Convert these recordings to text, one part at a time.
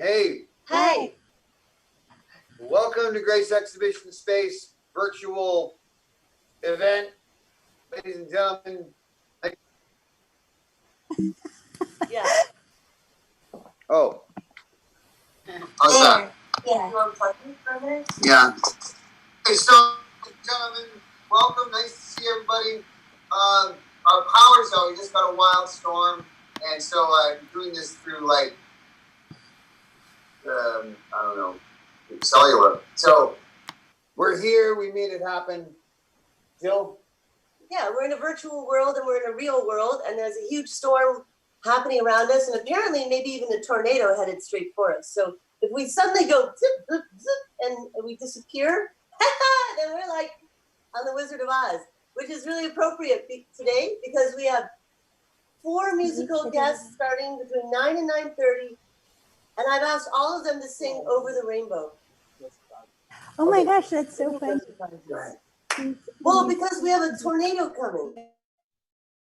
Hey. Hey. Welcome to Grace Exhibition Space virtual event, ladies and gentlemen. Yeah. Oh. How's that? Yeah. Yeah. Hey, so, gentlemen, welcome. Nice to see everybody. Our power's out. We just got a wild storm, and so I'm doing this through like, I don't know, cellular. So we're here. We made it happen. Jill? Yeah, we're in a virtual world and we're in a real world, and there's a huge storm happening around us, and apparently maybe even a tornado headed straight for us. So if we suddenly go zip, zip, zip, and we disappear, then we're like on the Wizard of Oz, which is really appropriate today because we have 4 musical guests starting between 9 and 9:30, and I've asked all of them to sing Over the Rainbow. Oh my gosh, that's so fun. Well, because we have a tornado coming.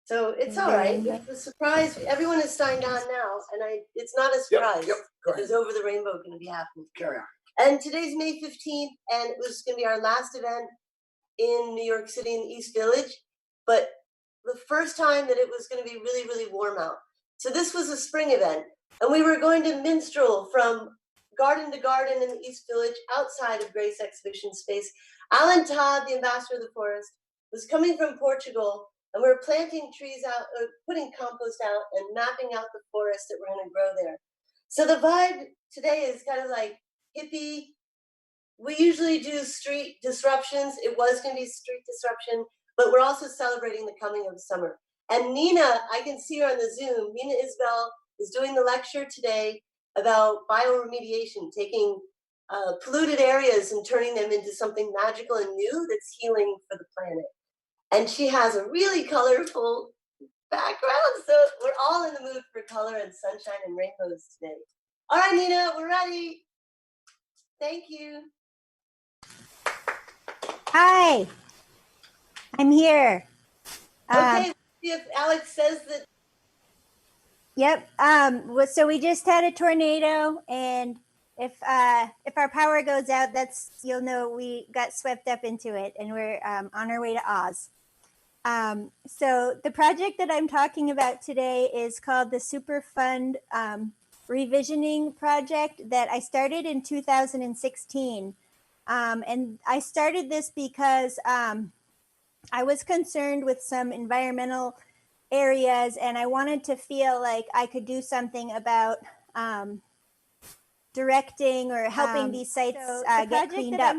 So it's all right. It's a surprise. Everyone is signed on now, and it's not a surprise. There's Over the Rainbow going to be happening. Carry on. And today's May 15th, and it was going to be our last event in New York City in the East Village, but the first time that it was going to be really, really warm out. So this was a spring event, and we were going to minstrel from garden to garden in the East Village outside of Grace Exhibition Space. Alan Todd, the ambassador of the forest, was coming from Portugal, and we were planting trees out, putting compost out, and mapping out the forest that we're going to grow there. So the vibe today is kind of like hippie. We usually do street disruptions. It was going to be street disruption, but we're also celebrating the coming of summer. And Nina, I can see her on the Zoom. Nina Isabelle is doing the lecture today about bioremediation, taking polluted areas and turning them into something magical and new that's healing for the planet. And she has a really colorful background, so we're all in the mood for color and sunshine and rainbows today. All right, Nina, we're ready. Thank you. Hi, I'm here. Okay, if Alex says that. Yep. So we just had a tornado, and if our power goes out, you'll know we got swept up into it, and we're on our way to Oz. So the project that I'm talking about today is called the Superfund Revisioning Project that I started in 2016. And I started this because I was concerned with some environmental areas, and I wanted to feel like I could do something about directing or helping these sites get cleaned up.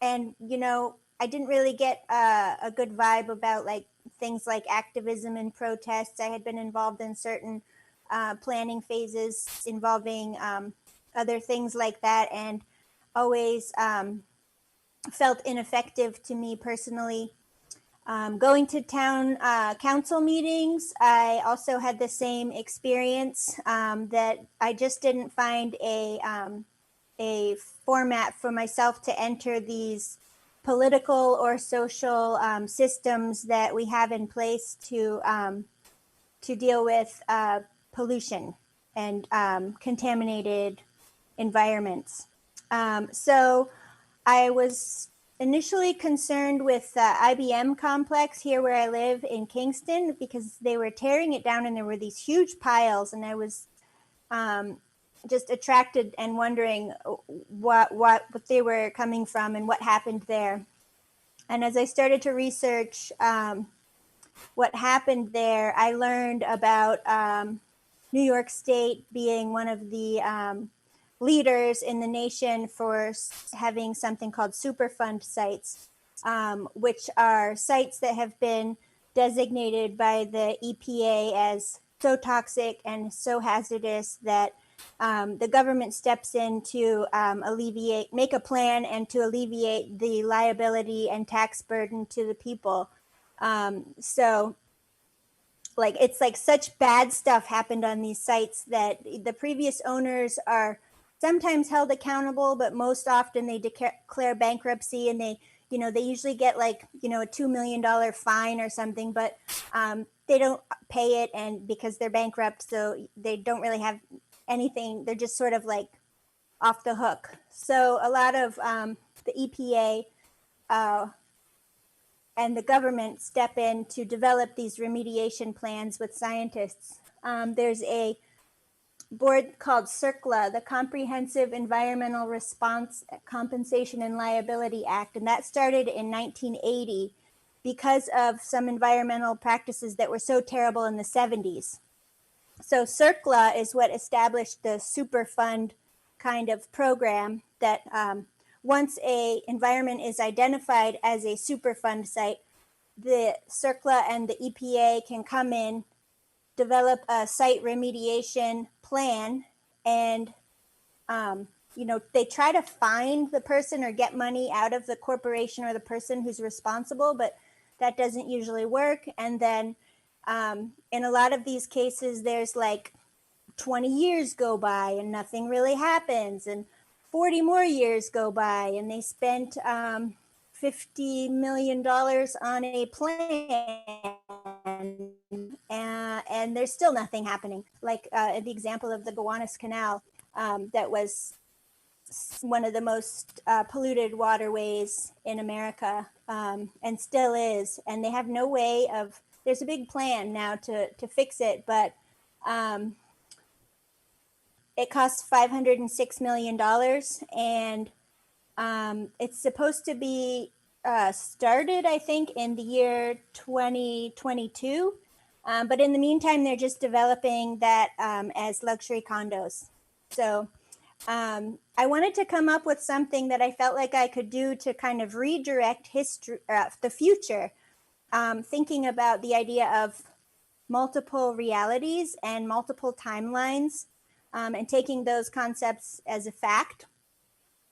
And, you know, I didn't really get a good vibe about like things like activism and protests. I had been involved in certain planning phases involving other things like that, and always felt ineffective to me personally. Going to town council meetings, I also had the same experience that I just didn't find a format for myself to enter these political or social systems that we have in place to deal with pollution and contaminated environments. So I was initially concerned with the IBM complex here where I live in Kingston, because they were tearing it down and there were these huge piles, and I was just attracted and wondering what they were coming from and what happened there. And as I started to research what happened there, I learned about New York State being one of the leaders in the nation for having something called Superfund sites, which are sites that have been designated by the EPA as so toxic and so hazardous that the government steps in to make a plan and to alleviate the liability and tax burden to the people. So like, it's like such bad stuff happened on these sites that the previous owners are sometimes held accountable, but most often they declare bankruptcy, and they usually get like, a $2 million fine or something, but they don't pay it, and because they're bankrupt, so they don't really have anything. They're just sort of like off the hook. So a lot of the EPA and the government step in to develop these remediation plans with scientists. There's a board called CERCLA, the Comprehensive Environmental Response, Compensation and Liability Act, and that started in 1980 because of some environmental practices that were so terrible in the 70s. So CERCLA is what established the Superfund kind of program that once a environment is identified as a Superfund site, the CERCLA and the EPA can come in, develop a site remediation plan, and they try to find the person or get money out of the corporation or the person who's responsible, but that doesn't usually work. And then in a lot of these cases, there's like 20 years go by and nothing really happens, and 40 more years go by and they spent $50 million on a plan and there's still nothing happening. Like the example of the Gowanus Canal, that was one of the most polluted waterways in America, and still is. And they have no way of, there's a big plan now to fix it, but it costs $506 million, and it's supposed to be started, I think, in the year 2022. But in the meantime, they're just developing that as luxury condos. So I wanted to come up with something that I felt like I could do to kind of redirect history, the future, thinking about the idea of multiple realities and multiple timelines, and taking those concepts as a fact,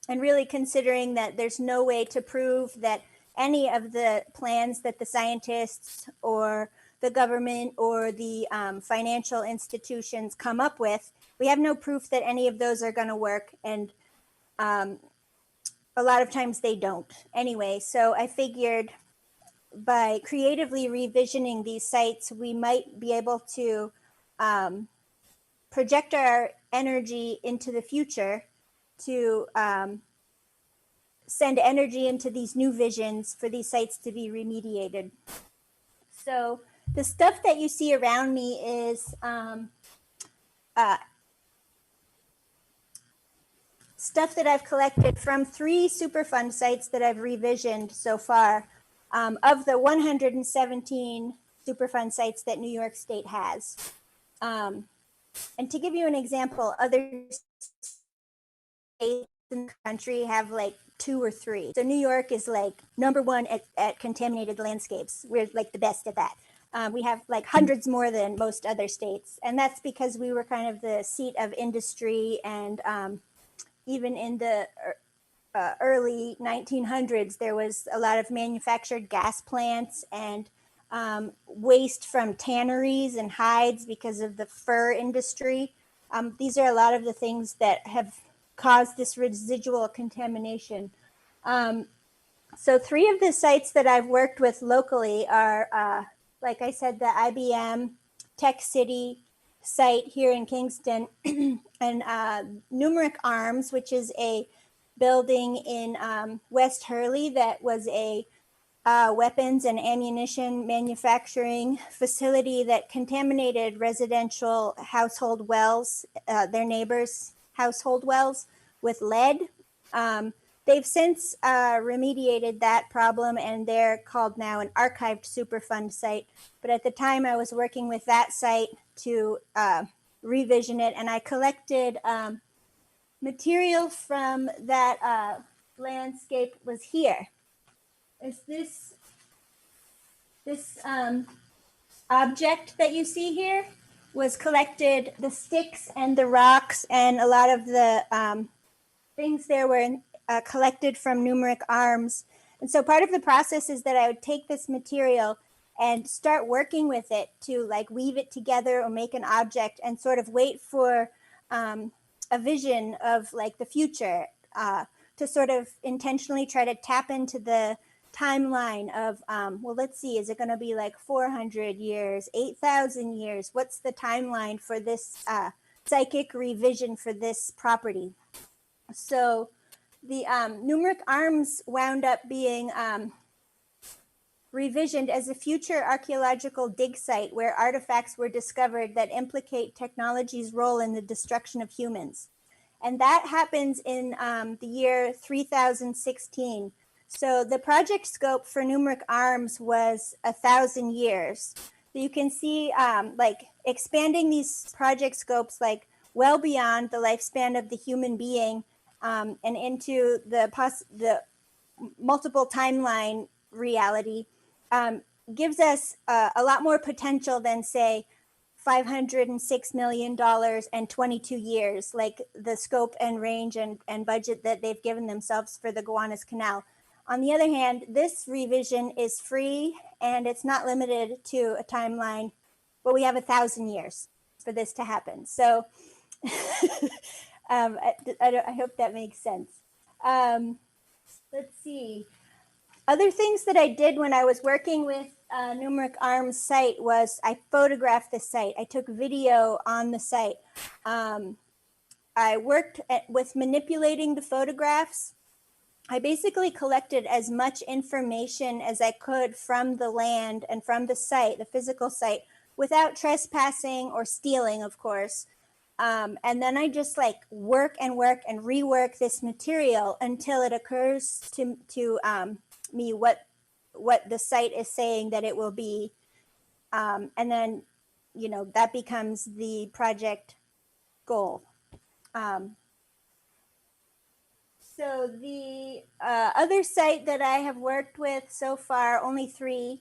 and really considering that there's no way to prove that any of the plans that the scientists or the government or the financial institutions come up with, we have no proof that any of those are going to work. And a lot of times they don't anyway. So I figured by creatively revisioning these sites, we might be able to project our energy into the future to send energy into these new visions for these sites to be remediated. So the stuff that you see around me is stuff that I've collected from 3 Superfund sites that I've revisioned so far, of the 117 Superfund sites that New York State has. And to give you an example, other states in the country have like 2 or 3. So New York is like #1 at contaminated landscapes. We're like the best at that. We have like hundreds more than most other states. And that's because we were kind of the seat of industry, and even in the early 1900s, there was a lot of manufactured gas plants and waste from tanneries and hides because of the fur industry. These are a lot of the things that have caused this residual contamination. So 3 of the sites that I've worked with locally are, like I said, the IBM Tech City site here in Kingston, and Numeric Arms, which is a building in West Hurley that was a weapons and ammunition manufacturing facility that contaminated residential household wells, their neighbors' household wells, with lead. They've since remediated that problem, and they're called now an archived Superfund site. But at the time, I was working with that site to revision it, and I collected material from that landscape was here. Is this object that you see here was collected, the sticks and the rocks and a lot of the things there were collected from Numeric Arms. And so part of the process is that I would take this material and start working with it to like weave it together or make an object, and sort of wait for a vision of like the future, to sort of intentionally try to tap into the timeline of, well, let's see, is it going to be like 400 years, 8,000 years? What's the timeline for this psychic revision for this property. So the numeric arms wound up being revisioned as a future archaeological dig site where artifacts were discovered that implicate technology's role in the destruction of humans. And that happens in the year 3016. So the project scope for numeric arms was 1,000 years. So you can see like expanding these project scopes like well beyond the lifespan of the human being and into the multiple timeline reality gives us a lot more potential than, say, $506 million and 22 years, like the scope and range and budget that they've given themselves for the Gowanus Canal. On the other hand, this revision is free and it's not limited to a timeline, but we have 1,000 years for this to happen. So I hope that makes sense. Let's see. Other things that I did when I was working with Numeric Arms site was I photographed the site. I took video on the site. I worked with manipulating the photographs. I basically collected as much information as I could from the land and from the site, the physical site, without trespassing or stealing, of course. And then I just like work and rework this material until it occurs to me what the site is saying that it will be. And then, you know, that becomes the project goal. So the other site that I have worked with so far, only 3,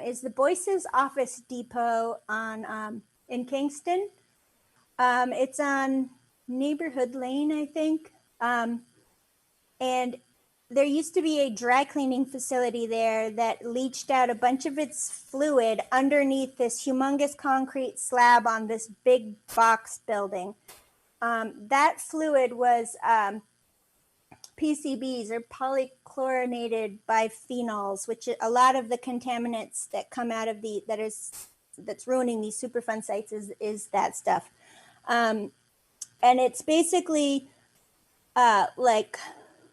is the Boyce's Office Depot on in Kingston. It's on Neighborhood Lane, I think. And there used to be a dry cleaning facility there that leached out a bunch of its fluid underneath this humongous concrete slab on this big box building. That fluid was PCBs, or polychlorinated biphenyls, which a lot of the contaminants that come out of that's ruining these Superfund sites is that stuff. And it's basically like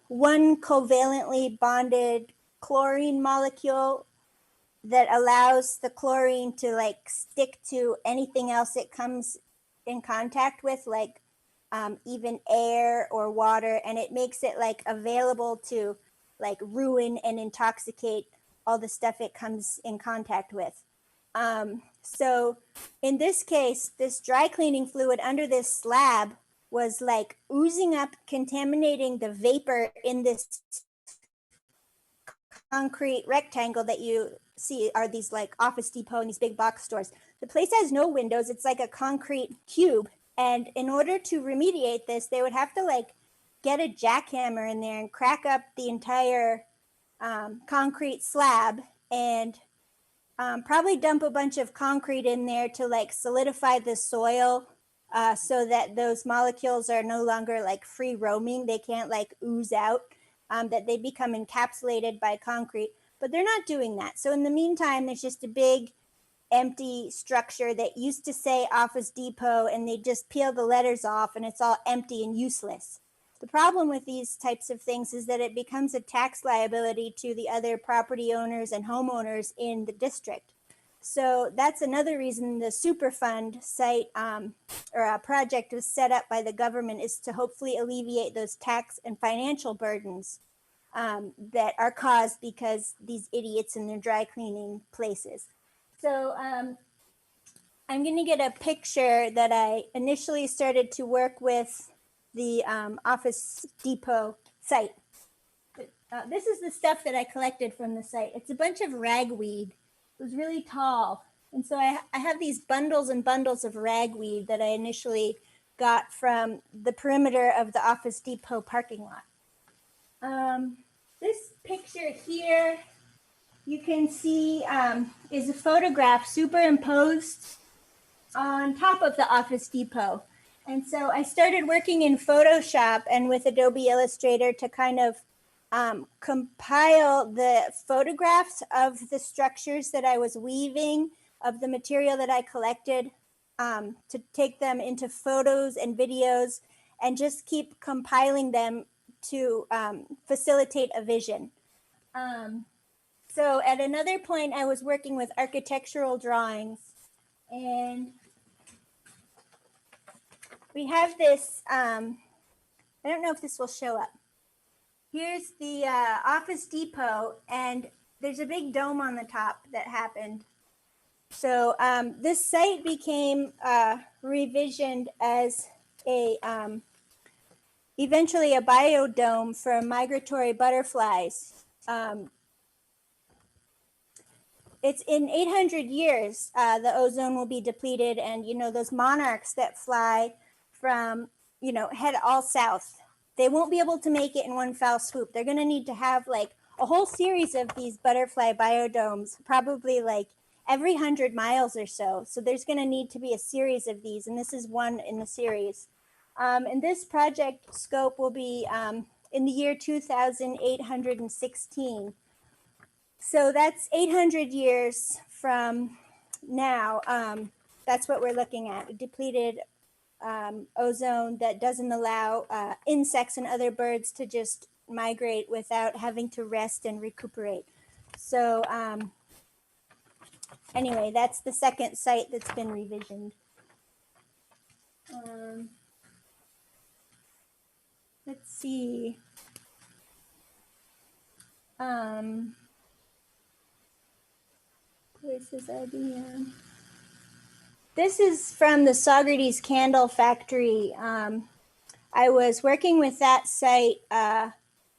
one covalently bonded chlorine molecule that allows the chlorine to like stick to anything else it comes in contact with, like even air or water, and it makes it like available to like ruin and intoxicate all the stuff it comes in contact with. So in this case, this dry cleaning fluid under this slab was like oozing up, contaminating the vapor in this concrete rectangle that you see are these like Office Depot and these big box stores. The place has no windows. It's like a concrete cube. And in order to remediate this, they would have to like get a jackhammer in there and crack up the entire concrete slab and probably dump a bunch of concrete in there to like solidify the soil so that those molecules are no longer like free roaming. They can't like ooze out, that they become encapsulated by concrete, but they're not doing that. So in the meantime, there's just a big empty structure that used to say Office Depot, and they just peel the letters off and it's all empty and useless. The problem with these types of things is that it becomes a tax liability to the other property owners and homeowners in the district. So that's another reason the Superfund site or a project was set up by the government, is to hopefully alleviate those tax and financial burdens that are caused because these idiots in their dry cleaning places. So I'm going to get a picture that I initially started to work with the Office Depot site. This is the stuff that I collected from the site. It's a bunch of ragweed. It was really tall. And so I have these bundles and bundles of ragweed that I initially got from the perimeter of the Office Depot parking lot. This picture here, you can see is a photograph superimposed on top of the Office Depot. And so I started working in Photoshop and with Adobe Illustrator to kind of compile the photographs of the structures that I was weaving, of the material that I collected to take them into photos and videos and just keep compiling them to facilitate a vision. So at another point, I was working with architectural drawings, and we have this, I don't know if this will show up. Here's the Office Depot, and there's a big dome on the top that happened. So this site became revisioned as a eventually a biodome for migratory butterflies. It's in 800 years, the ozone will be depleted, and those monarchs that fly from, head all south, they won't be able to make it in one foul swoop. They're going to need to have like a whole series of these butterfly biodomes, probably like every 100 miles or so. So there's going to need to be a series of these, and this is one in the series. And this project scope will be in the year 2816. So that's 800 years from now. That's what we're looking at, depleted ozone that doesn't allow insects and other birds to just migrate without having to rest and recuperate. So anyway, that's the second site that's been revisioned. Let's see. Places IBM. This is from the Socrates Candle Factory. I was working with that site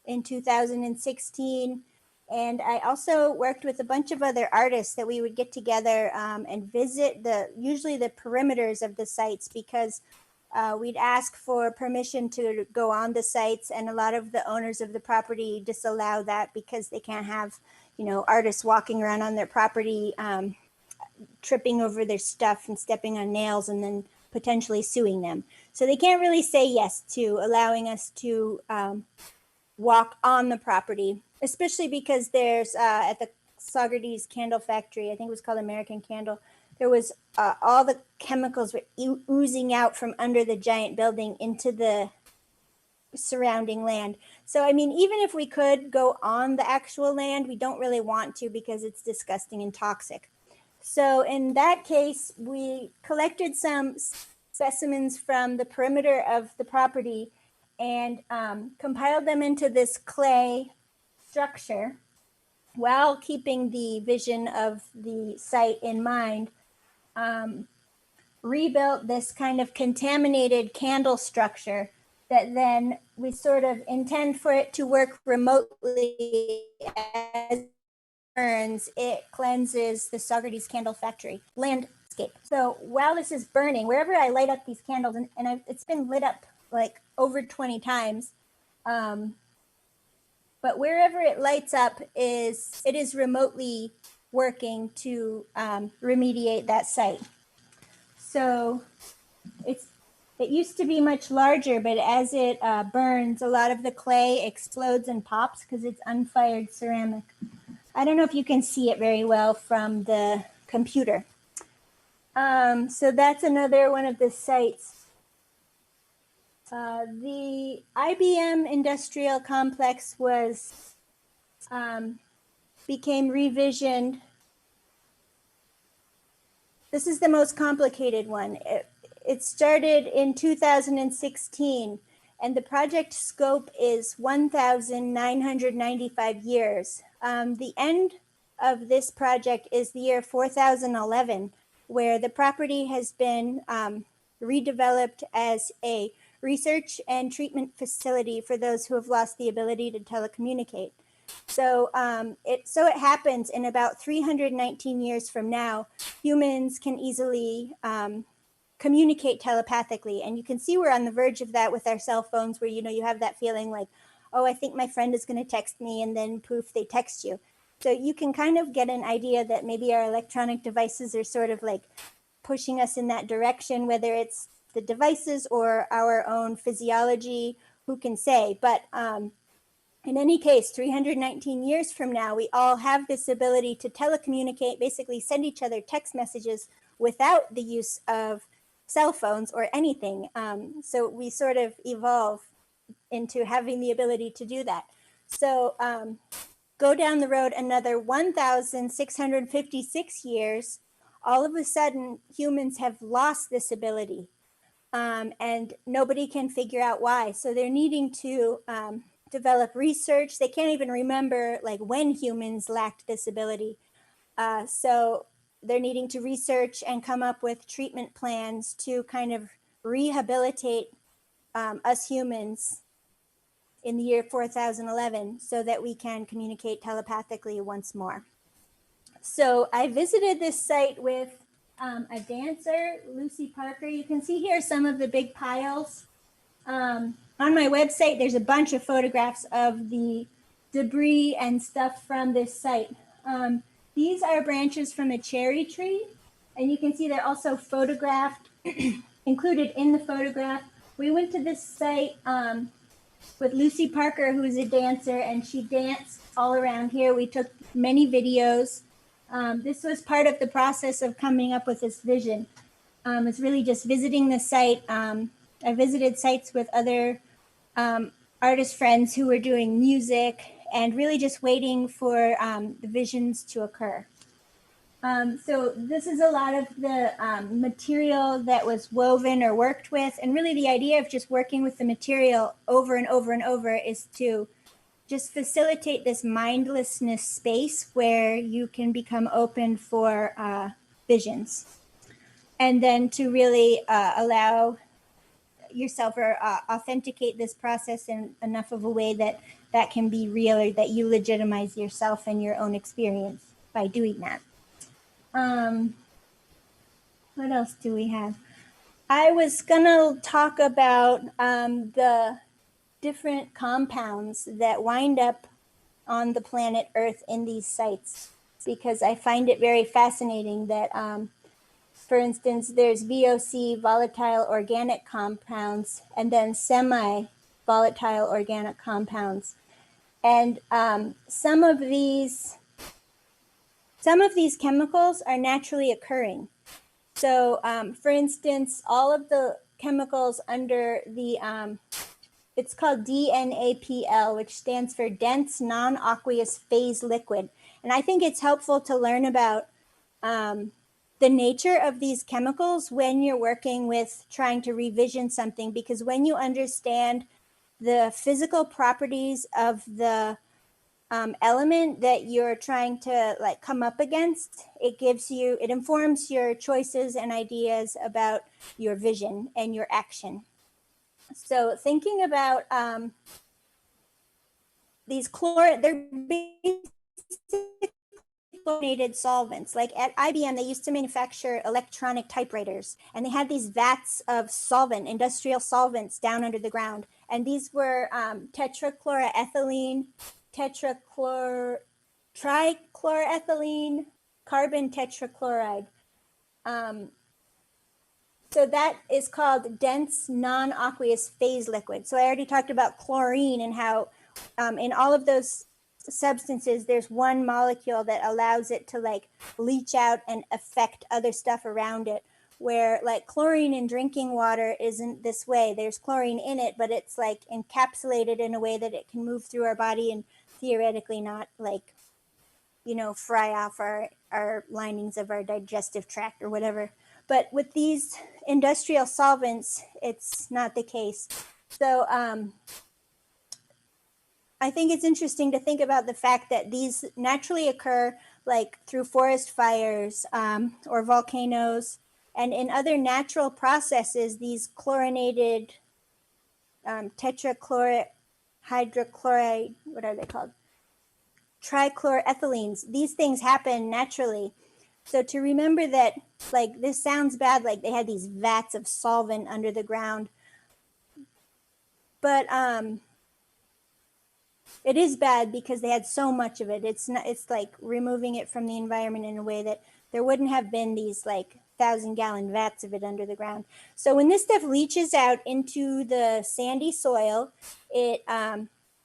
in 2016, and I also worked with a bunch of other artists that we would get together and visit usually the perimeters of the sites, because we'd ask for permission to go on the sites, and a lot of the owners of the property disallow that because they can't have, artists walking around on their property, tripping over their stuff and stepping on nails and then potentially suing them. So they can't really say yes to allowing us to walk on the property, especially because there's at the Socrates Candle Factory, I think it was called American Candle, there was all the chemicals were oozing out from under the giant building into the surrounding land. So, I mean, even if we could go on the actual land, we don't really want to because it's disgusting and toxic. So in that case, we collected some specimens from the perimeter of the property and compiled them into this clay structure while keeping the vision of the site in mind. Rebuilt this kind of contaminated candle structure that then we sort of intend for it to work remotely. As it burns, it cleanses the Socrates Candle Factory landscape. So while this is burning, wherever I light up these candles, and it's been lit up like over 20 times, but wherever it lights up it is remotely working to remediate that site. So it used to be much larger, but as it burns, a lot of the clay explodes and pops because it's unfired ceramic. I don't know if you can see it very well from the computer. So that's another one of the sites. The IBM industrial complex became revisioned. This is the most complicated one. It started in 2016, and the project scope is 1,995 years. The end of this project is the year 4011, where the property has been redeveloped as a research and treatment facility for those who have lost the ability to telecommunicate. So it happens in about 319 years from now, humans can easily communicate telepathically. And you can see we're on the verge of that with our cell phones, where, you have that feeling like, oh, I think my friend is going to text me, and then poof, they text you. So you can kind of get an idea that maybe our electronic devices are sort of like pushing us in that direction, whether it's the devices or our own physiology, who can say. But in any case, 319 years from now, we all have this ability to telecommunicate, basically send each other text messages without the use of cell phones or anything. So we sort of evolve into having the ability to do that. So go down the road another 1,656 years, all of a sudden humans have lost this ability. And nobody can figure out why. So they're needing to develop research. They can't even remember like when humans lacked this ability. So they're needing to research and come up with treatment plans to kind of rehabilitate us humans in the year 4011 so that we can communicate telepathically once more. So I visited this site with a dancer, Lucy Parker. You can see here some of the big piles. On my website, there's a bunch of photographs of the debris and stuff from this site. These are branches from a cherry tree, and you can see they're also photographed, included in the photograph. We went to this site with Lucy Parker, who is a dancer, and she danced all around here. We took many videos. This was part of the process of coming up with this vision. It's really just visiting the site. I visited sites with other artist friends who were doing music and really just waiting for the visions to occur. So this is a lot of the material that was woven or worked with. And really the idea of just working with the material over and over and over is to just facilitate this mindlessness space where you can become open for visions. And then to really allow yourself or authenticate this process in enough of a way that that can be real, or that you legitimize yourself and your own experience by doing that. What else do we have? I was gonna talk about the different compounds that wind up on the planet Earth in these sites, because I find it very fascinating that, for instance, there's VOC, volatile organic compounds, and then semi-volatile organic compounds. And some of these chemicals are naturally occurring. So, for instance, all of the chemicals under the, it's called DNAPL, which stands for dense non-aqueous phase liquid. And I think it's helpful to learn about the nature of these chemicals when you're working with trying to revision something, because when you understand the physical properties of the element that you're trying to like come up against, it informs your choices and ideas about your vision and your action. So thinking about these they're basically chlorinated solvents. Like at IBM, they used to manufacture electronic typewriters, and they had these vats of solvent, industrial solvents down under the ground. And these were tetrachloroethylene, trichloroethylene, carbon tetrachloride. So that is called dense non-aqueous phase liquid. So I already talked about chlorine and how in all of those substances, there's one molecule that allows it to like leach out and affect other stuff around it, where like chlorine in drinking water isn't this way. There's chlorine in it, but it's like encapsulated in a way that it can move through our body and theoretically not like, fry off our linings of our digestive tract or whatever. But with these industrial solvents, it's not the case. So I think it's interesting to think about the fact that these naturally occur like through forest fires or volcanoes, and in other natural processes, these chlorinated tetrachlorohydrochloride, what are they called? Trichloroethylenes. These things happen naturally. So to remember that, like, this sounds bad, like they had these vats of solvent under the ground, but it is bad because they had so much of it. It's like removing it from the environment in a way that there wouldn't have been these like 1,000-gallon vats of it under the ground. So when this stuff leaches out into the sandy soil, it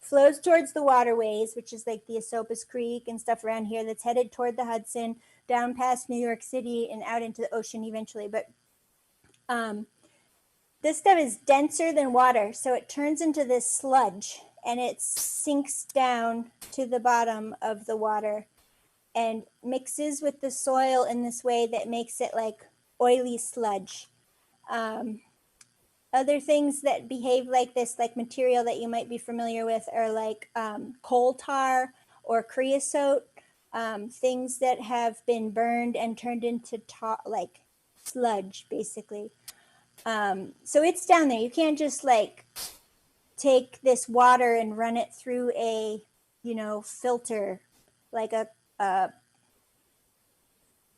flows towards the waterways, which is like the Esopus Creek and stuff around here that's headed toward the Hudson, down past New York City and out into the ocean eventually. But This stuff is denser than water, so it turns into this sludge and it sinks down to the bottom of the water and mixes with the soil in this way that makes it like oily sludge. Other things that behave like this, like material that you might be familiar with, are like coal tar or creosote, things that have been burned and turned into like sludge, basically. So it's down there. You can't just like take this water and run it through a, filter, like a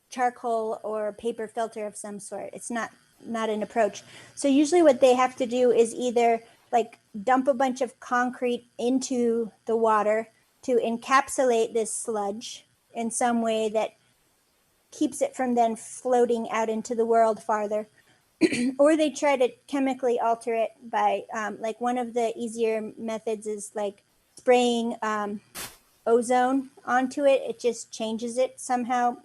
charcoal or paper filter of some sort. It's not an approach. So usually what they have to do is either like dump a bunch of concrete into the water to encapsulate this sludge in some way that keeps it from then floating out into the world farther. Or they try to chemically alter it by like one of the easier methods is like spraying ozone onto it. It just changes it somehow.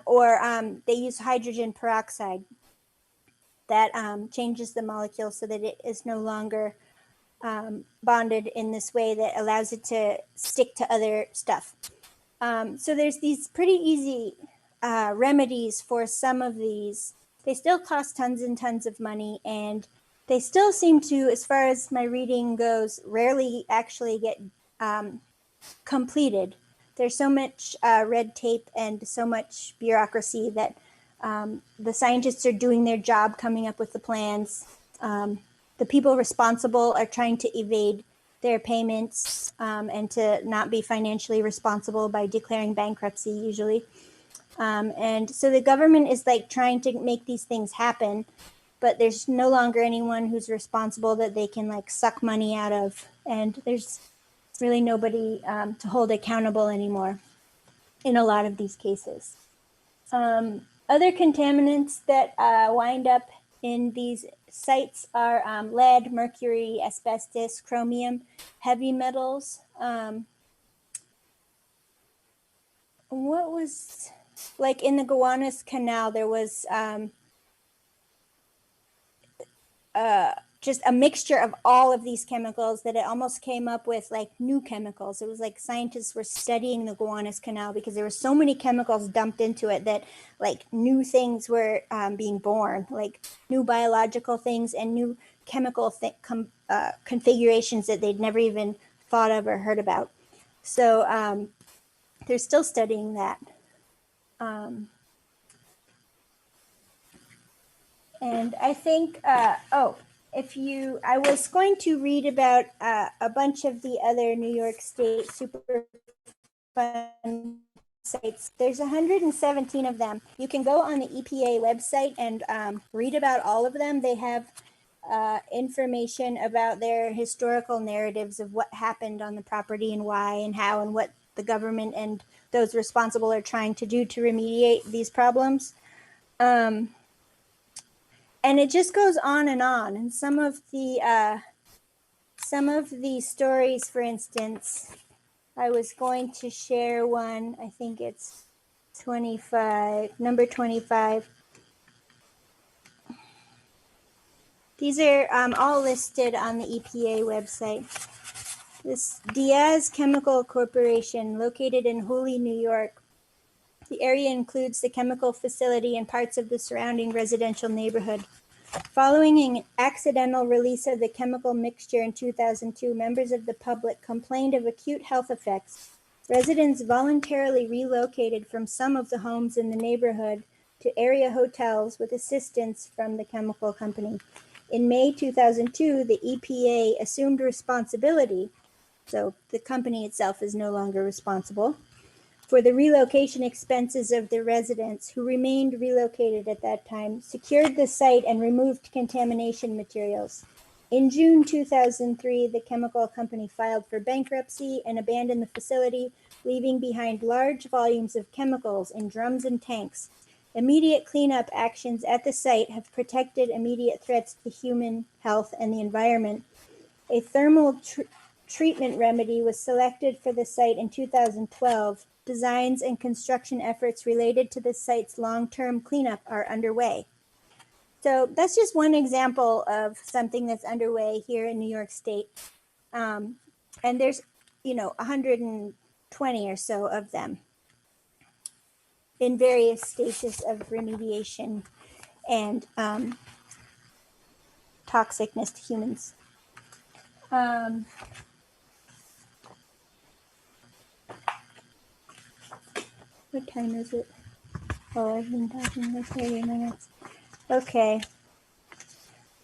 Or they use hydrogen peroxide that changes the molecule so that it is no longer bonded in this way that allows it to stick to other stuff. So there's these pretty easy remedies for some of these. They still cost tons and tons of money, and they still seem to, as far as my reading goes, rarely actually get completed. There's so much red tape and so much bureaucracy that the scientists are doing their job coming up with the plans. The people responsible are trying to evade their payments and to not be financially responsible by declaring bankruptcy usually. And so the government is like trying to make these things happen, but there's no longer anyone who's responsible that they can like suck money out of. And there's really nobody to hold accountable anymore in a lot of these cases. Other contaminants that wind up in these sites are lead, mercury, asbestos, chromium, heavy metals. What was, like in the Gowanus Canal, there was just a mixture of all of these chemicals that it almost came up with like new chemicals. It was like scientists were studying the Gowanus Canal because there were so many chemicals dumped into it that like new things were being born, like new biological things and new chemical configurations that they'd never even thought of or heard about. So they're still studying that. And I think, I was going to read about a bunch of the other New York State Superfund sites. There's 117 of them. You can go on the EPA website and read about all of them. They have information about their historical narratives of what happened on the property and why and how and what the government and those responsible are trying to do to remediate these problems. And it just goes on. And some of the stories, for instance, I was going to share one. I think it's 25, number 25. These are all listed on the EPA website. This Diaz Chemical Corporation, located in Hooley, New York. The area includes the chemical facility and parts of the surrounding residential neighborhood. Following an accidental release of the chemical mixture in 2002, members of the public complained of acute health effects. Residents voluntarily relocated from some of the homes in the neighborhood to area hotels with assistance from the chemical company. In May 2002, the EPA assumed responsibility, so the company itself is no longer responsible, for the relocation expenses of the residents who remained relocated at that time, secured the site, and removed contamination materials. In June 2003, the chemical company filed for bankruptcy and abandoned the facility, leaving behind large volumes of chemicals in drums and tanks. Immediate cleanup actions at the site have protected immediate threats to human health and the environment. A thermal treatment remedy was selected for the site in 2012. Designs and construction efforts related to the site's long-term cleanup are underway. So that's just one example of something that's underway here in New York State. And there's, 120 or so of them in various stages of remediation and toxicness to humans. What time is it? Oh, I've been talking for 30 minutes. Okay.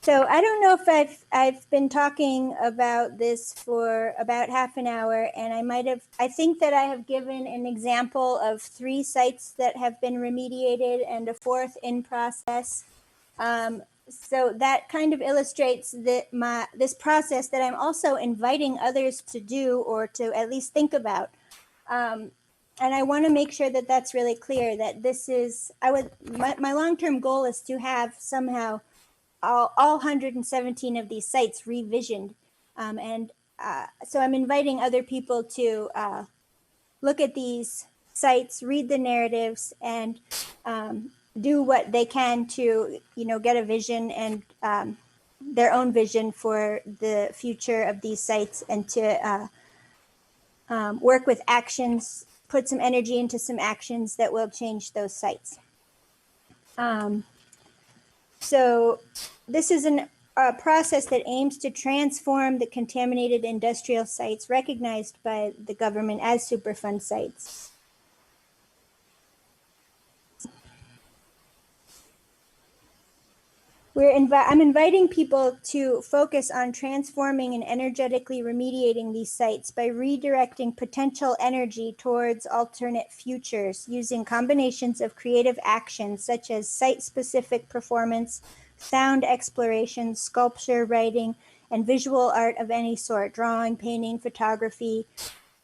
So I don't know if I've been talking about this for about half an hour, and I think that I have given an example of 3 sites that have been remediated and a 4th in process. So that kind of illustrates that this process that I'm also inviting others to do or to at least think about. And I want to make sure that that's really clear, that this is, my long-term goal is to have somehow all 117 of these sites revisioned. So I'm inviting other people to look at these sites, read the narratives, and do what they can to, get a vision and their own vision for the future of these sites, and to work with actions, put some energy into some actions that will change those sites. So this is a process that aims to transform the contaminated industrial sites recognized by the government as Superfund sites. I'm inviting people to focus on transforming and energetically remediating these sites by redirecting potential energy towards alternate futures using combinations of creative actions such as site-specific performance, sound exploration, sculpture, writing, and visual art of any sort, drawing, painting, photography,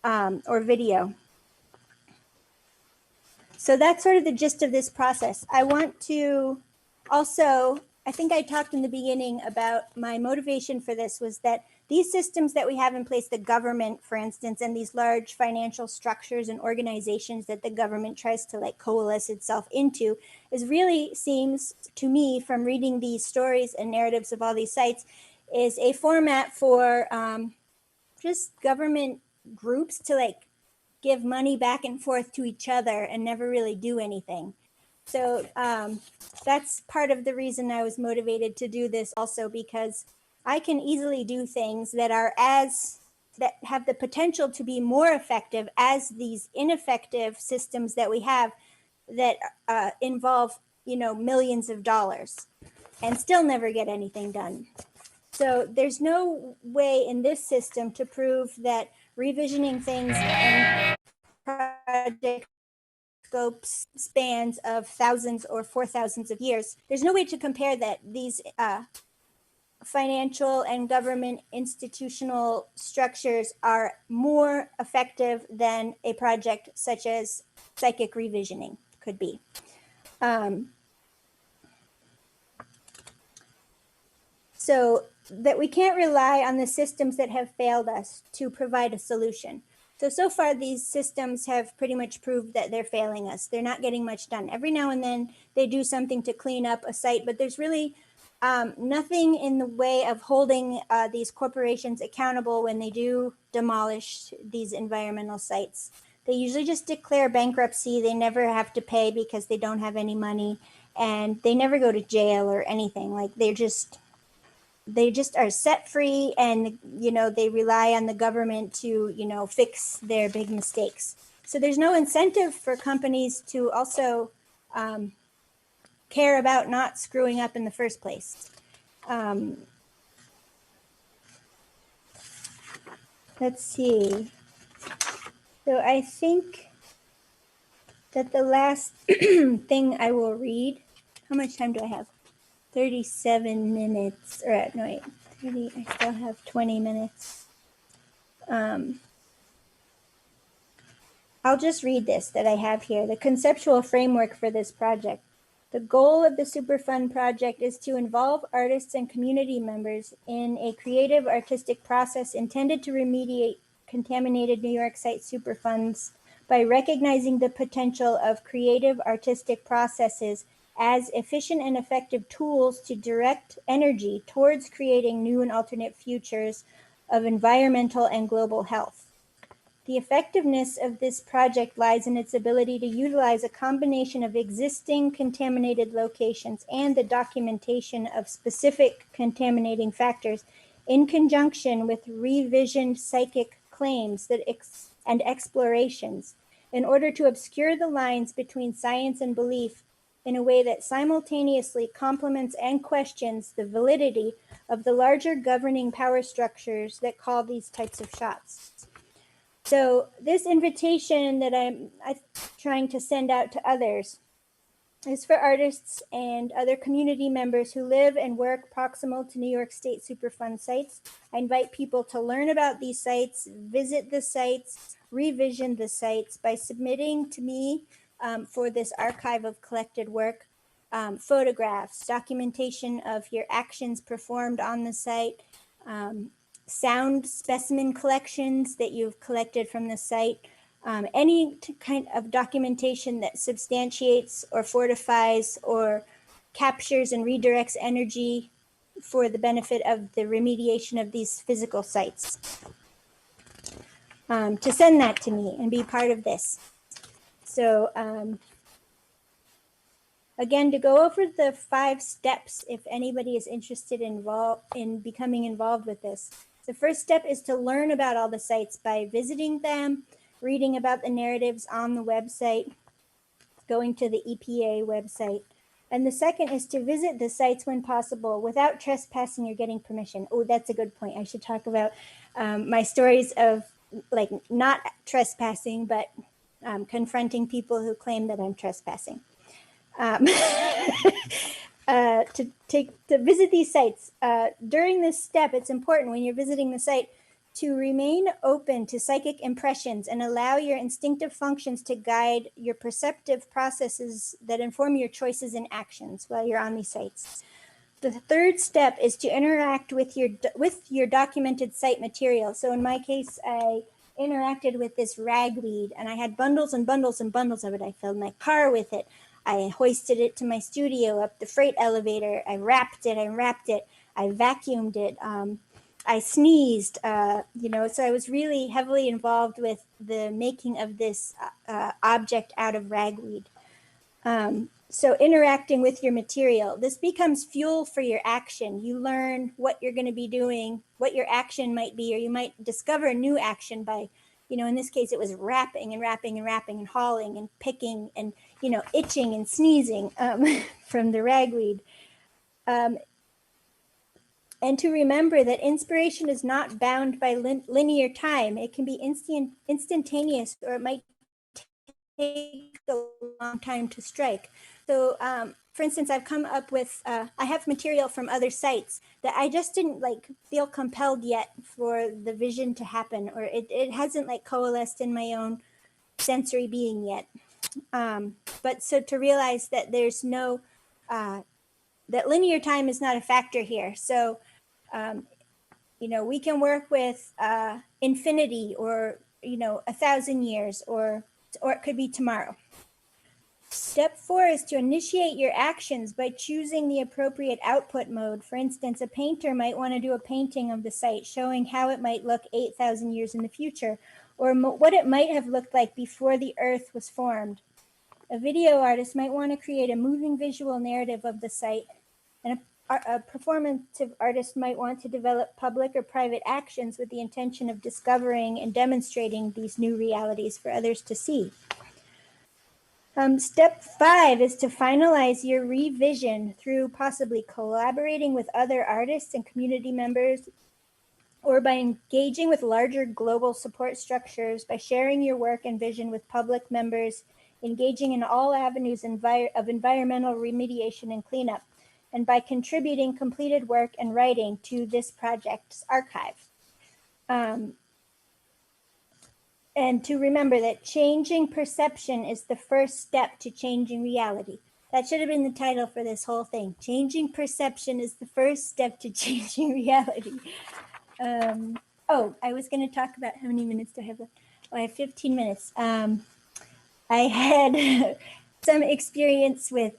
or video. So that's sort of the gist of this process. I want to also, I think I talked in the beginning about my motivation for this was that these systems that we have in place, the government, for instance, and these large financial structures and organizations that the government tries to coalesce itself into, really seems to me, from reading these stories and narratives of all these sites, is a format for just government groups to give money back and forth to each other and never really do anything. So that's part of the reason I was motivated to do this also, because I can easily do things that have the potential to be more effective as these ineffective systems that we have that involve, millions of dollars and still never get anything done. So there's no way in this system to prove that revisioning things in project scopes spans of thousands or 4,000s of years. There's no way to compare that these financial and government institutional structures are more effective than a project such as psychic revisioning could be. So that we can't rely on the systems that have failed us to provide a solution. So far, these systems have pretty much proved that they're failing us. They're not getting much done. Every now and then they do something to clean up a site, but there's really nothing in the way of holding these corporations accountable when they do demolish these environmental sites. They usually just declare bankruptcy. They never have to pay because they don't have any money, and they never go to jail or anything. They just are set free, and they rely on the government to fix their big mistakes. So there's no incentive for companies to also care about not screwing up in the first place. Let's see. So I think that the last thing I will read, how much time do I have? 37 minutes, or no, wait, 30, I still have 20 minutes. I'll just read this that I have here. The conceptual framework for this project. The goal of the Superfund project is to involve artists and community members in a creative artistic process intended to remediate contaminated New York site Superfunds by recognizing the potential of creative artistic processes as efficient and effective tools to direct energy towards creating new and alternate futures of environmental and global health. The effectiveness of this project lies in its ability to utilize a combination of existing contaminated locations and the documentation of specific contaminating factors in conjunction with revisioned psychic claims and explorations in order to obscure the lines between science and belief in a way that simultaneously complements and questions the validity of the larger governing power structures that call these types of shots. So this invitation that I'm trying to send out to others is for artists and other community members who live and work proximal to New York State Superfund sites. I invite people to learn about these sites, visit the sites, revision the sites by submitting to me for this archive of collected work, photographs, documentation of your actions performed on the site, sound specimen collections that you've collected from the site, any kind of documentation that substantiates or fortifies or captures and redirects energy for the benefit of the remediation of these physical sites. To send that to me and be part of this. So again, to go over the 5 steps, if anybody is interested in becoming involved with this. The first step is to learn about all the sites by visiting them, reading about the narratives on the website, going to the EPA website. And the second is to visit the sites when possible without trespassing or getting permission. Oh, that's a good point. I should talk about my stories of like not trespassing, but confronting people who claim that I'm trespassing. To visit these sites. During this step, it's important when you're visiting the site to remain open to psychic impressions and allow your instinctive functions to guide your perceptive processes that inform your choices and actions while you're on these sites. The third step is to interact with your documented site material. So in my case, I interacted with this ragweed and I had bundles and bundles and bundles of it. I filled my car with it. I hoisted it to my studio up the freight elevator. I wrapped it, I vacuumed it. I sneezed, so I was really heavily involved with the making of this object out of ragweed. So interacting with your material, this becomes fuel for your action. You learn what you're going to be doing, what your action might be, or you might discover a new action by, in this case, it was wrapping and wrapping and wrapping and hauling and picking and, itching and sneezing from the ragweed. And to remember that inspiration is not bound by linear time. It can be instantaneous, or it might take a long time to strike. So, for instance, I've come up with, I have material from other sites that I just didn't feel compelled yet for the vision to happen, or it hasn't coalesced in my own sensory being yet. But so to realize that there's no, that linear time is not a factor here. So, we can work with infinity or, 1,000 years or it could be tomorrow. Step 4 is to initiate your actions by choosing the appropriate output mode. For instance, a painter might want to do a painting of the site showing how it might look 8,000 years in the future, or what it might have looked like before the Earth was formed. A video artist might want to create a moving visual narrative of the site, and a performative artist might want to develop public or private actions with the intention of discovering and demonstrating these new realities for others to see. Step 5 is to finalize your revision through possibly collaborating with other artists and community members, or by engaging with larger global support structures, by sharing your work and vision with public members, engaging in all avenues of environmental remediation and cleanup, and by contributing completed work and writing to this project's archive. And to remember that changing perception is the first step to changing reality. That should have been the title for this whole thing. Changing perception is the first step to changing reality. I was going to talk about how many minutes do I have left? Oh, I have 15 minutes. I had some experience with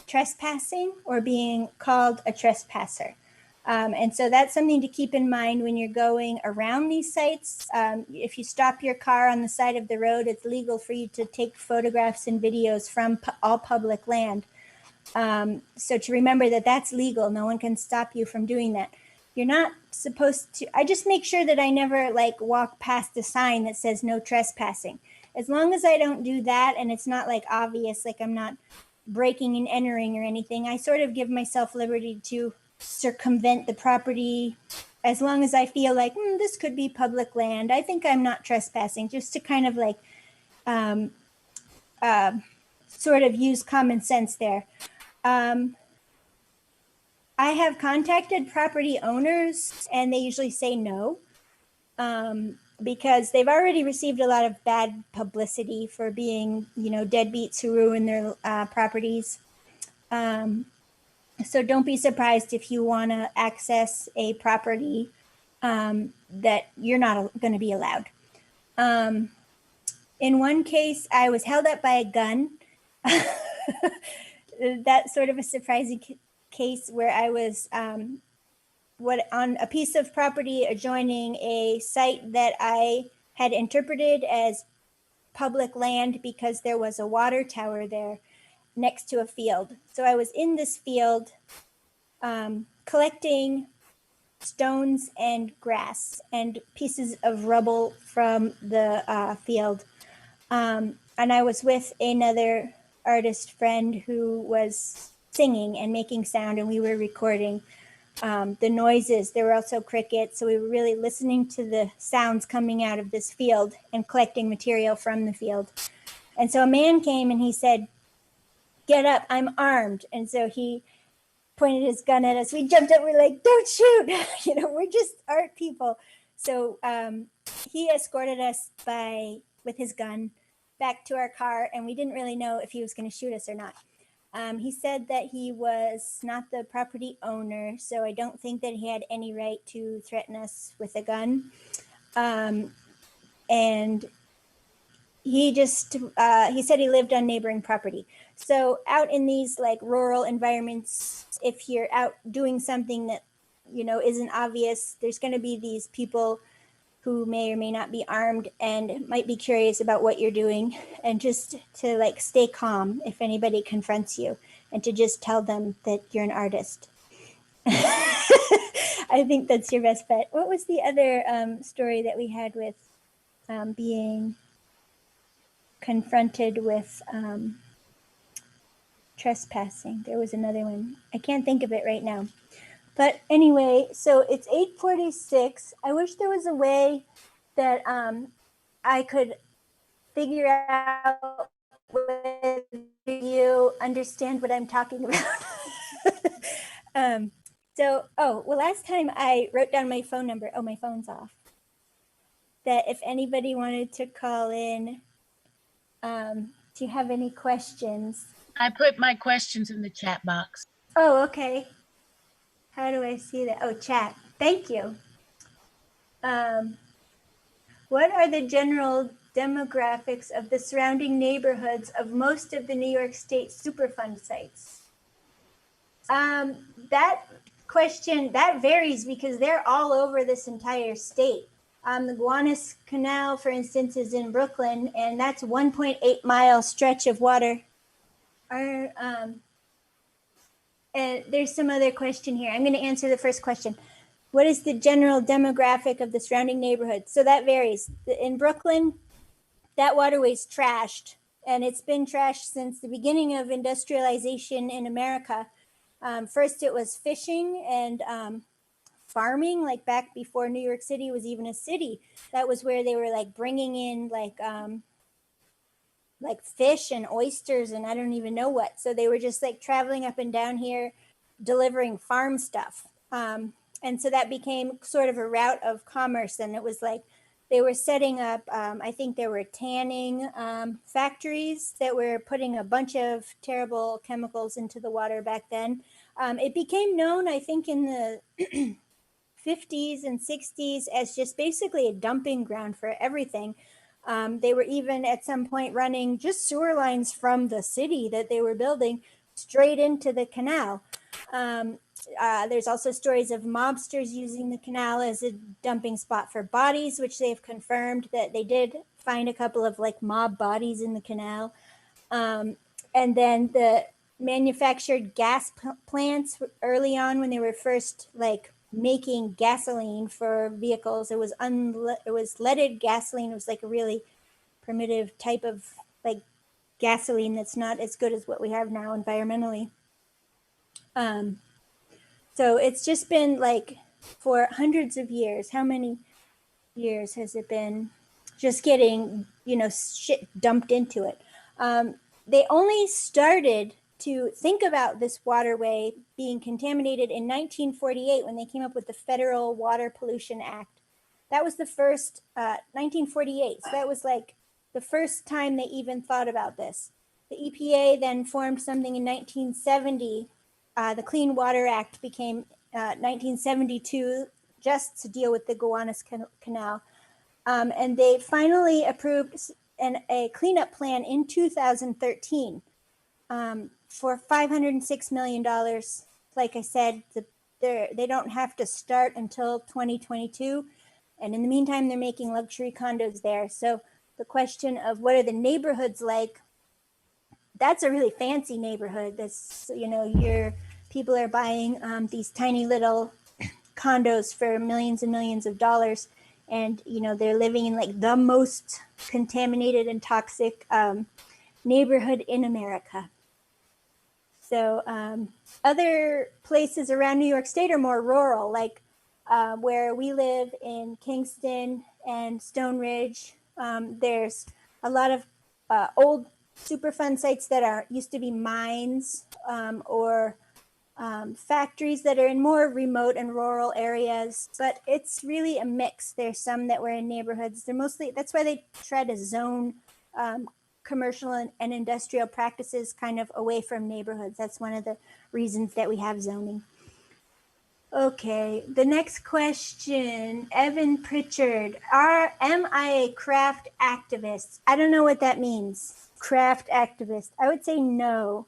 trespassing or being called a trespasser. And so that's something to keep in mind when you're going around these sites. If you stop your car on the side of the road, it's legal for you to take photographs and videos from all public land. So to remember that that's legal. No one can stop you from doing that. You're not supposed to, I just make sure that I never like walk past a sign that says no trespassing. As long as I don't do that and it's not like obvious, like I'm not breaking and entering or anything, I sort of give myself liberty to circumvent the property as long as I feel like this could be public land. I think I'm not trespassing, just to kind of like sort of use common sense there. I have contacted property owners and they usually say no, because they've already received a lot of bad publicity for being, deadbeats who ruin their properties. So don't be surprised if you want to access a property that you're not going to be allowed. In one case, I was held up by a gun. That's sort of a surprising case where I was on a piece of property adjoining a site that I had interpreted as public land because there was a water tower there next to a field. So I was in this field collecting stones and grass and pieces of rubble from the field. And I was with another artist friend who was singing and making sound, and we were recording the noises. There were also crickets, so we were really listening to the sounds coming out of this field and collecting material from the field. And so a man came and he said, "Get up, I'm armed." And so he pointed his gun at us. We jumped up, we're like, "Don't shoot." We're just art people. So he escorted us with his gun back to our car, and we didn't really know if he was going to shoot us or not. He said that he was not the property owner, so I don't think that he had any right to threaten us with a gun. And he said he lived on neighboring property. So out in these like rural environments, if you're out doing something that, isn't obvious, there's going to be these people who may or may not be armed and might be curious about what you're doing, and just to like stay calm if anybody confronts you, and to just tell them that you're an artist. I think that's your best bet. What was the other story that we had with being confronted with trespassing? There was another one. I can't think of it right now. But anyway, so it's 8:46. I wish there was a way that I could figure out whether you understand what I'm talking about. Last time I wrote down my phone number. Oh, my phone's off. That if anybody wanted to call in, do you have any questions? I put my questions in the chat box. Oh, okay. How do I see that? Oh, chat. Thank you. What are the general demographics of the surrounding neighborhoods of most of the New York State Superfund sites? That question, that varies because they're all over this entire state. The Gowanus Canal, for instance, is in Brooklyn, and that's 1.8 mile stretch of water. And there's some other question here. I'm going to answer the first question. What is the general demographic of the surrounding neighborhood? So that varies. In Brooklyn, that waterway's trashed, and it's been trashed since the beginning of industrialization in America. First, it was fishing and farming, like back before New York City was even a city. That was where they were like bringing in like fish and oysters and I don't even know what. So they were just like traveling up and down here delivering farm stuff. And so that became sort of a route of commerce. And it was like they were setting up, I think there were tanning factories that were putting a bunch of terrible chemicals into the water back then. It became known, I think, in the 50s and 60s as just basically a dumping ground for everything. They were even at some point running just sewer lines from the city that they were building straight into the canal. There's also stories of mobsters using the canal as a dumping spot for bodies, which they've confirmed that they did find a couple of like mob bodies in the canal. And then the manufactured gas plants early on, when they were first like making gasoline for vehicles, it was leaded gasoline. It was like a really primitive type of like gasoline that's not as good as what we have now environmentally. So it's just been like for hundreds of years. How many years has it been just getting, shit dumped into it? They only started to think about this waterway being contaminated in 1948 when they came up with the Federal Water Pollution Act. That was the first, 1948. So that was like the first time they even thought about this. The EPA then formed something in 1970. The Clean Water Act became 1972 just to deal with the Gowanus Canal. And they finally approved a cleanup plan in 2013 for $506 million. Like I said, they don't have to start until 2022. And in the meantime, they're making luxury condos there. So the question of what are the neighborhoods like, that's a really fancy neighborhood. That's, your people are buying these tiny little condos for millions and millions of dollars. And, they're living in like the most contaminated and toxic neighborhood in America. So other places around New York State are more rural, like where we live in Kingston and Stone Ridge. There's a lot of old Superfund sites that used to be mines or factories that are in more remote and rural areas, but it's really a mix. There's some that were in neighborhoods. That's why they try to zone commercial and industrial practices kind of away from neighborhoods. That's one of the reasons that we have zoning. Okay, the next question, Evan Pritchard. Am I a craft activist? I don't know what that means. Craft activist. I would say no.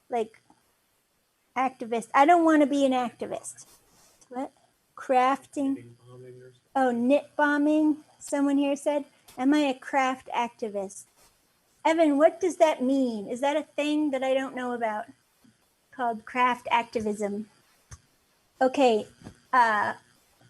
Like activist. I don't want to be an activist. What? Crafting? Oh, knit bombing, someone here said. Am I a craft activist? Evan, what does that mean? Is that a thing that I don't know about called craft activism? Okay, I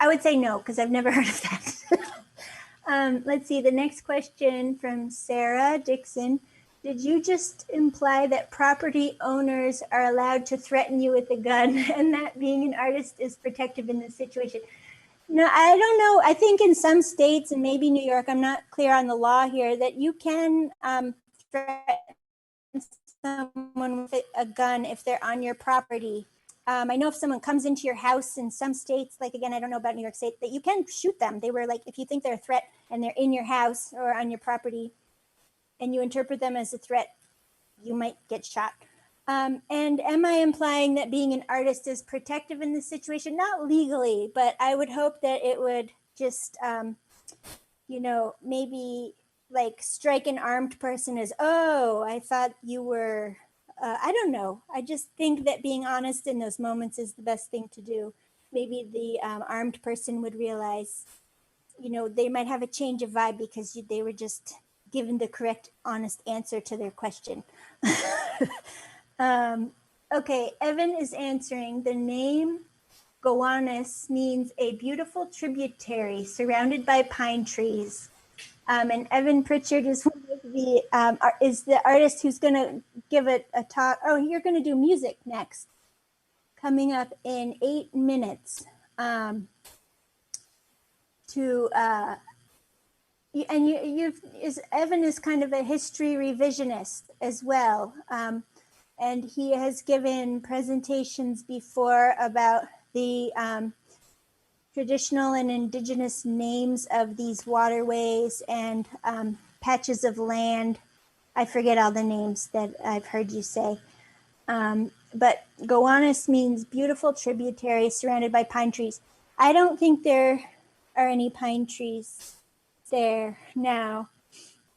would say no, because I've never heard of that. Let's see, the next question from Sarah Dixon. Did you just imply that property owners are allowed to threaten you with a gun and that being an artist is protective in this situation? No, I don't know. I think in some states and maybe New York, I'm not clear on the law here, that you can threaten someone with a gun if they're on your property. I know if someone comes into your house in some states, like again, I don't know about New York State, that you can shoot them. They were like, if you think they're a threat and they're in your house or on your property and you interpret them as a threat, you might get shot. And am I implying that being an artist is protective in this situation? Not legally, but I would hope that it would just, maybe like strike an armed person as, oh, I thought you were, I don't know. I just think that being honest in those moments is the best thing to do. Maybe the armed person would realize, they might have a change of vibe because they were just given the correct, honest answer to their question. Okay, Evan is answering. The name Gowanus means a beautiful tributary surrounded by pine trees. And Evan Pritchard is one of the artist who's going to give it a talk. Oh, you're going to do music next, coming up in 8 minutes. Evan is kind of a history revisionist as well. And he has given presentations before about the traditional and indigenous names of these waterways and patches of land. I forget all the names that I've heard you say. But Gowanus means beautiful tributary surrounded by pine trees. I don't think there are any pine trees there now.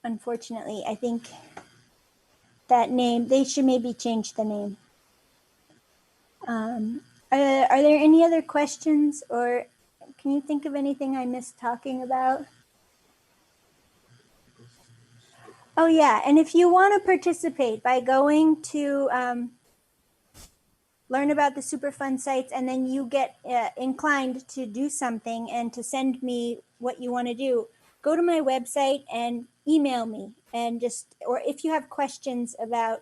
unfortunately. I think that name, they should maybe change the name. Are there any other questions, or can you think of anything I missed talking about? Oh yeah, and if you want to participate by going to learn about the Superfund sites, and then you get inclined to do something and to send me what you want to do, go to my website and email me, and or if you have questions about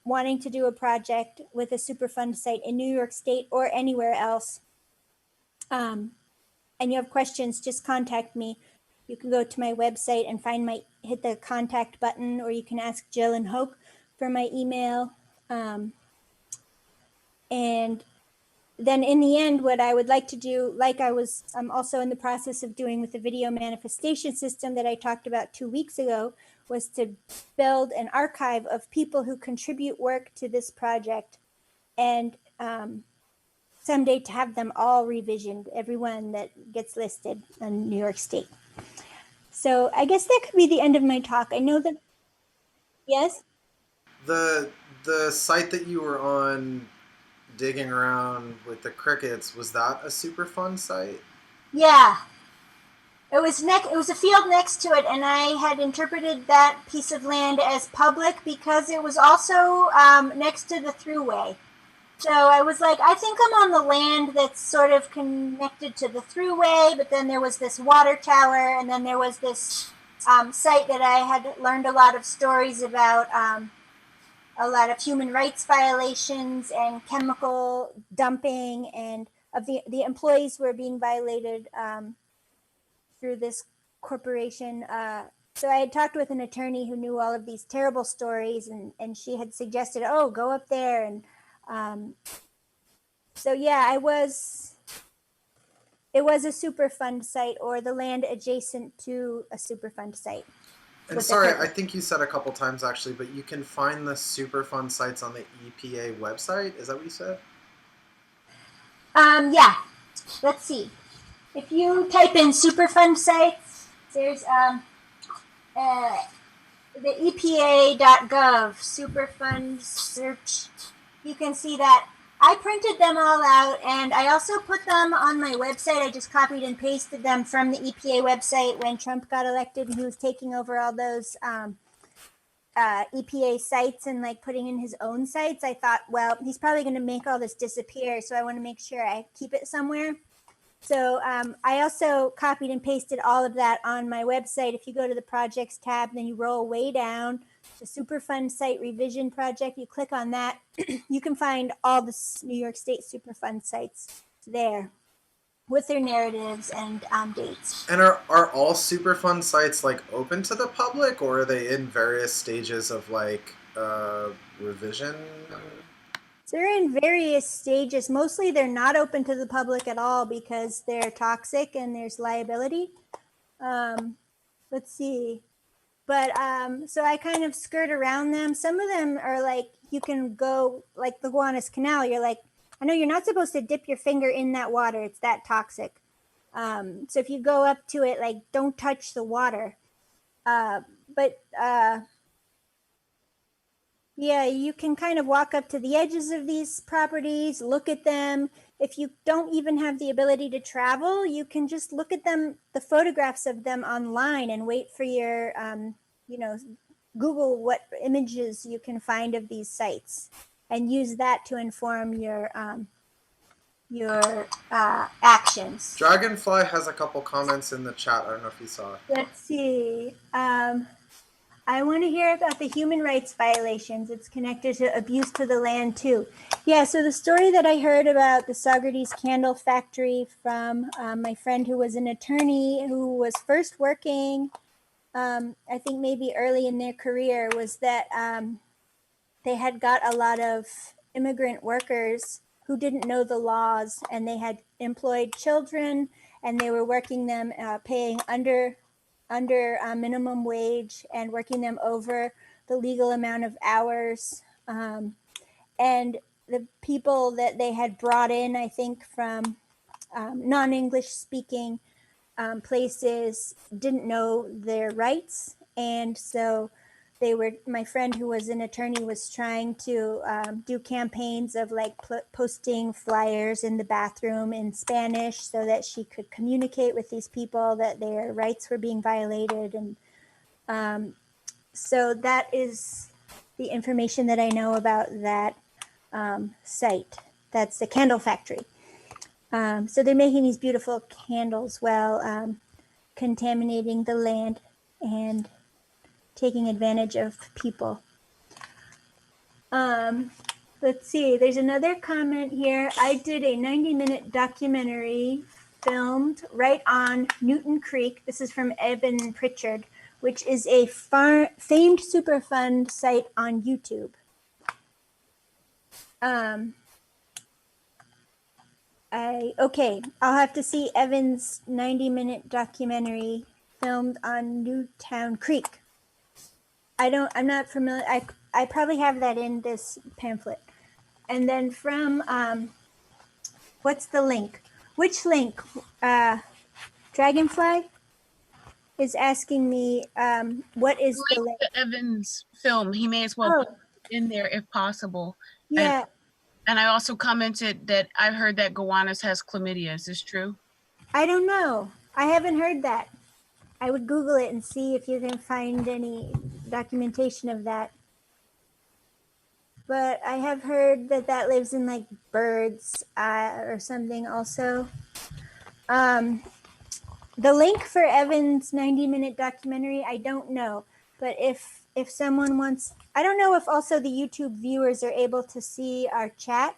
wanting to do a project with a Superfund site in New York State or anywhere else, and you have questions, just contact me. You can go to my website and hit the contact button, or you can ask Jill and Hoke for my email. And then in the end, what I would like to do, like I'm also in the process of doing with the video manifestation system that I talked about 2 weeks ago, was to build an archive of people who contribute work to this project, and someday to have them all revisioned, everyone that gets listed in New York State. So I guess that could be the end of my talk. I know that, yes? The site that you were on digging around with the crickets, was that a Superfund site? Yeah. It was a field next to it, and I had interpreted that piece of land as public because it was also next to the thruway. So I was like, I think I'm on the land that's sort of connected to the thruway, but then there was this water tower, and then there was this site that I had learned a lot of stories about, a lot of human rights violations and chemical dumping, and of the employees were being violated through this corporation. So I had talked with an attorney who knew all of these terrible stories, and she had suggested, oh, go up there. And so yeah, it was a Superfund site, or the land adjacent to a Superfund site. And sorry, I think you said a couple times actually, but you can find the Superfund sites on the EPA website. Is that what you said? Yeah. Let's see. If you type in Superfund sites, there's the EPA.gov Superfund search. You can see that I printed them all out, and I also put them on my website. I just copied and pasted them from the EPA website when Trump got elected, and he was taking over all those EPA sites and like putting in his own sites. I thought, well, he's probably going to make all this disappear, so I want to make sure I keep it somewhere. So I also copied and pasted all of that on my website. If you go to the projects tab, then you roll way down, the Superfund site revision project, you click on that, you can find all the New York State Superfund sites there with their narratives and dates. And are all Superfund sites like open to the public, or are they in various stages of like revision? So they're in various stages. Mostly they're not open to the public at all because they're toxic and there's liability. Let's see. But so I kind of skirt around them. Some of them are like, you can go, like the Gowanus Canal, you're like, I know you're not supposed to dip your finger in that water. It's that toxic. So if you go up to it, like, don't touch the water. Yeah, you can kind of walk up to the edges of these properties, look at them. If you don't even have the ability to travel, you can just look at them, the photographs of them online, and wait for your, Google what images you can find of these sites, and use that to inform your actions. Dragonfly has a couple comments in the chat. I don't know if you saw it. Let's see. I want to hear about the human rights violations. It's connected to abuse to the land too. Yeah, so the story that I heard about the Socrates Candle Factory from my friend who was an attorney who was first working, I think maybe early in their career, was that they had got a lot of immigrant workers who didn't know the laws, and they had employed children, and they were working them, paying under minimum wage and working them over the legal amount of hours. And the people that they had brought in, I think from non-English speaking places, didn't know their rights. And so my friend who was an attorney was trying to do campaigns of like posting flyers in the bathroom in Spanish so that she could communicate with these people that their rights were being violated. And so that is the information that I know about that site. That's the candle factory. So they're making these beautiful candles while contaminating the land and taking advantage of people. Let's see, there's another comment here. I did a 90-minute documentary filmed right on Newton Creek. This is from Evan Pritchard, which is a famed Superfund site on YouTube. I'll have to see Evan's 90-minute documentary filmed on Newtown Creek. I'm not familiar. I probably have that in this pamphlet. And then from, what's the link? Which link? Dragonfly is asking me, what is the link? To Evan's film. He may as well put it in there if possible. Yeah. And I also commented that I heard that Gowanus has chlamydia. Is this true? I don't know. I haven't heard that. I would Google it and see if you can find any documentation of that. But I have heard that lives in like birds or something also. The link for Evan's 90-minute documentary, I don't know. But if someone wants, I don't know if also the YouTube viewers are able to see our chat.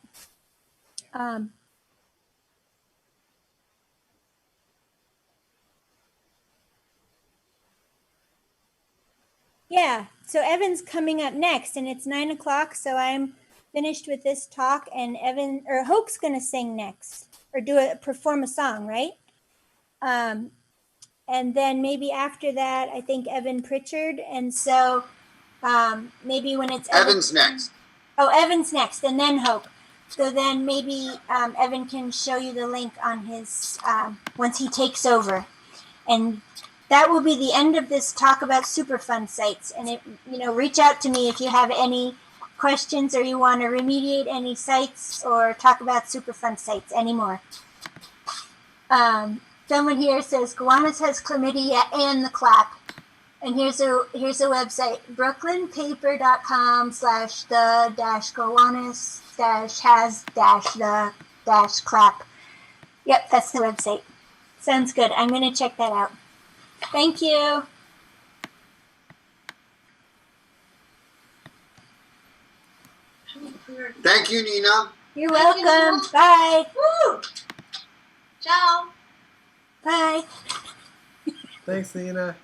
Yeah, so Evan's coming up next, and it's 9 o'clock, so I'm finished with this talk, and Hoke's gonna sing next, or perform a song, right? And then maybe after that, I think Evan Pritchard, and so maybe when it's Evan's next. Oh, Evan's next, and then Hoke. So then maybe Evan can show you the link on his, once he takes over. And that will be the end of this talk about Superfund sites. And reach out to me if you have any questions or you want to remediate any sites or talk about Superfund sites anymore. Someone here says Gowanus has chlamydia and the clap. And here's a website, brooklyn-paper.com/the-gowanus-has-the-clap. Yep, that's the website. Sounds good. I'm going to check that out. Thank you. Thank you, Nina. You're welcome. Bye. Woo! Ciao. Bye. Thanks, Nina.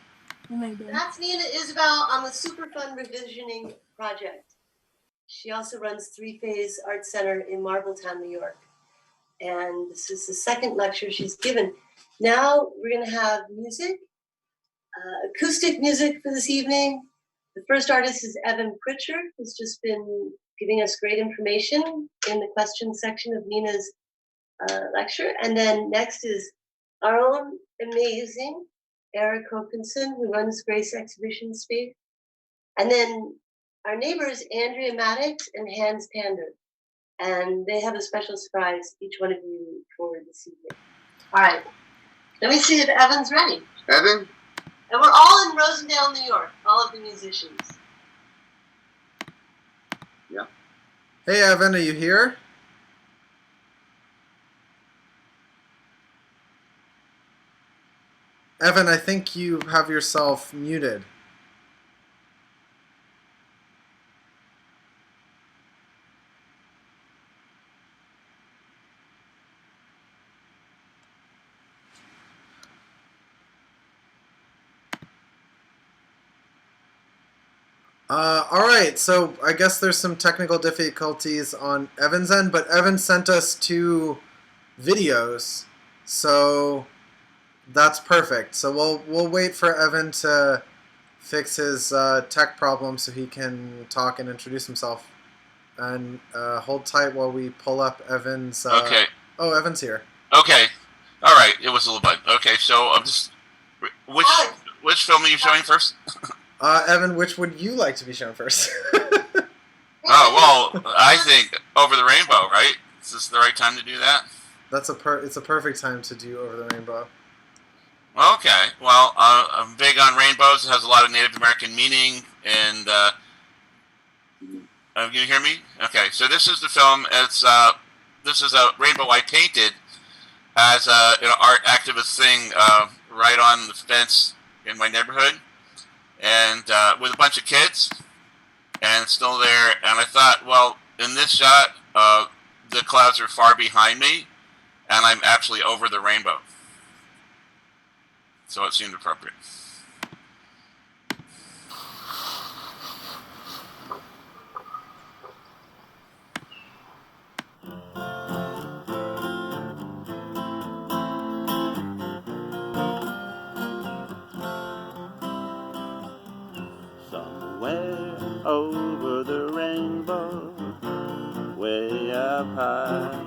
That's Nina Isabelle on the Superfund Revisioning Project. She also runs Three Phase Art Center in Marbletown, New York. And this is the second lecture she's given. Now we're going to have music, acoustic music for this evening. The first artist is Evan Pritchard, who's just been giving us great information in the question section of Nina's lecture. And then next is our own amazing Eric Hokanson, who runs Grace Exhibition Space. And then our neighbors, Andrea Maddox and Hans Pander. And they have a special surprise, each one of you, for this evening. All right. Let me see if Evan's ready. Evan? And we're all in Rosendale, New York, all of the musicians. Yeah. Hey, Evan, are you here? Evan, I think you have yourself muted. All right, so I guess there's some technical difficulties on Evan's end, but Evan sent us 2 videos, so that's perfect. So we'll wait for Evan to fix his tech problem so he can talk and introduce himself. And hold tight while we pull up Evan's... Okay. Oh, Evan's here. Okay. All right. It was a little bit. Okay, so I'm just... Which film are you showing first? Evan, which would you like to be shown first? Oh, well, I think Over the Rainbow, right? Is this the right time to do that? It's a perfect time to do Over the Rainbow. Okay. Well, I'm big on rainbows. It has a lot of Native American meaning. And can you hear me? Okay. So this is the film. This is a rainbow I painted as an art activist thing right on the fence in my neighborhood, and with a bunch of kids, and it's still there. And I thought, well, in this shot, the clouds are far behind me, and I'm actually over the rainbow. So it seemed appropriate. Somewhere over the rainbow, way up high,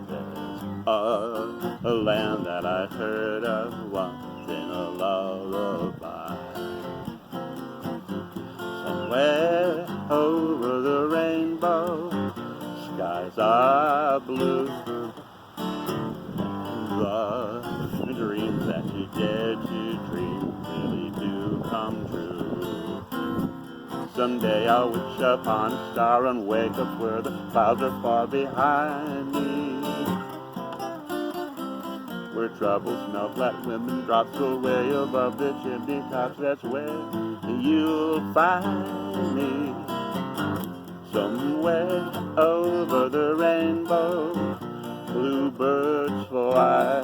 there's a land that I heard of once in a lullaby. Somewhere over the rainbow, skies are blue, and the dreams that you dare to dream really do come true. Someday I'll wish upon a star and wake up where the clouds are far behind me, where troubles melt like lemon drops away above the chimney tops. That's where you'll find me. Somewhere over the rainbow, bluebirds fly.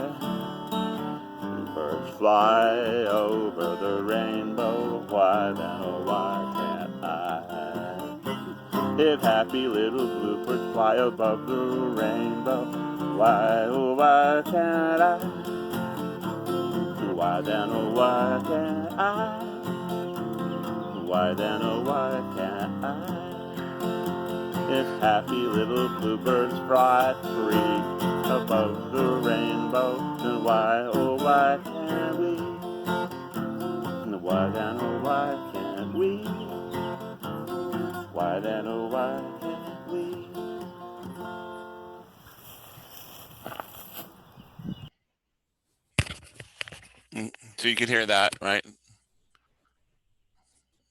Bluebirds fly over the rainbow. Why then, oh why can't I? If happy little bluebirds fly above the rainbow, why, oh why can't I? Why then, oh why can't I? Why then, oh why can't I? If happy little bluebirds fly free above the rainbow, then why, oh why can't we? Why then, oh why can't we? Why then, oh why can't we? So you can hear that, right?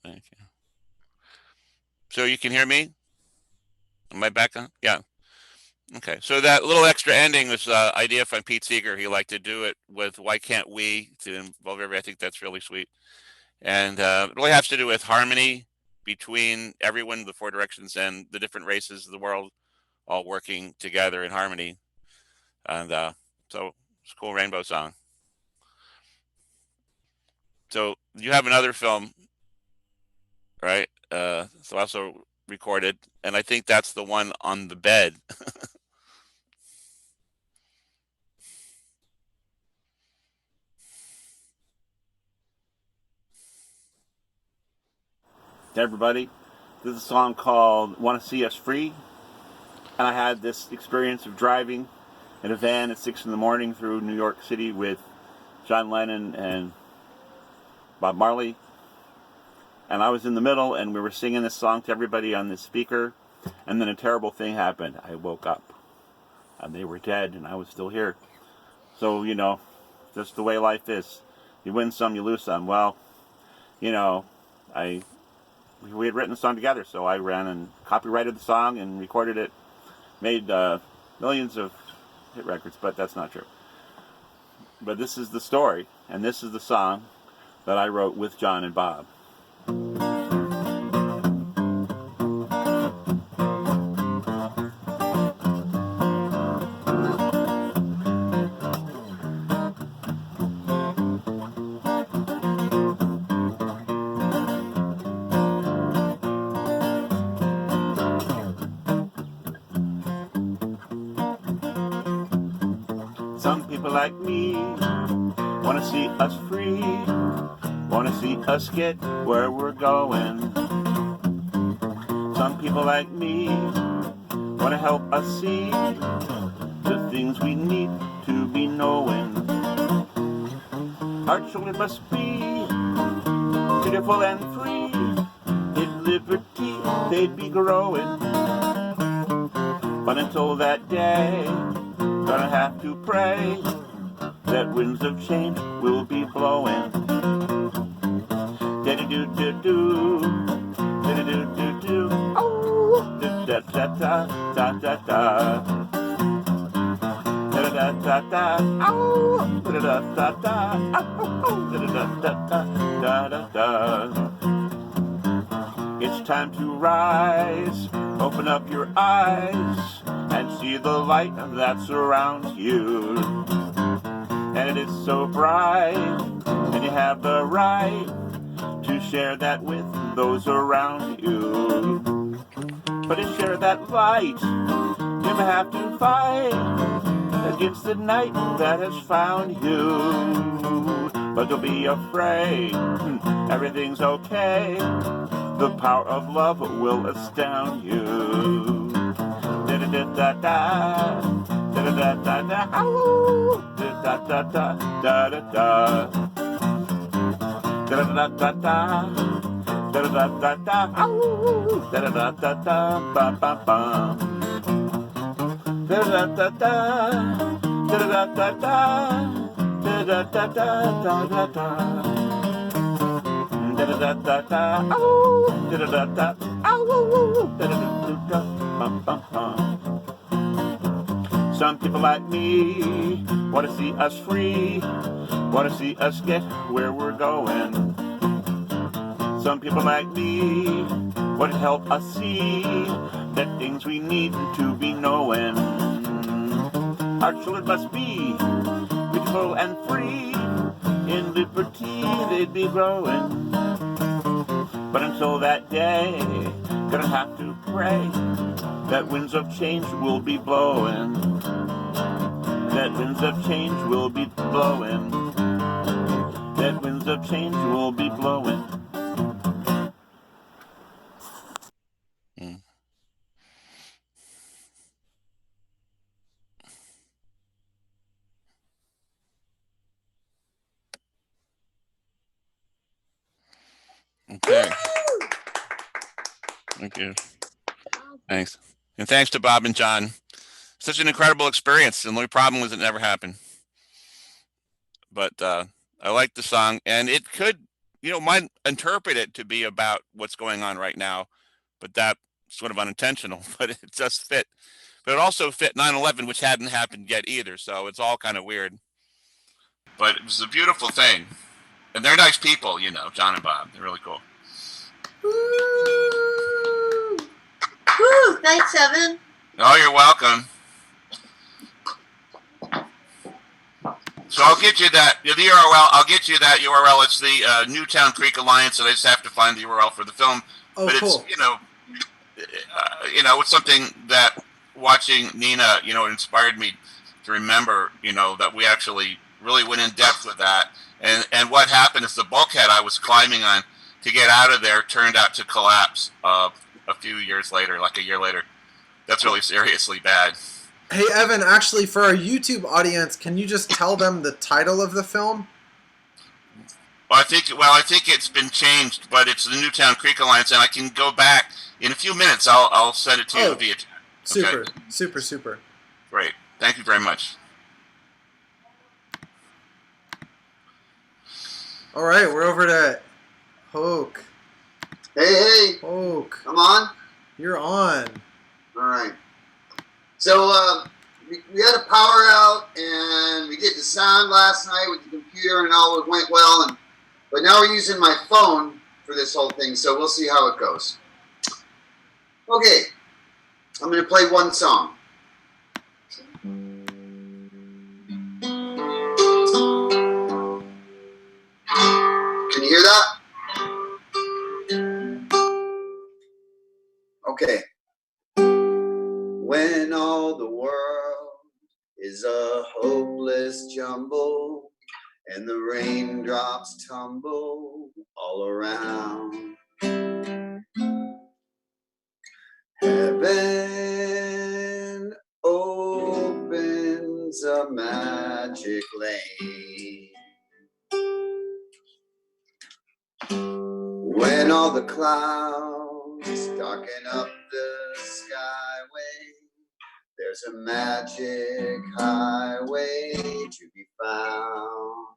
Okay. So you can hear me? Am I back on? Yeah. Okay. So that little extra ending was an idea from Pete Seeger. He liked to do it with "Why Can't We" to involve everybody. I think that's really sweet. And it really has to do with harmony between everyone, the four directions, and the different races of the world all working together in harmony. And so it's a cool rainbow song. So you have another film, right? So also recorded, and I think that's the one on the bed. To everybody, this is a song called "Want to See Us Free," and I had this experience of driving in a van at 6 in the morning through New York City with John Lennon and Bob Marley, and I was in the middle, and we were singing this song to everybody on this speaker, and then a terrible thing happened. I woke up, and they were dead, and I was still here. So, you know, just the way life is. You win some, you lose some. Well, you know, we had written the song together, so I ran and copyrighted the song and recorded it, made millions of hit records, but that's not true. But this is the story, and this is the song that I wrote with John and Bob. Some people like me want to see us free, want to see us get where we're going. Some people like me want to help us see the things we need to be knowing. Our children must be beautiful and free. In liberty they'd be growing. But until that day, gonna have to pray that winds of change will be blowing. Da-da-do-do-do, da-da-do-do-do, oh, da-da-da-da-da-da-da. Da-da-da-da-da, oh, da-da-da-da-da, oh, da-da-da-da-da-da-da. It's time to rise, open up your eyes, and see the light that surrounds you. And it is so bright, and you have the right to share that with those around you. But to share that light, you may have to fight against the night that has found you. But don't be afraid, everything's okay. The power of love will astound you. Da-da-da-da-da, da-da-da-da-da, oh, da-da-da-da-da-da-da. Da-da-da-da-da, da-da-da-da-da, oh, da-da-da-da-da, ba-ba-ba. Da-da-da-da, da-da-da-da-da, da-da-da-da-da-da-da. Da-da-da-da-da, oh, da-da-da-da, oh, da-da-da-da-da, ba-ba-ba. Some people like me want to see us free, want to see us get where we're going. Some people like me want to help us see the things we need to be knowing. Our children must be beautiful and free. In liberty they'd be growing. But until that day, gonna have to pray that winds of change will be blowing. That winds of change will be blowing. That winds of change will be blowing. Okay. Thank you. Thanks. And thanks to Bob and John. Such an incredible experience. The only problem was it never happened. But I like the song, and it could, might interpret it to be about what's going on right now, but that's sort of unintentional, but it just fit. But it also fit 9/11, which hadn't happened yet either, so it's all kind of weird. But it was a beautiful thing. And they're nice people, John and Bob. They're really cool. Woo! Woo! Thanks, Evan. Oh, you're welcome. So I'll get you the URL. I'll get you that URL. It's the Newtown Creek Alliance, and I just have to find the URL for the film. Oh, but cool. It's something that watching Nina, inspired me to remember, that we actually really went in depth with that. And what happened is the bulkhead I was climbing on to get out of there turned out to collapse a few years later, like a year later. That's really seriously bad. Hey, Evan, actually, for our YouTube audience, can you just tell them the title of the film? Well, I think it's been changed, but it's the Newtown Creek Alliance, and I can go back in a few minutes. I'll send it to you via chat. Super, okay. super. Great. Thank you very much. All right, we're over to Hoke. Hey. Hoke. I'm on? You're on. All right. So we had a power out, and we did the sound last night with the computer, and all it went well. But now we're using my phone for this whole thing, so we'll see how it goes. Okay. I'm going to play one song. Can you hear that? Okay. When all the world is a hopeless jumble and the raindrops tumble all around, heaven opens a magic lane. all the clouds darken up the skyway, there's a magic highway to be found,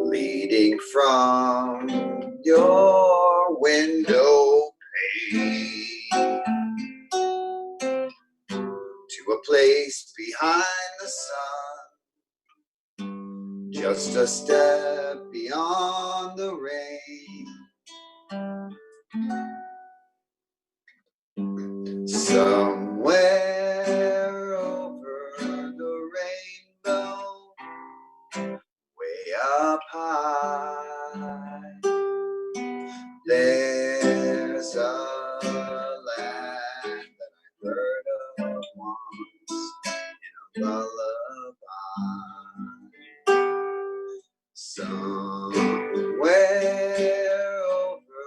leading from your window pane to a place behind the sun, just a step beyond the rain. Somewhere over the rainbow, way up high, there's a land that I heard of once in a lullaby. Somewhere over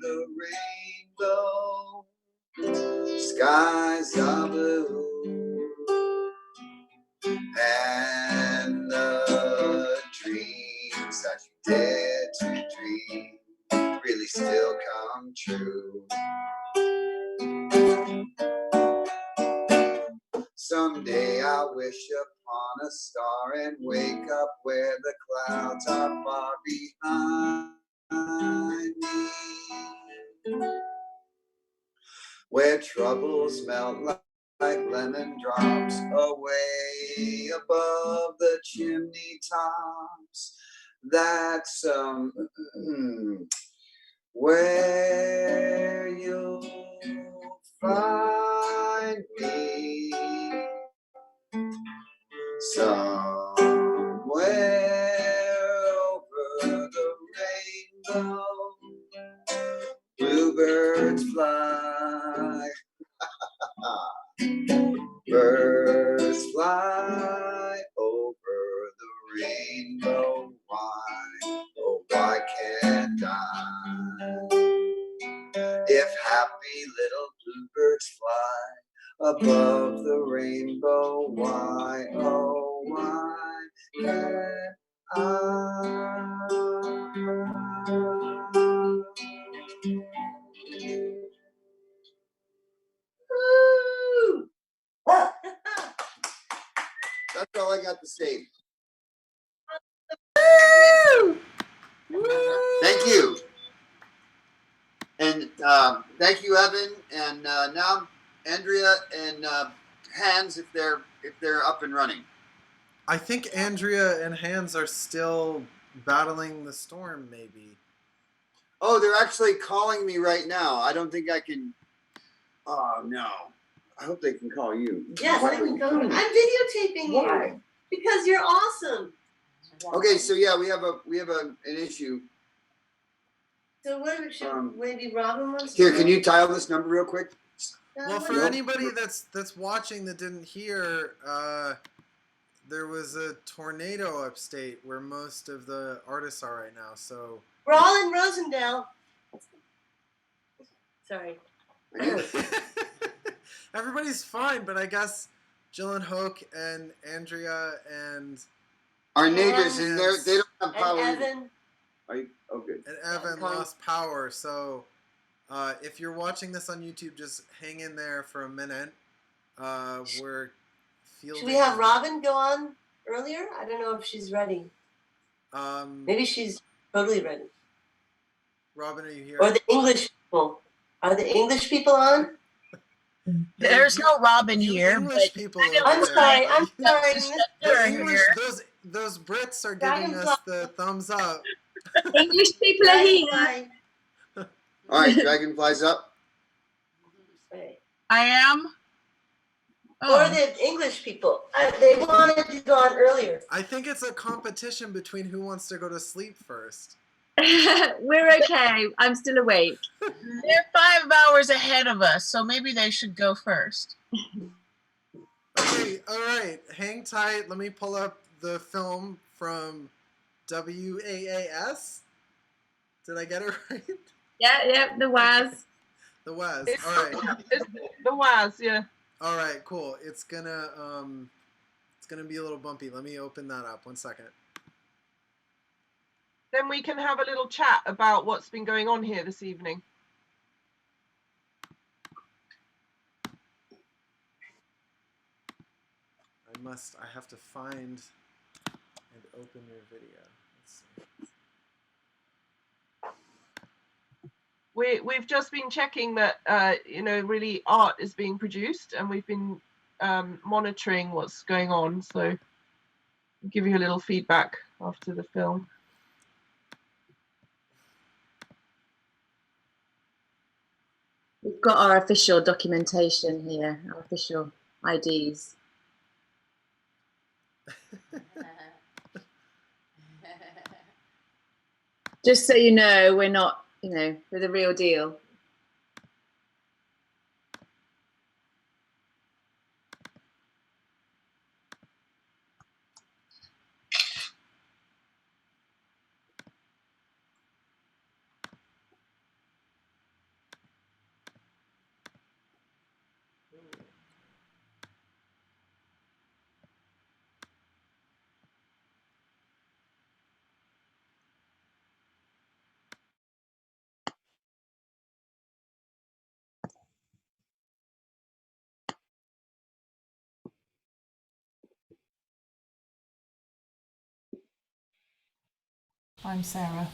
the rainbow, skies are blue, and the dreams that you dare to dream really still come true. Someday I'll wish upon a star and wake up where the clouds are far behind me, where troubles melt like lemon drops away above the chimney tops. That's where you'll find me, somewhere over the rainbow. Bluebirds fly, birds fly over the rainbow. Why, oh why can't I? If happy little bluebirds fly above the rainbow, why, oh why can't I? Woo! That's all I got to say. Thank you. And thank you, Evan. And now Andrea and Hans, if they're up and running. I think Andrea and Hans are still battling the storm, maybe. Oh, they're actually calling me right now. I don't think I can. Oh no. I hope they can call you. Yes, I can go. I'm videotaping you because you're awesome. Okay, so yeah, we have an issue. So what should maybe Robin wants Here, to can you dial this number real quick? Well, for anybody that's watching that didn't hear, there was a tornado upstate where most of the artists are right now. So we're all in Rosendale. Sorry. Everybody's fine, but I guess Jill and Hoke and Andrea and our neighbors, and they don't have power. And Evan. Are you? Oh, good. And Evan lost power, so if you're watching this on YouTube, just hang in there for a minute. We're fielding. Should we have Robin go on earlier? I don't know if she's ready. Maybe she's totally ready. Robin, are you here? Or the English people. Are the English people on? There's no Robin here. English people. I'm sorry. Those Brits are giving us the thumbs up. English people are here. All right, Dragonfly's up. I am. Or the English people. They wanted to go on earlier. I think it's a competition between who wants to go to sleep first. We're okay. I'm still awake. They're 5 hours ahead of us, so maybe they should go first. Okay, all right. Hang tight. Let me pull up the film from WAAS. Did I get it right? Yeah, the WAS. The WAS. All right. The WAS, yeah. All right, cool. It's gonna be a little bumpy. Let me open that up. 1 second. then we can have a little chat about what's been going on here this evening. I have to find and open your video. Let's see. We've just been checking that, you know, really art is being produced, and we've been monitoring what's going on. So I'll give you a little feedback after the film. We've got our official documentation here, our official IDs. Just so you know, we're not, you know, we're the real deal. I'm Sarah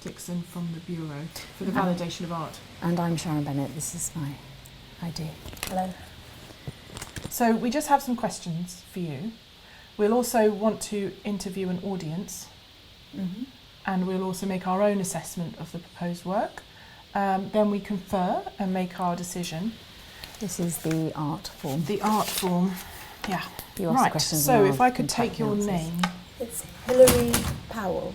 Dixon from the Bureau for the Validation of Art. And I'm Sharon Bennett. This is my ID. Hello. So we just have some questions for you. We'll also want to interview an audience, and we'll also make our own assessment of the proposed work. Then we confer and make our decision. This is the art form. The art form, yeah. You ask the questions. So if I could take your name. It's Hilary Powell.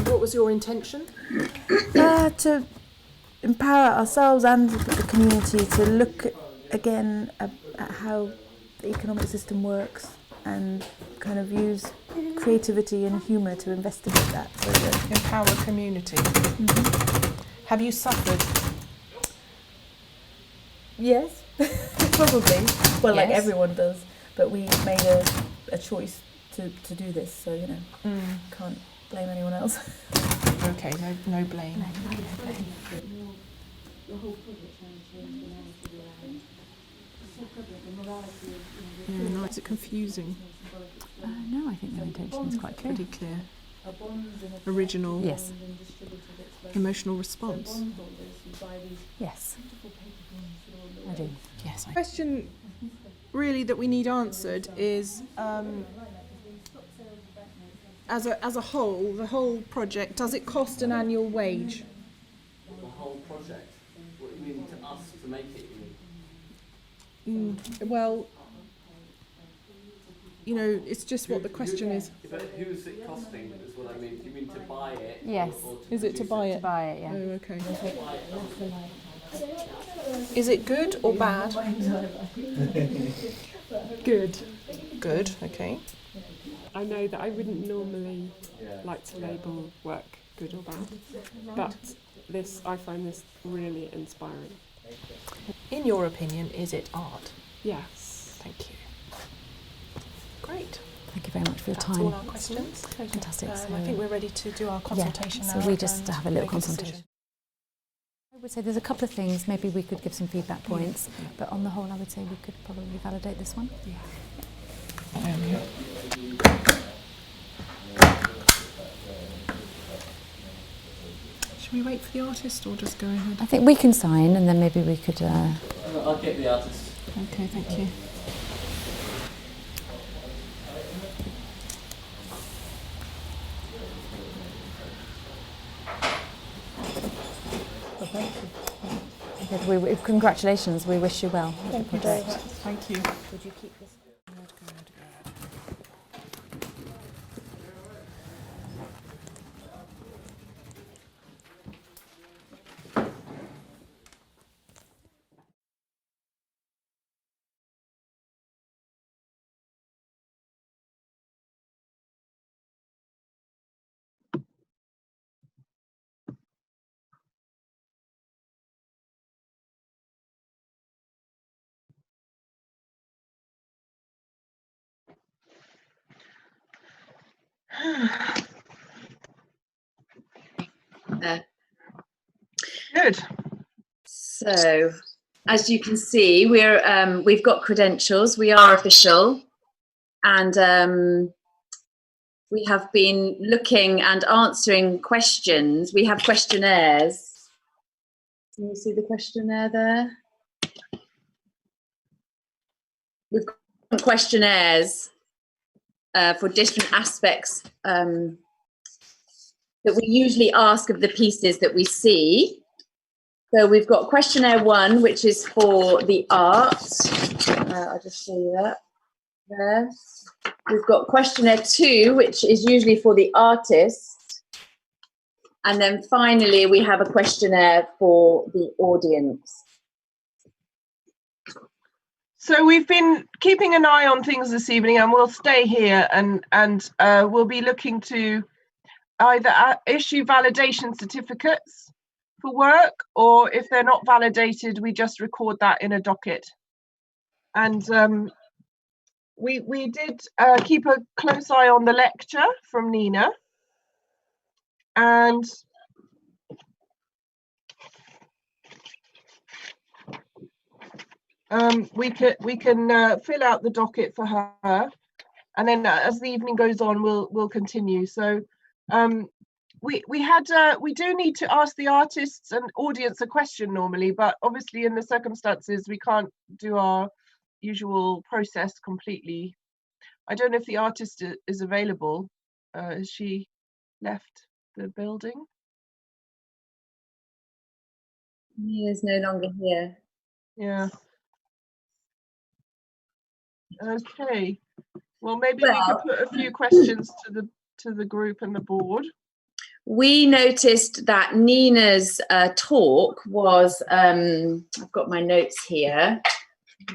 What was your intention? To empower ourselves and the community to look again at how the economic system works and kind of use creativity and humour to investigate that. So that empower community. Have you suffered? Yes, probably. Well, like everyone does. But we made a choice to do this, so you know, can't blame anyone else. Okay, no blame. Yeah, no, is it confusing? No, I think their intention is quite clear. Pretty clear. Original. Yes. Emotional response. Yes. I do. Yes. Question really that we need answered is as a whole, the whole project, does it cost an annual wage? The whole project? What do you mean to us to make it? You mean? Well, you know, it's just what the question is. But who's it costing is what I mean. Do you mean to buy it? Yes. Or to is it to buy it? To buy it, yeah. Oh, okay. Is it good or bad? Good. Good, okay. I know that I wouldn't normally like to label work good or bad, but I find this really inspiring. In your opinion, is it art? Yes. Thank you. Great. Thank you very much for your That's time. all our questions. Fantastic. I think we're ready to do our consultation now. So we just have a little make decision. consultation. I would say there's a couple of things, maybe we could give some feedback points, but on the whole I would say we could probably validate this one. Should we wait for the artist or just go ahead? I think we can sign and then maybe we could... I'll get the artist. Okay, thank you. Congratulations, we wish you well with the project. Very much. Thank you. Would you keep this? there. Good. So, as you can see, we've got credentials. We are official, and we have been looking and answering questions. We have questionnaires. Can you see the questionnaire there? We've got questionnaires for different aspects that we usually ask of the pieces that we see. So we've got questionnaire 1, which is for the art. I'll just show you that there. We've got questionnaire 2, which is usually for the artist. And then finally, we have a questionnaire for the audience. So we've been keeping an eye on things this evening, and we'll stay here and we'll be looking to either issue validation certificates for work, or if they're not validated, we just record that in a docket. And we did keep a close eye on the lecture from Nina, and we can fill out the docket for her, and then as the evening goes on, we'll continue. So we do need to ask the artists and audience a question normally, but obviously in the circumstances we can't do our usual process completely. I don't know if the artist is available. Has she left the building? He is no longer here. Yeah. Okay. Well, maybe we could put a few questions to the group and the board. We noticed that Nina's talk was, I've got my notes here,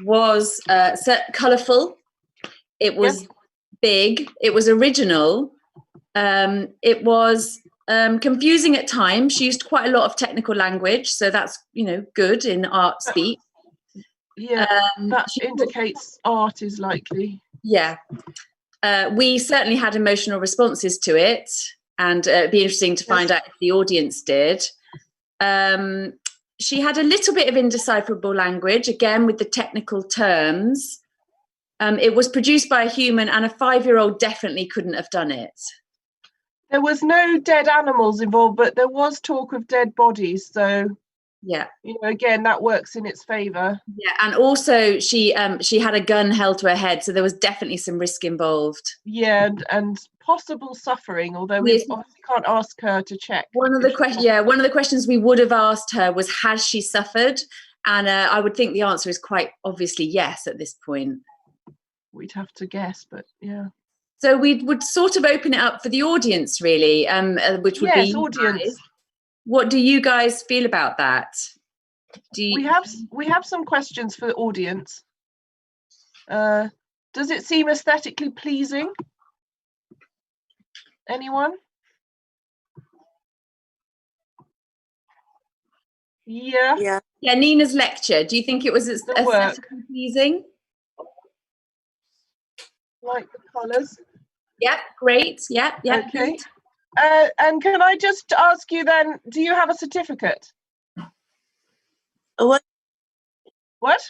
was colourful. It was big. It was original. It was confusing at times. She used quite a lot of technical language, so that's, good in art speak. Yeah, that indicates art is likely. Yeah. We certainly had emotional responses to it, and it'd be interesting to find out if the audience did. She had a little bit of indecipherable language, again, with the technical terms. It was produced by a human, and a 5-year-old definitely couldn't have done it. There was no dead animals involved, but there was talk of dead bodies. So, yeah, again, that works in its favour. Yeah, and also she had a gun held to her head, so there was definitely some risk involved. Yeah, and possible suffering, although we obviously can't ask her to check. One of the questions we would have asked her was, has she suffered? And I would think the answer is quite obviously yes at this point. We'd have to guess, but yeah. So we would sort of open it up for the audience, really, which would be audience. Guys. What do you guys feel about that? We have some questions for the audience. Does it seem aesthetically pleasing? Anyone? Yeah. Yeah, Nina's lecture. Do you think it was aesthetically pleasing? Like the colours? Yep, great. Yep. Okay. And can I just ask you then, do you have a certificate? What? What?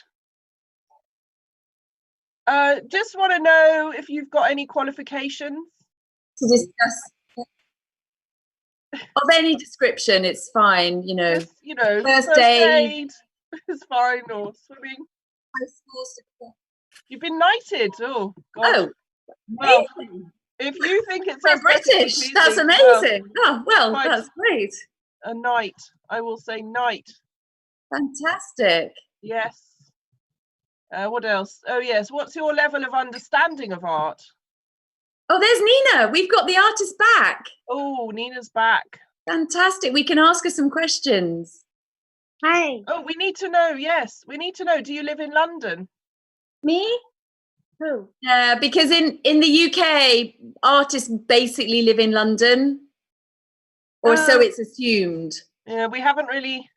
Just want to know if you've got any qualifications. To discuss of any description, it's fine, Just, first aid is fine, or swimming. You've been knighted. Oh, God. Oh, well, if you think it's we're British, that's amazing. That's great. A knight. I will say knight. Fantastic. Yes. What else? Oh, yes. What's your level of understanding of art? Oh, there's Nina. We've got the artist back. Oh, Nina's back. Fantastic. We can ask her some questions. Hi. Oh, we need to know. Yes, we need to know. Do you live in London? Me? Who? Because in the UK, artists basically live in London, or so it's assumed. Yeah, we haven't really.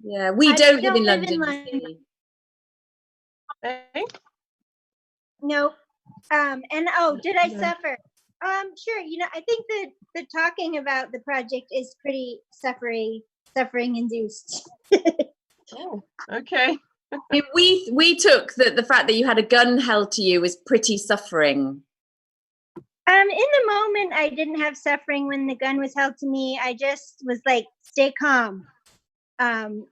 Yeah, we don't live in London. Eh? Nope. And did I suffer? Sure. I think that the talking about the project is pretty suffering induced. Oh, okay. We took the fact that you had a gun held to you was pretty suffering. In the moment, I didn't have suffering when the gun was held to me. I just was like, stay calm. And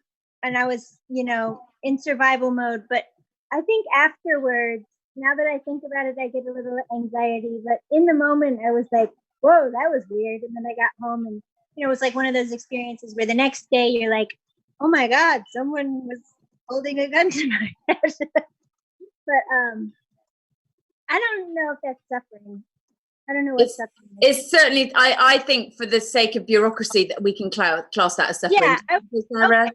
I was, in survival mode. But I think afterwards, now that I think about it, I get a little anxiety. But in the moment, I was like, whoa, that was weird. And then I got home and, it was like one of those experiences where the next day you're like, oh my God, someone was holding a gun to my head. But I don't know if that's suffering. I don't know what suffering is. It's certainly, I think for the sake of bureaucracy that we can class that as suffering. Yeah, okay.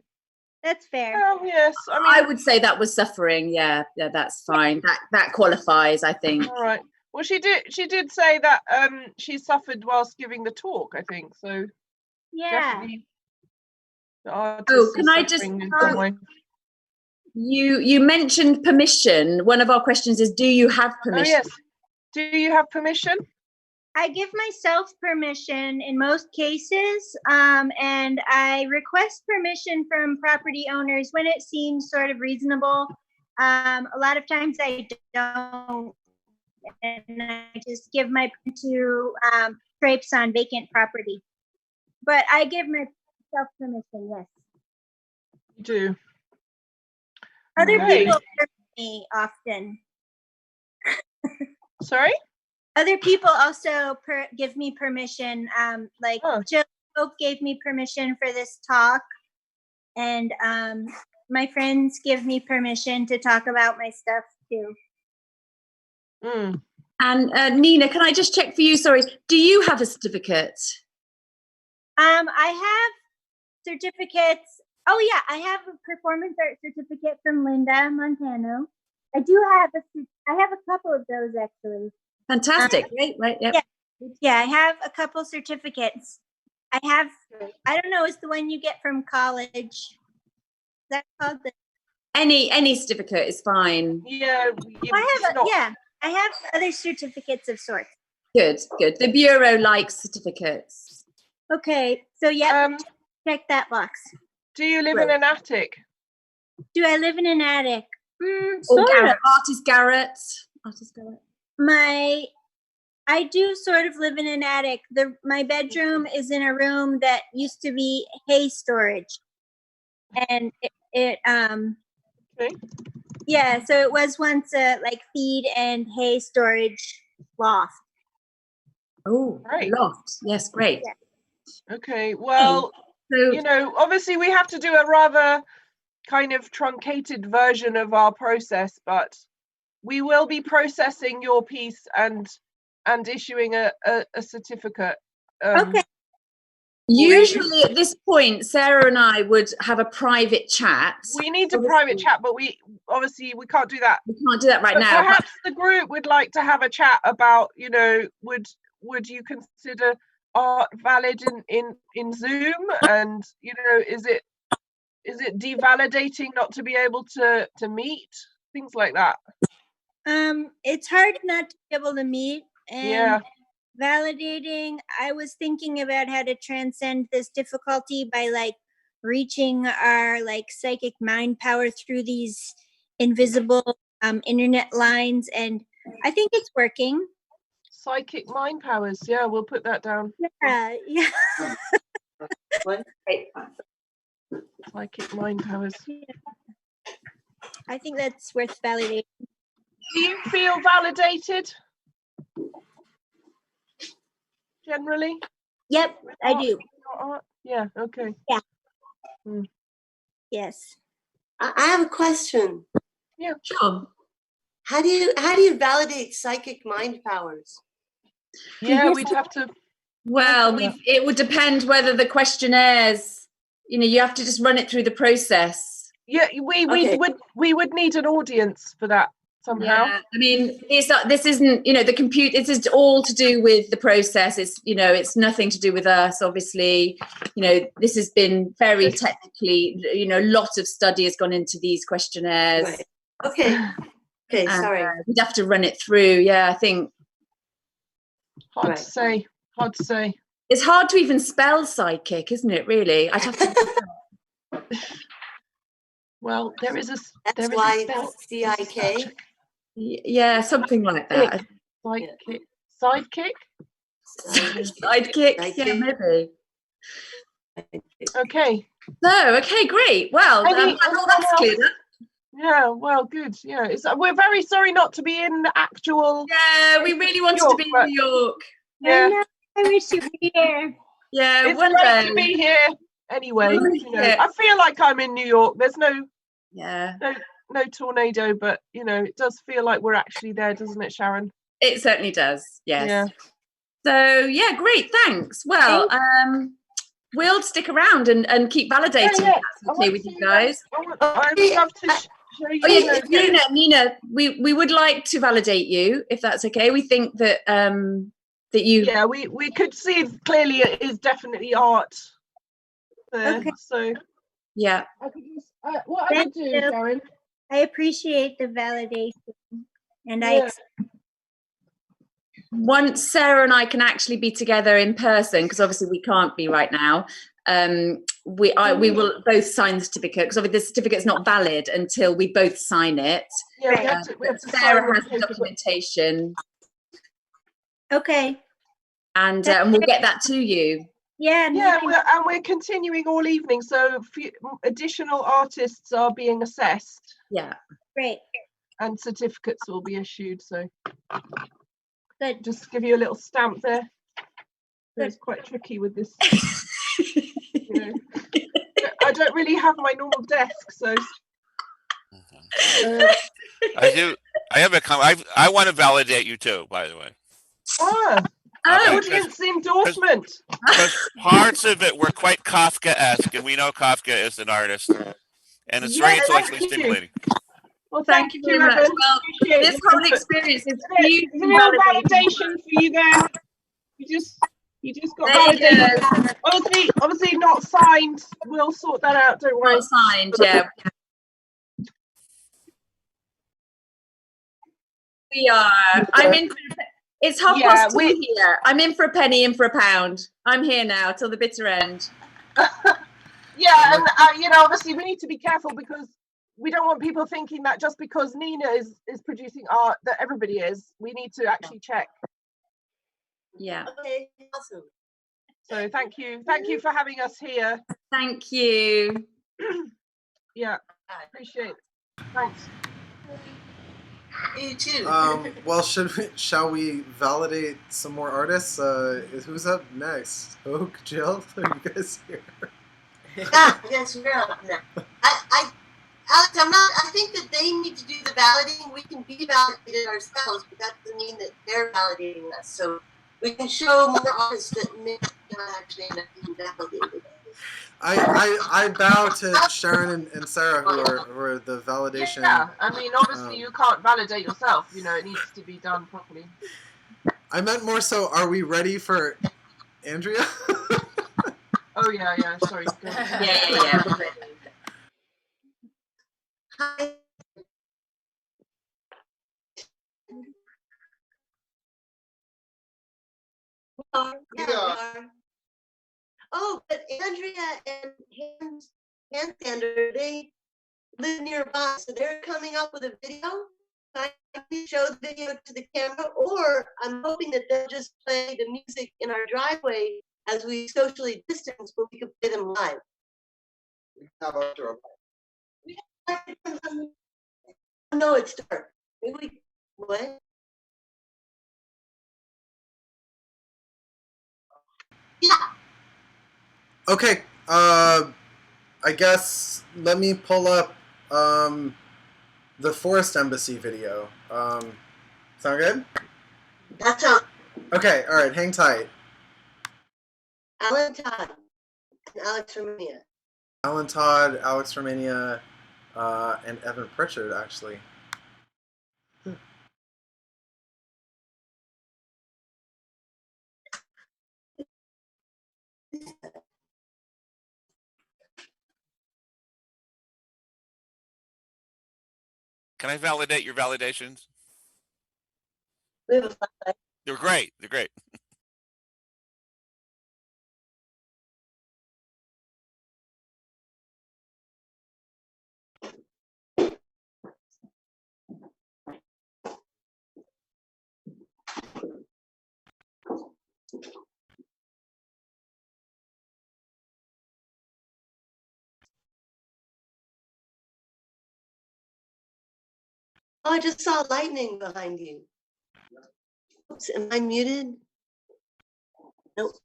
That's fair. Oh, yes. I would say that was suffering. Yeah, that's fine. That qualifies, I think. All right. Well, she did say that she suffered whilst giving the talk, I think. So yeah. Can I just you mentioned permission. One of our questions is, do you have permission? Oh, yes. Do you have permission? I give myself permission in most cases, and I request permission from property owners when it seems sort of reasonable. A lot of times I don't, and I just give my to traipse on vacant property. But I give myself permission, yes. You do. Other people hurt me often. Sorry? Other people also give me permission. Jill gave me permission for this talk, and my friends give me permission to talk about my stuff too. Mm. And Nina, can I just check for you? Sorry, do you have a certificate? I have certificates. Oh yeah, I have a performance art certificate from Linda Montano. I have a couple of those actually. Fantastic. Right. Yep. Yeah, I have a couple certificates. I don't know, it's the one you get from college. Is that called any certificate is fine. Yeah. I have other certificates of sorts. Good. The Bureau likes certificates. Okay, so check that box. Do you live in an attic? Do I live in an attic? Artist Garrett. I do sort of live in an attic. My bedroom is in a room that used to be hay storage, and so it was once a feed and hay storage loft. Oh, right. Loft. Yes, great. Yeah. Okay, well, obviously we have to do a rather kind of truncated version of our process, but we will be processing your piece and issuing a certificate. Okay. Usually at this point, Sarah and I would have a private chat. We need a private chat, but we can't do that. We can't do that right now. Perhaps the group would like to have a chat about, would you consider art valid in Zoom? And, is it devalidating not to be able to meet? Things like that. It's hard not to be able to meet, and validating. I was thinking about how to transcend this difficulty by reaching our psychic mind power through these invisible internet lines, and I think it's working. Psychic mind powers, yeah, we'll put that down. Yeah. Psychic mind powers. Yeah. I think that's worth validating. Do you feel validated? Generally? Yep, I do. Yeah, okay. Yeah. Mm. Yes. I have a question. Yeah, sure. How do you validate psychic mind powers? Yeah, we'd have to. Well, it would depend whether the questionnaires, you have to just run it through the process. Yeah, we would need an audience for that somehow. Yeah, I mean, this isn't, the computer. This is all to do with the process. It's, it's nothing to do with us. Obviously, this has been very technically. A lot of study has gone into these questionnaires. Right. Okay. Okay. Sorry. We'd have to run it through. Yeah, I think. Hard to say. Hard to say. It's hard to even spell sidekick, isn't it? Really, I'd have to. Well, there is a. That's why CIK. Yeah, something like that. Sidekick. Sidekick. Sidekick. Yeah, maybe. Okay. So, okay, great. Well, that's cleared up. Yeah, well, good. Yeah, we're very sorry not to be in the actual. Yeah, we really wanted to be in New York. Yeah, I wish you were here. Yeah, it's great to be here. Anyway, you know, I feel like I'm in New York. There's no tornado, but you know, it does feel like we're actually there, doesn't it, Sharon? It certainly does. Yes. Yeah. So yeah, great. Thanks. Well, we'll stick around and keep validating. If that's okay with you guys. I'd love to show you. Nina, we would like to validate you if that's okay. We think that that you. Yeah, we could see clearly it is definitely art. Okay. So. Yeah. I could just, what I could do, Sharon. I appreciate the validation, and once Sarah and I can actually be together in person, because obviously we can't be right now, we will both sign the certificate, because obviously the certificate's not valid until we both sign it. Yeah, we have to Sarah has the documentation. Okay. And we'll get that to you. Yeah. And we're continuing all evening, so additional artists are being assessed. Yeah. Great. And certificates will be issued, so. Good. Just give you a little stamp there. It's quite tricky with this. You know. I don't really have my normal desk, so. I do. I have a comment. I want to validate you too, by the way. Audience endorsement. Because parts of it were quite Kafka-esque, and we know Kafka is an artist, and it's very intellectually stimulating. Well, thank you very much. Well, this whole experience is huge validation for you there. You just got validation. Obviously not signed. We'll sort that out. Don't worry. Not signed, yeah. We are. I'm in. It's 2:30 here. I'm in for a penny, in for a pound. I'm here now till the bitter end. Yeah, and you know, obviously we need to be careful because we don't want people thinking that just because Nina is producing art that everybody is. We need to actually check. Yeah. Okay, awesome. So thank you for having us here. Thank you. Yeah, appreciate it. Thanks. You too. Well, shall we validate some more artists? Who's up next? Oak, Jill, are you guys here? Yes, we're up now. Alex, I think that they need to do the validating. We can be validated ourselves, but that doesn't mean that they're validating us. So we can show more artists that may not actually end up being validated. I bow to Sharon and Sarah who are the validation. Yeah, I mean, obviously you can't validate yourself. You know, it needs to be done properly. I meant more so, are we ready for Andrea? Oh yeah. Sorry. Yeah. Hi. We are. Oh, but Andrea and Handsander, they live nearby, so they're coming up with a video. I can show the video to the camera, or I'm hoping that they'll just play the music in our driveway as we socially distance, but we can play them live. How about your? No, it's dark. Maybe what? Yeah. Okay, I guess let me pull up the Forest Embassy video. Sound good? That sounds. Okay, all right, hang tight. Alan Todd and Alex Romania. Alan Todd, Alex Romania, and Evan Pritchard, actually. Can I validate your validations? We have a flashlight. They're great. They're great. Oh, I just saw lightning behind you. Oops, am I muted? Nope.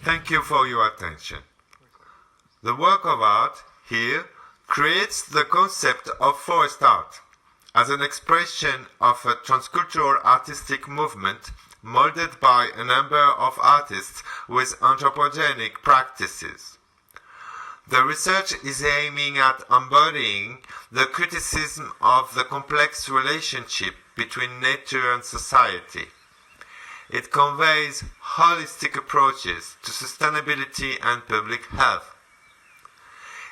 Thank you for your attention. The work of art here creates the concept of forest art as an expression of a transcultural artistic movement molded by a number of artists with anthropogenic practices. The research is aiming at embodying the criticism of the complex relationship between nature and society. It conveys holistic approaches to sustainability and public health.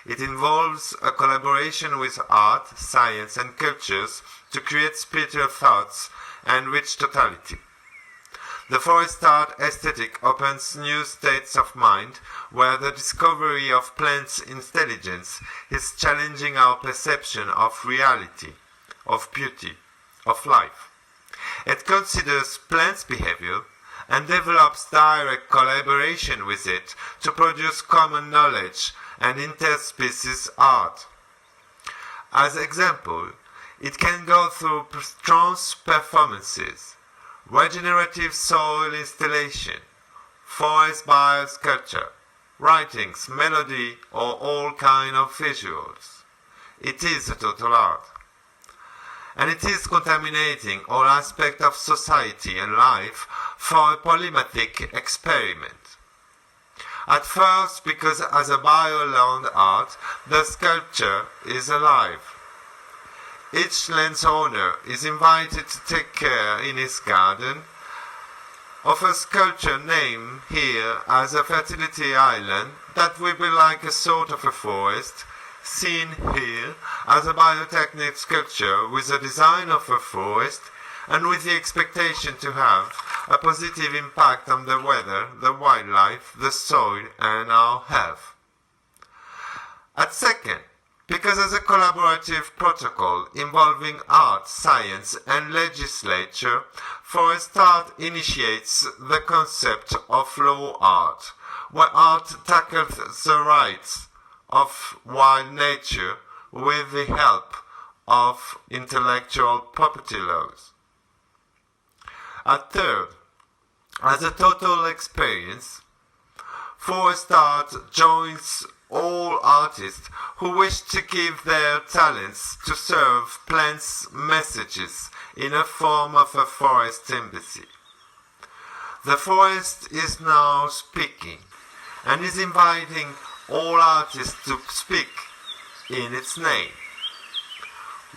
It involves a collaboration with art, science, and cultures to create spiritual thoughts and rich totality. The forest art aesthetic opens new states of mind where the discovery of plants' intelligence is challenging our perception of reality, of beauty, of life. It considers plants' behavior and develops direct collaboration with it to produce common knowledge and interspecies art. As example, it can go through trance performances, regenerative soil installation, forest biosculpture, writings, melody, or all kinds of visuals. It is a total art. And it is contaminating all aspects of society and life for a polymathic experiment. At first, because as a bioland art, the sculpture is alive. Each land's owner is invited to take care in his garden of a sculpture named here as a fertility island that will be like a sort of a forest, seen here as a biotechnic sculpture with the design of a forest and with the expectation to have a positive impact on the weather, the wildlife, the soil, and our health. At second, because as a collaborative protocol involving art, science, and legislature, forest art initiates the concept of law art, where art tackles the rights of wild nature with the help of intellectual property laws. At third, as a total experience, forest art joins all artists who wish to give their talents to serve plants' messages in a form of a forest embassy. The forest is now speaking and is inviting all artists to speak in its name.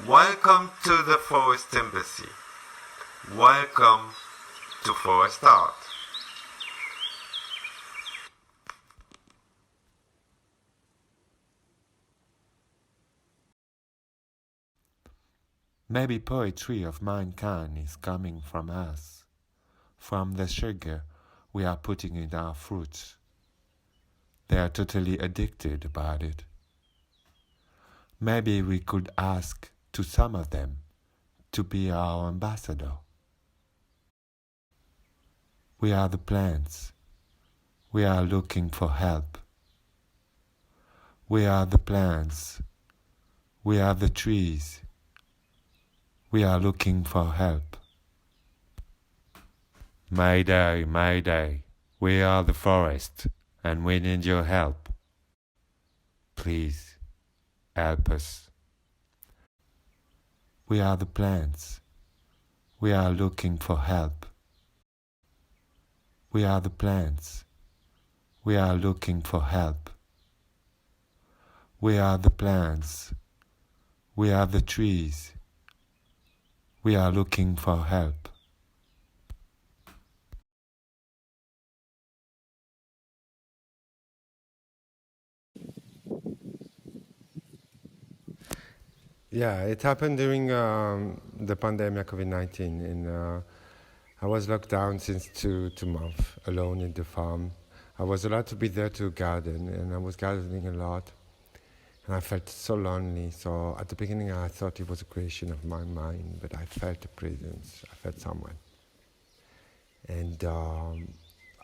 Welcome to the Forest Embassy. Welcome to Forest Art. Maybe poetry of mankind is coming from us, from the sugar we are putting in our fruits. They are totally addicted about it. Maybe we could ask to some of them to be our ambassador. We are the plants. We are looking for help. We are the plants. We are the trees. We are looking for help. Mayday, Mayday, we are the forest and we need your help. Please, help us. We are the plants. We are looking for help. We are the plants. We are looking for help. We are the plants. We are the trees. We are looking for help. Yeah, it happened during the pandemic COVID-19. And I was locked down since two months, alone in the farm. I was allowed to be there to garden, and I was gardening a lot. And I felt so lonely. So at the beginning, I thought it was a creation of my mind, but I felt a presence. I felt someone. And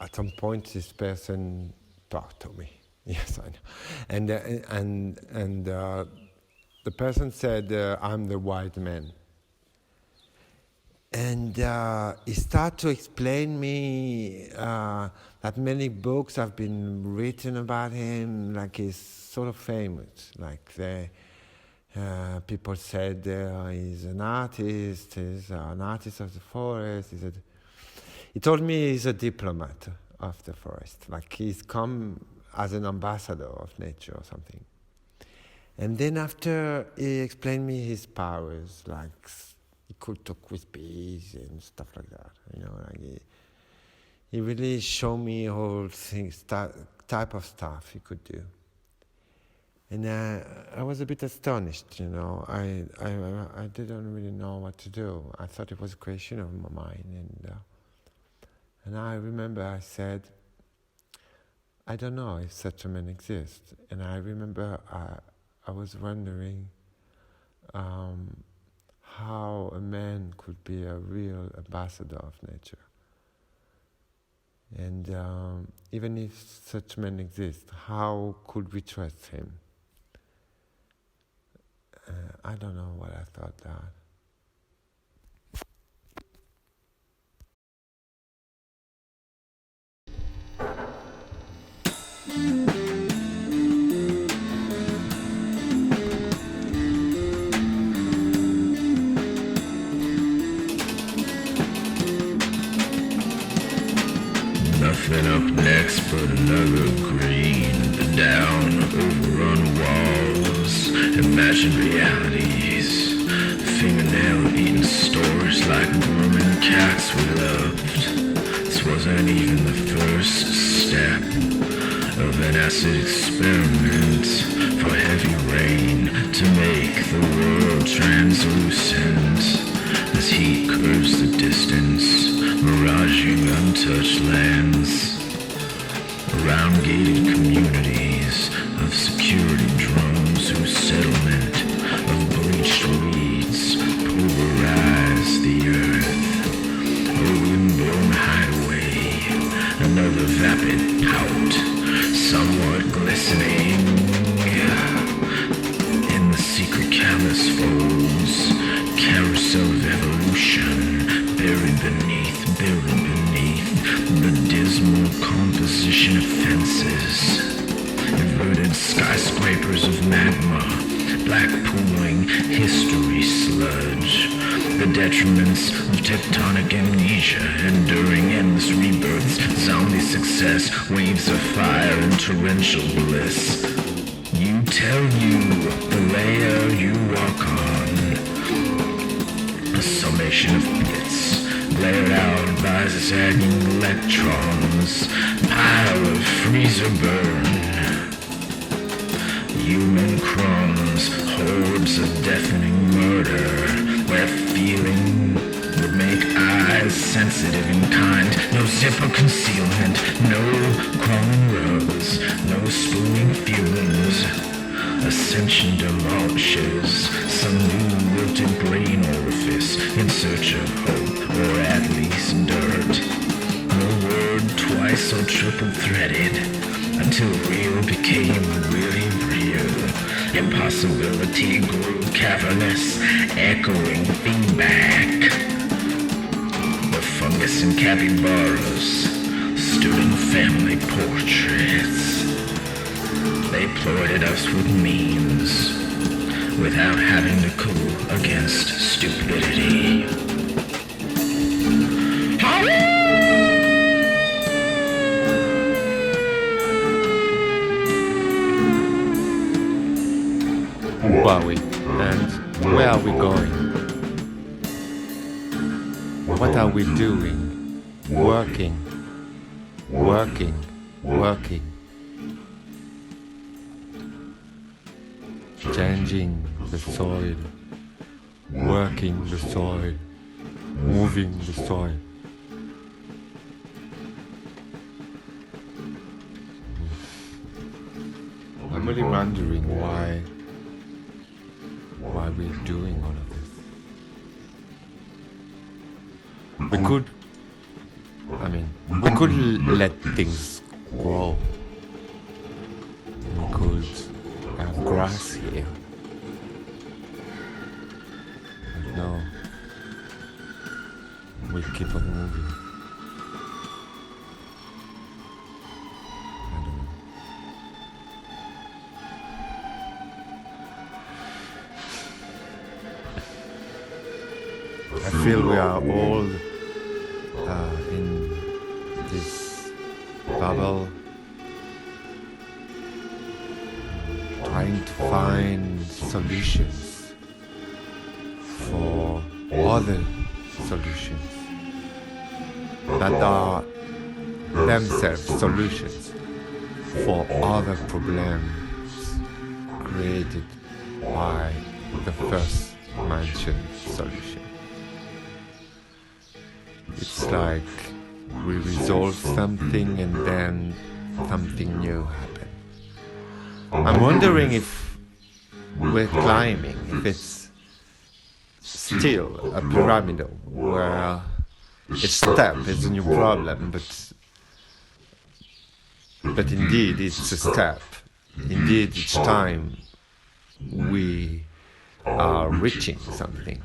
at some point, this person talked to me. Yes, I know. And the person said, "I'm the white man." And he started to explain me that many books have been written about him, like he's sort of famous. Like people said he's an artist of the forest. He told me he's a diplomat of the forest, like he's come as an ambassador of nature or something. And then after he explained me his powers, like he could talk with bees and stuff like that, you know. Like he really showed me all things, type of stuff he could do. And I was a bit astonished, you know. I didn't really know what to do. I thought it was a creation of my mind, and I remember I said, I don't know if such a man exists. And I remember I was wondering how a man could be a real ambassador of nature. And even if such men exist, how could we trust him? I don't know what I thought that. Nothing up next but another green down overrun walls, imagined realities, fingernail eating stories like grooming cats we loved. This wasn't even the first step of an acid experiment for heavy rain to make the world translucent as heat curves the distance, miraging untouched lands around gated communities of security drones whose settlement of bleached weeds pulverize the earth. A wind-blown hideaway, another vapid pout, somewhat glistening in the secret callous folds, carousel of evolution, buried beneath the dismal composition of fences, inverted skyscrapers of magma, black pooling history sludge, the detriments of tectonic amnesia, enduring endless rebirths, zombie success, waves of fire and torrential bliss. You tell you the layer you walk on, a summation of bits, layered out by sagging electrons, pile of freezer burn, human crumbs, hordes of deafening murder, where feeling would make eyes sensitive in kind, no zipper concealment, no crawling rugs, no spooning fumes. Ascension demolishes some new wilted brain orifice in search of hope, or at least dirt. No word twice or triple threaded, until real became really real. Impossibility grew cavernous, echoing feedback. The fungus and capybaras stood in family portraits. They ployed us with means, without having to coup against stupidity. Who are we? And where are we going? What are we doing? Working. Changing the soil, working the soil, moving the soil. I'm really wondering why we're doing all of this. We could let things grow. We could have grass here. But no, we keep on moving. I feel we are all in this bubble, trying to find solutions for other solutions that are themselves solutions for other problems created by the first mentioned solution. It's like we resolve something and then something new happens. I'm wondering if we're climbing, if it's still a pyramid where each step is a new problem, but indeed it's a step. Indeed, each time we are reaching something,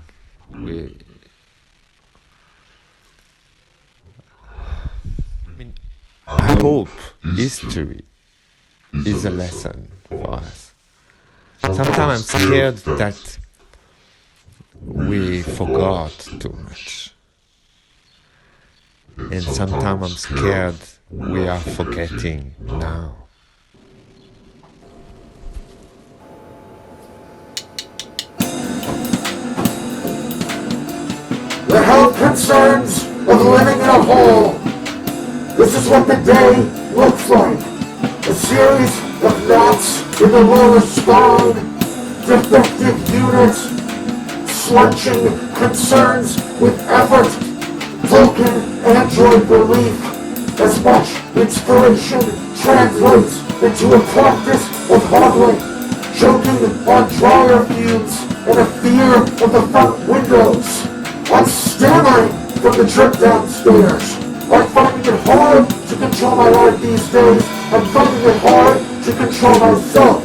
I hope history is a lesson for us. Sometimes I'm scared that we forgot too much. And sometimes I'm scared we are forgetting now. The health concerns of living in a hole. This is what the day looks like. A series of knots in the lower spine, defective units, slunching concerns with effort, broken android belief. As much inspiration translates into a practice of hodling, choking on dryer fumes and a fear of the front windows. I'm stammering from the trip downstairs. I'm finding it hard to control my life these days. I'm finding it hard to control myself.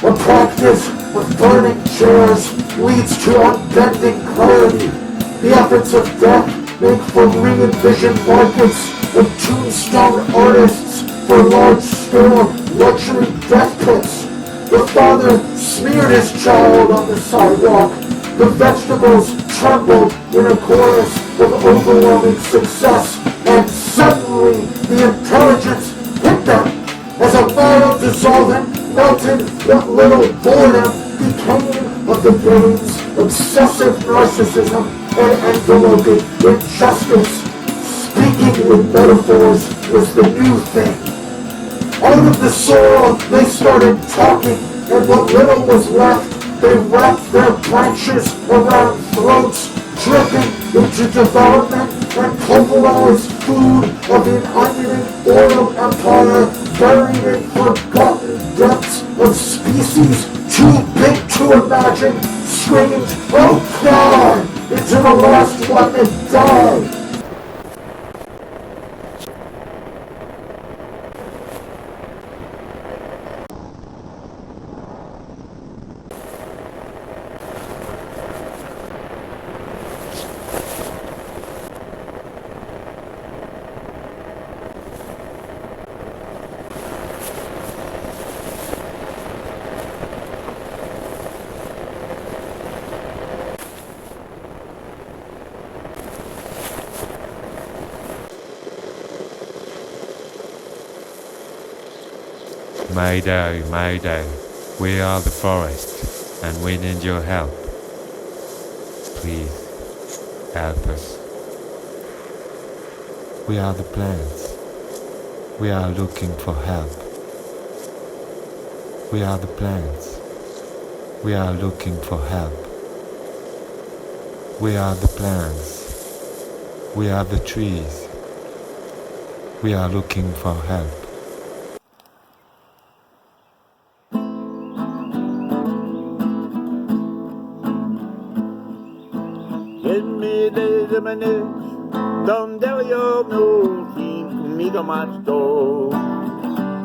A practice with burning chairs leads to unbending clarity. The efforts of death make for re-envisioned markets of tombstone artists for large-scale luxury death pits. The father smeared his child on the sidewalk. The vegetables trembled in a chorus of overwhelming success, and suddenly the intelligence hit them as a vial dissolving melted what little boredom became of the brain's obsessive narcissism and enveloping injustice. Speaking with metaphors was the new thing. Out of the soil they started talking, and what little was left they wrapped their branches around throats, dripping into development and pulverized food of an onion oil empire buried in forgotten depths of species too big to imagine, screamed, "Oh God!" into the last one that died. Mayday, Mayday, we are the forest, and we need your help. Please, help us. We are the plants. We are looking for help. We are the plants. We are looking for help. We are the plants. We are the trees. We are looking for help.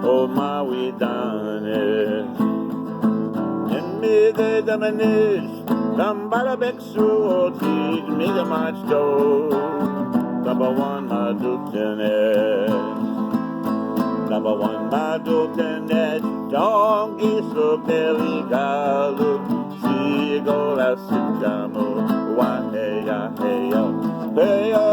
Oh, my way down it. And me the damanis, Dambara Bexu, teach me the match door. Number one, my lieutenant. Number one, my lieutenant. Donkey so belly galu. See go la sitamu. Why hey ya hey yo. Hey yo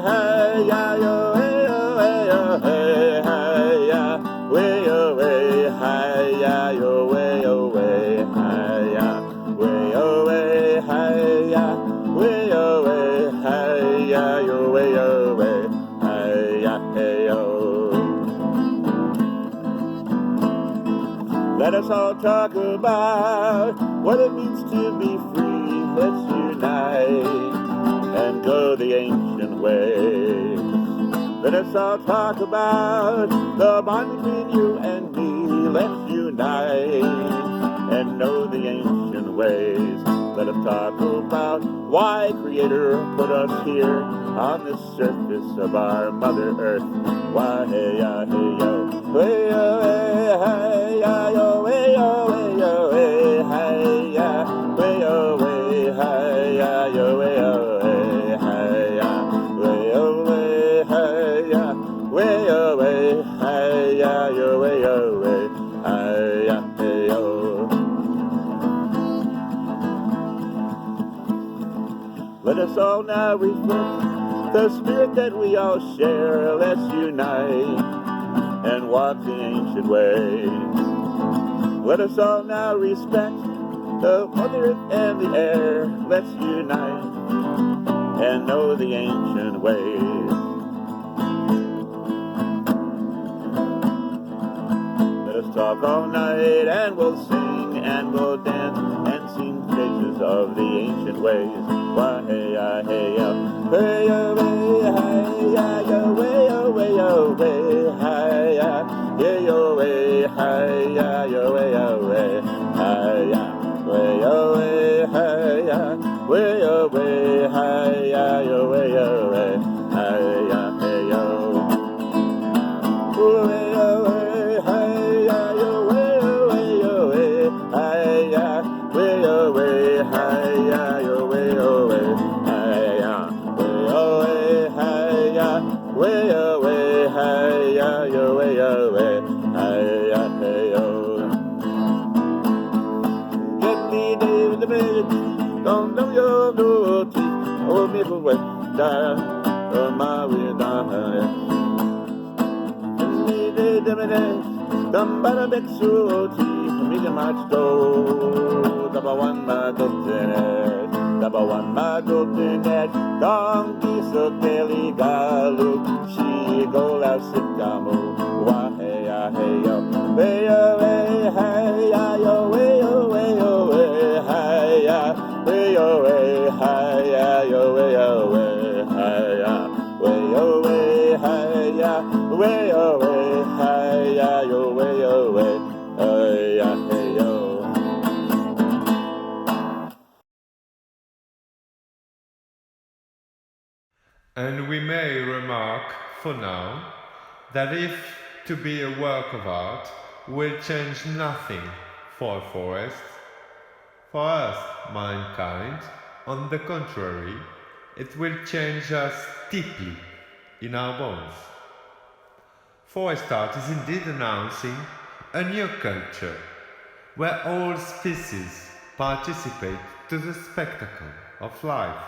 hey ya yo hey yo hey yo hey hey ya. Way away, hi ya, yo way away, hi ya, way away, hi ya, way away, hi ya, yo way away, hi ya, hey yo. Let us all talk about what it means to be free. Let's unite and go the ancient way. Let us all talk about the bond between you and me. Let's unite and know the ancient ways. Let us talk about why Creator put us here on the surface of our Mother Earth. Why hey ya hey yo, hey yo hey ya yo, hey yo hey yo hey ya, hey yo hey ya yo hey yo hey ya, way away hey ya, way away hey ya yo way away hey ya hey yo. Let us all now reflect the spirit that we all share. Let's unite and walk the ancient ways. Let us all now respect the Mother Earth and the air. Let's unite and know the ancient ways. Let us talk all night and we'll sing and we'll dance and sing praises of the ancient ways. Why hey ya hey ya, hey ya way hey ya yo way yo way yo way hey ya, yeah yo way hey ya yo way yo way hey ya, way yo way hey ya, way yo way hey ya yo way yo way hey ya hey yo. Way yo way hey ya yo way yo way yo way hey ya, way yo way hey ya yo way yo way hey ya, way yo way hey ya, way yo way hey ya yo way yo way hey ya hey yo. Get me David the Bridge, don't know your beauty, oh me for wet down, oh my way down. Dambara Bexu, me the match door. Number one, my lieutenant. Number one, my lieutenant. Donkey so belly galu. She go la sitamu. Why hey ya hey yo. Way away, hey ya yo. Way away, away, hey ya. Way away, hey ya yo. Way away, hey ya. Way away, hey ya. Way away, hey ya yo. Way away, hey ya hey yo. And we may remark, for now, that if to be a work of art will change nothing for forests, for us, mankind, on the contrary, it will change us deeply in our bones. Forest art is indeed announcing a new culture, where all species participate to the spectacle of life,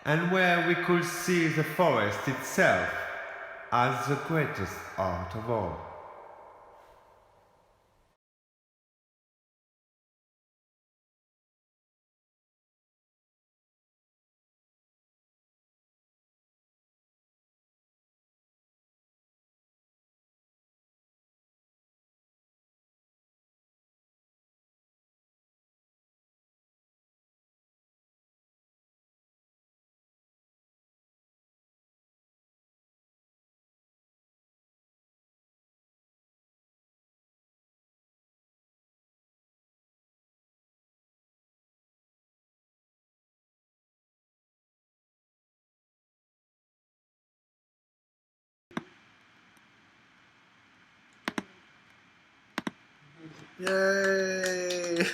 and where we could see the forest itself as the greatest art of all. Yay!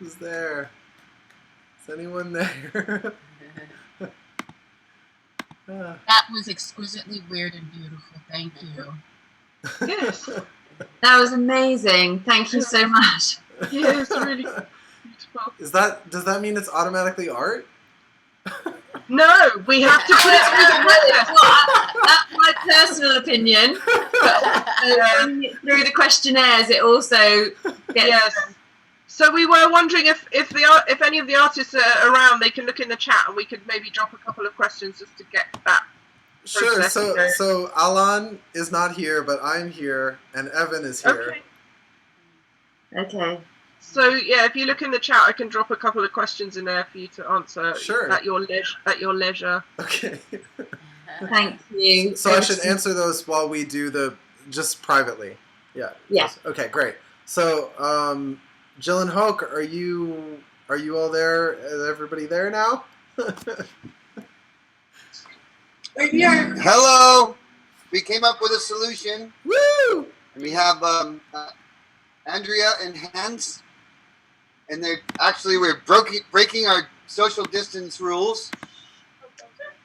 Who's there? Is anyone there? That was exquisitely weird and beautiful. Thank you. Yes. That was amazing. Thank you so much. Yes, really beautiful. Does that mean it's automatically art? No, we have to put it through the process. That's my personal opinion. Through the questionnaires, it also gets. Yes. So we were wondering if any of the artists are around, they can look in the chat and we could maybe drop a couple of questions just to get that. Sure. So Alan is not here, but I'm here, and Evan is here. Okay. So yeah, if you look in the chat, I can drop a couple of questions in there for you to answer. Sure. At your leisure. Okay. Thank you. So I should answer those while we do just privately. Yeah. Yeah. Okay, great. So, Jill and Hoke, are you all there? Is everybody there now? We're here. Hello. We came up with a solution. Woo! And we have Andrea and Hans, and we're breaking our social distance rules.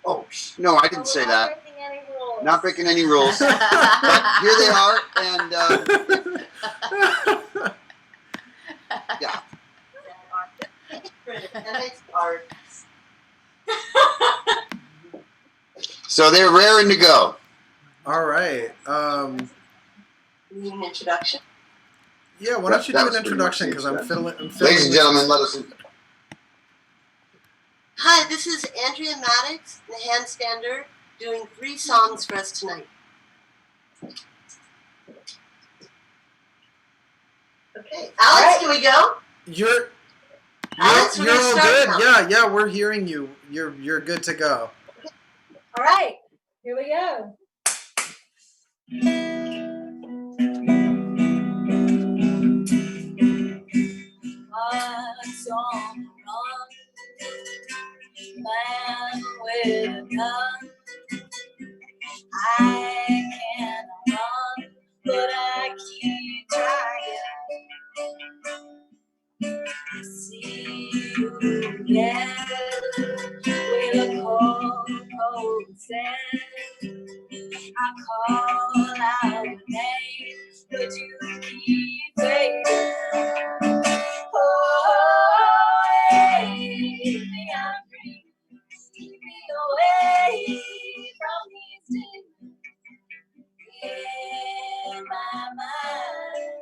Oh no, I didn't say that. Not breaking any rules. But here they are, and yeah. So they're raring to go. All right. Need an introduction? Yeah, why don't you do an introduction, because I'm fiddling. Ladies and gentlemen, let us. Hi, this is Andrea Maddox, the handstander, doing 3 songs for us tonight. Okay, Alex, can we go? You're Alex, all we're gonna start good. now. Yeah, we're hearing you. You're good to go. All right, here we go. Hearts on the run, man with a gun. I can't run, but I keep trying. See you again with a cold sand. I call out your name, but you keep fading. Oh, lately I'm dreaming, keep me away from these demons in my mind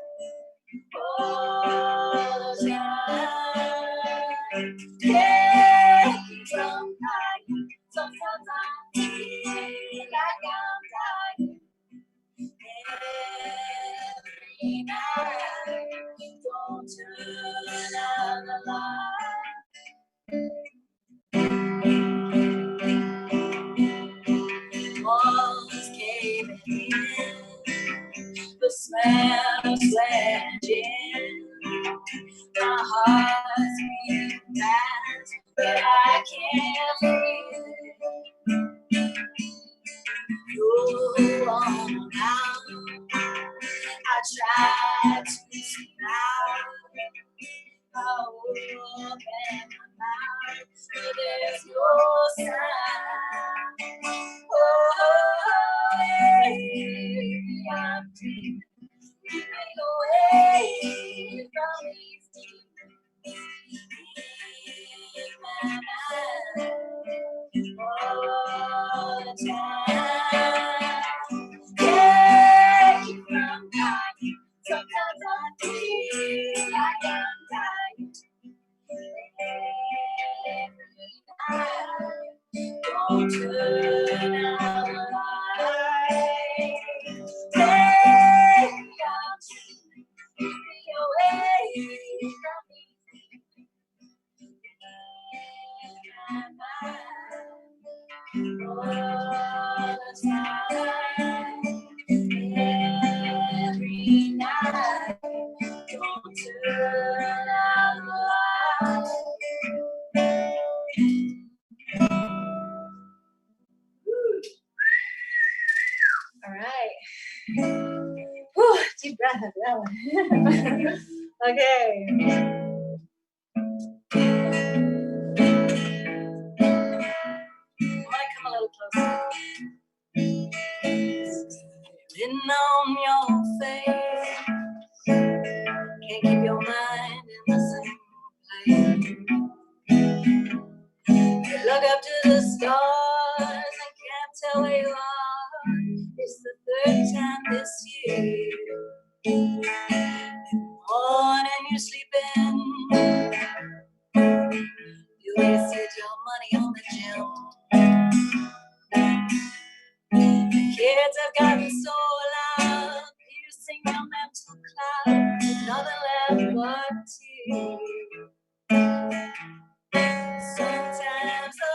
all the time. Yeah, keep on dying. Sometimes I feel like I'm dying. Every night, don't turn out the light. Walls caving in, the smell of sledging. My heart's beating fast, but I can't feel it. Go on now. I tried to smile. I open my mouth, but there's no sound. Oh, baby, I'm dreaming, keeping away from these demons in my mind all the time. Yeah, keep from dying. Sometimes I feel like I'm dying. Every night, don't turn out the light. Baby, I'm dreaming, keep me away from these in my mind all the time. Every night, don't turn out the light. that one. Okay. I want to come a little closer. Written on your face, can't keep your mind in the same place. You look up to the stars and can't tell where you are. It's the third time this year. In the morning you're sleeping, you wasted your money on the gym. The kids have gotten so loud, piercing your mental cloud. Nothing left but tears. Sometimes the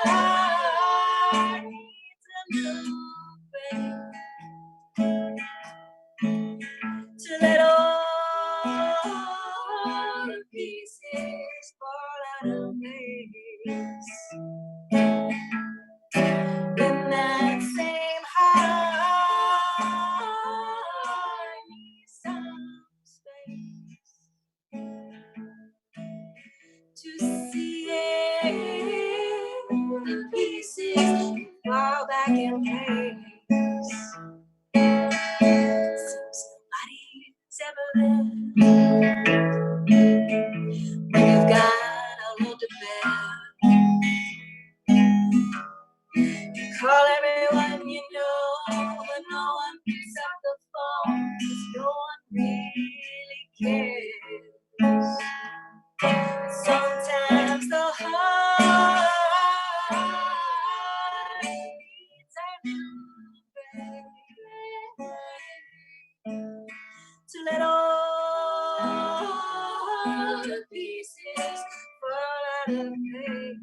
heart needs a new break to let all the pieces fall out of place. In that same heart needs some space to see the pieces fall back in place. Seems nobody's ever there when you've got a load to bear. You call everyone you know, but no one picks up the phone, 'cause no one really cares. Sometimes the heart needs a new break to let all the pieces fall out of place.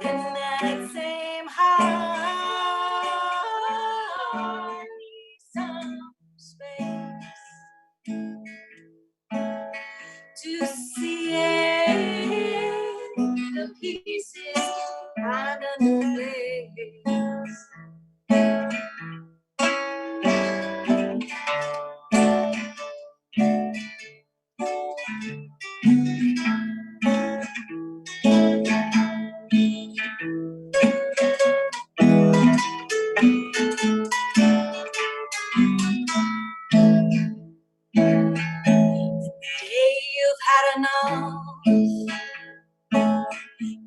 In that same heart needs some space to see the pieces find a new place. You've had enough.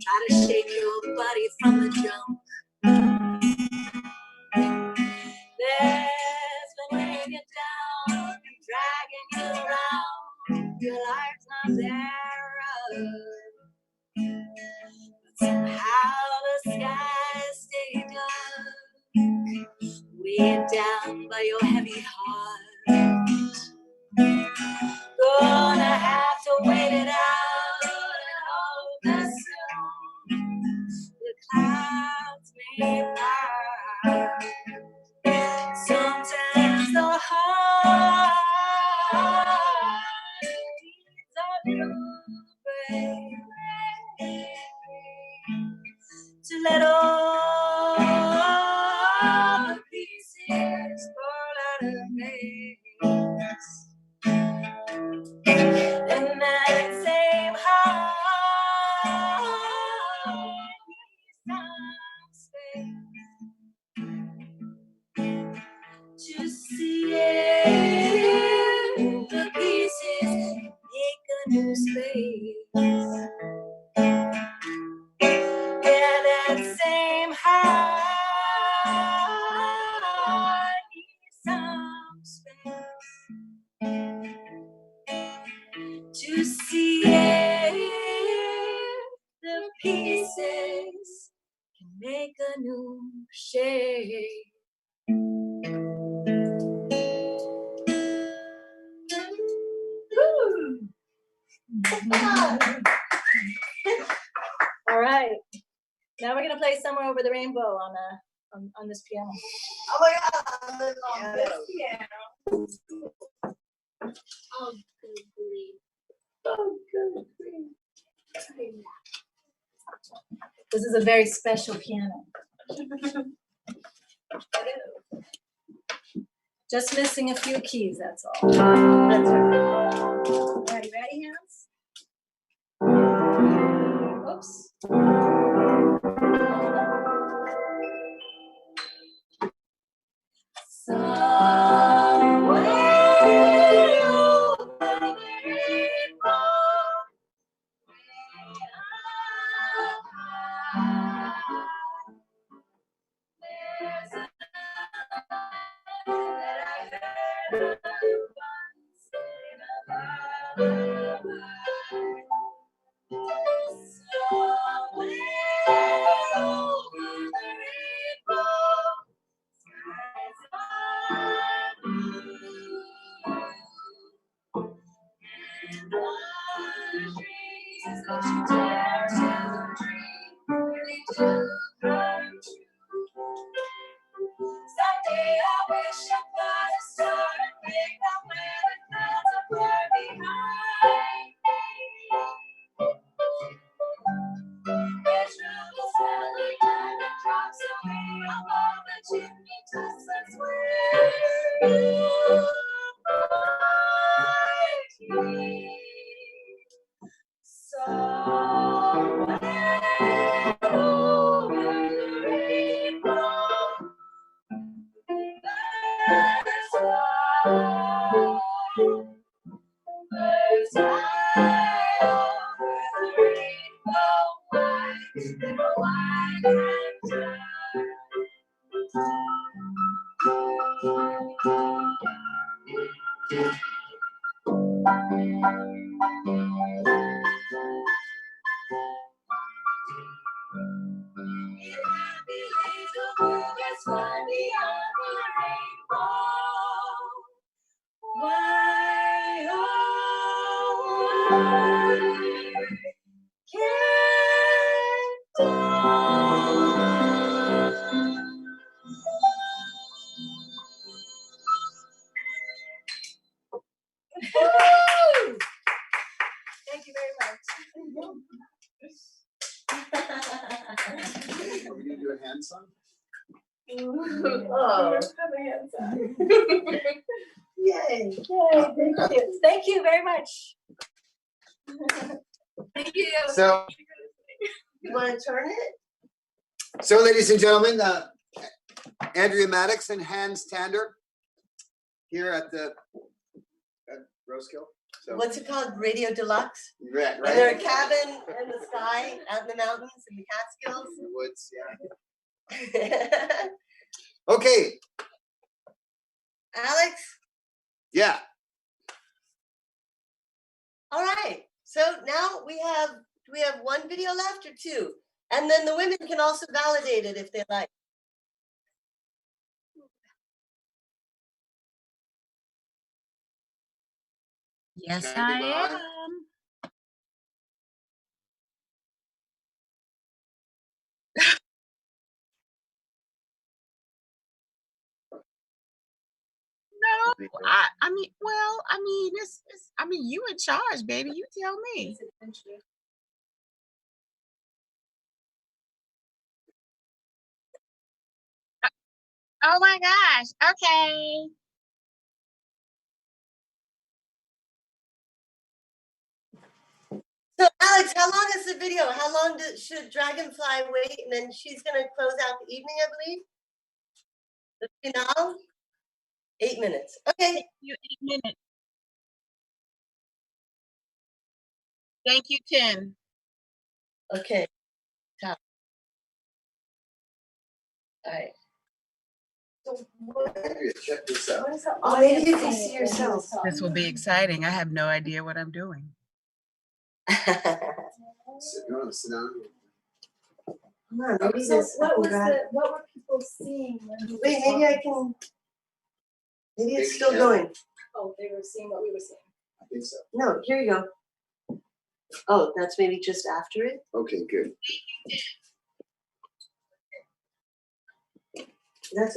Try to shake your body from the jump. There's been weighing you down and dragging you around. Your life's not there, but somehow the skies stay dark, weighed down by your heavy heart. Gonna have to wait it out and hope that soon the clouds may part. Sometimes the heart needs a little break to let all the pieces fall out of place. And that same heart needs some space to see the pieces make a new space. Yeah, that same heart needs some space to see the pieces can make a new shape. All right, now we're gonna play Somewhere Over the Rainbow on this piano. Oh my God! On this piano. Oh, good grief. Oh, good grief. This is a very special piano. Just missing a few keys, that's all. That's right. Ready, hands? Oops. Somewhere over the rainbow, there's a that I heard once in a lullaby. Somewhere over the rainbow, skies are blue, and one dreams that you dare to dream really do come true. Someday I wish upon a star and pick up where the clouds are far behind me. Where troubles fell like diamond drops away above the chimney tops. That's where you'll find me. Somewhere over the rainbow, birds fly, birds fly over the rainbow, white, little white and happy little bluebirds fly beyond the rainbow. Why, oh, why can't Thank you very much. Are we gonna do a hand song? Oh, have a hand sign. Yay. Thank you. Thank you very much. Thank you. So, You want to turn it? so ladies and gentlemen, Andrea Maddox and Hans Tander here at the Roskill. So, What's it called? Radio Deluxe? right, And they're a cabin in the sky, out in the mountains, in the Catskills. in the woods, yeah. Okay, Alex, yeah. all right. So now we have one video left or two? And then the women can also validate it if they like. Yes, Standing I by. am. No, I mean, well, I mean, I mean, you in charge, baby. You tell me. Oh my gosh. Okay. So Alex, how long is the video? How long should Dragonfly wait? And then she's gonna close out the evening, I believe. The finale? 8 minutes. Okay. You 8 minutes. Thank you, 10. Okay. Top. All right. Andrea, check this out. Oh, maybe you can see yourself. This will be exciting. I have no idea what I'm doing. You want to sit down? Come on, maybe So this. what were people seeing when you Wait, were maybe I talking? can. Maybe it's Maybe still you going. Oh, they were seeing what we were seeing. I think so. No, here you go. Oh, that's maybe just after it. Okay, good. That's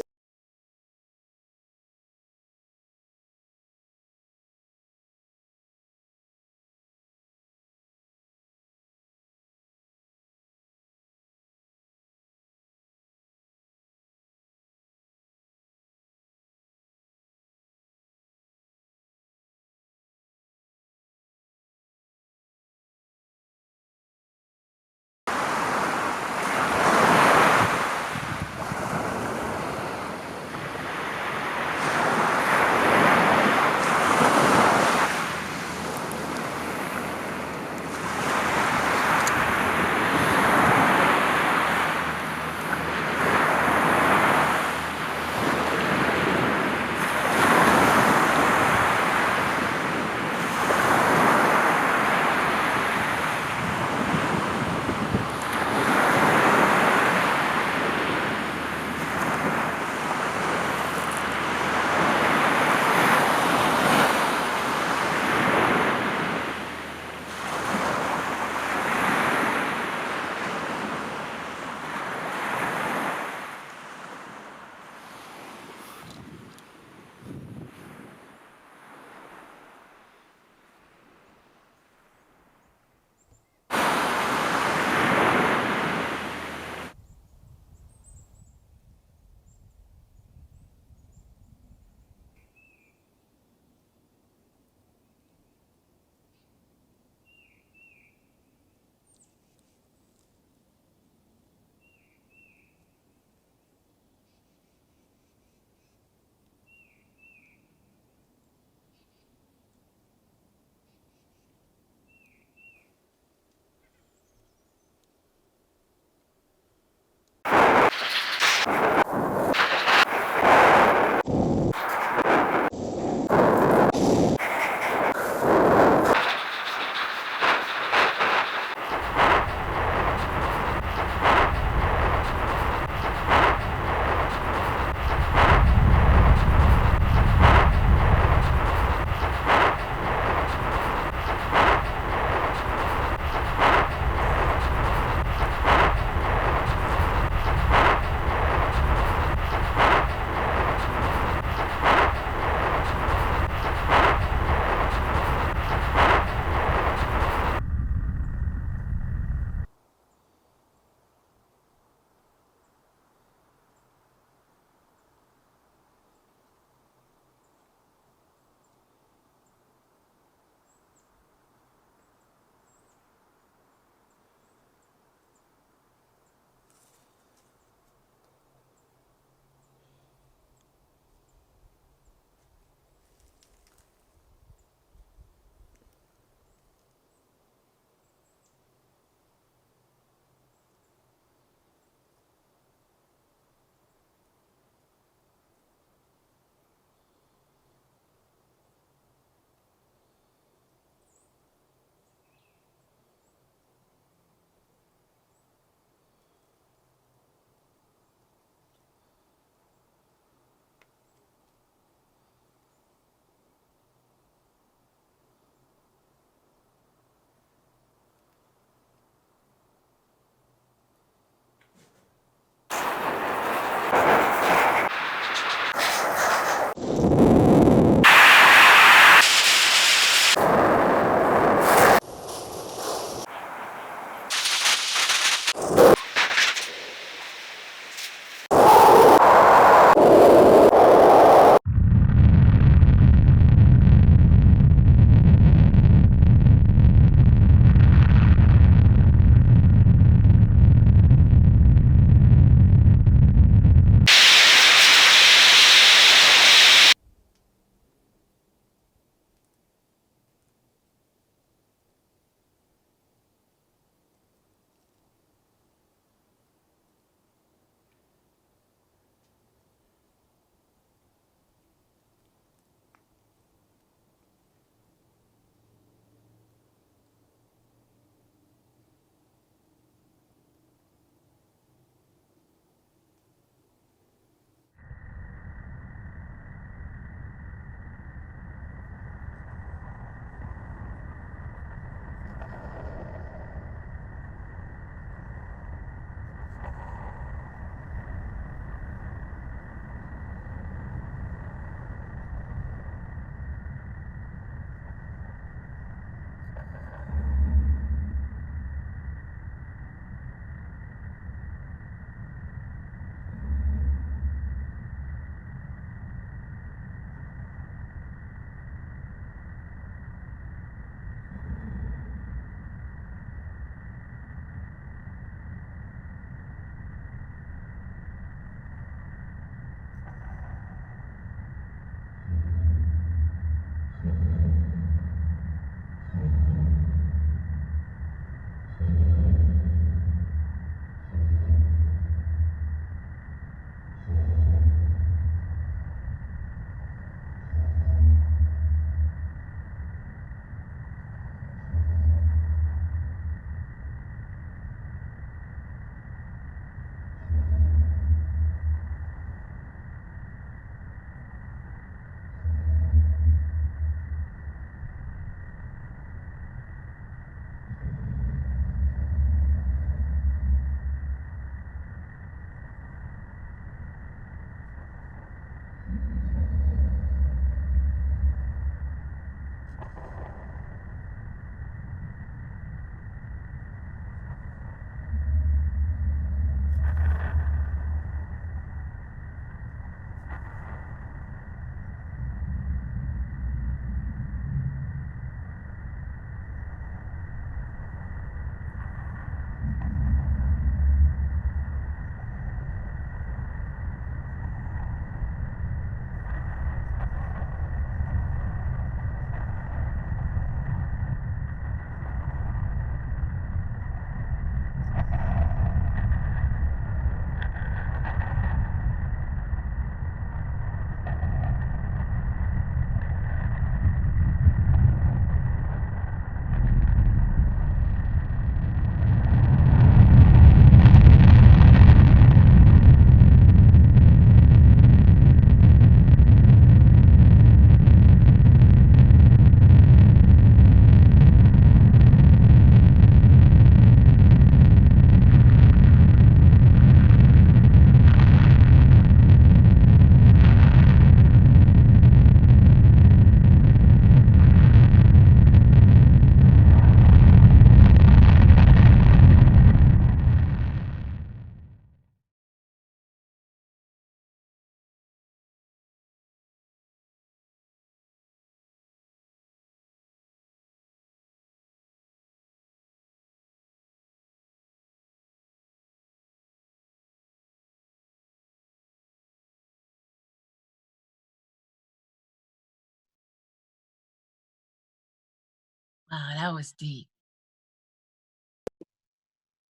Wow, that was deep.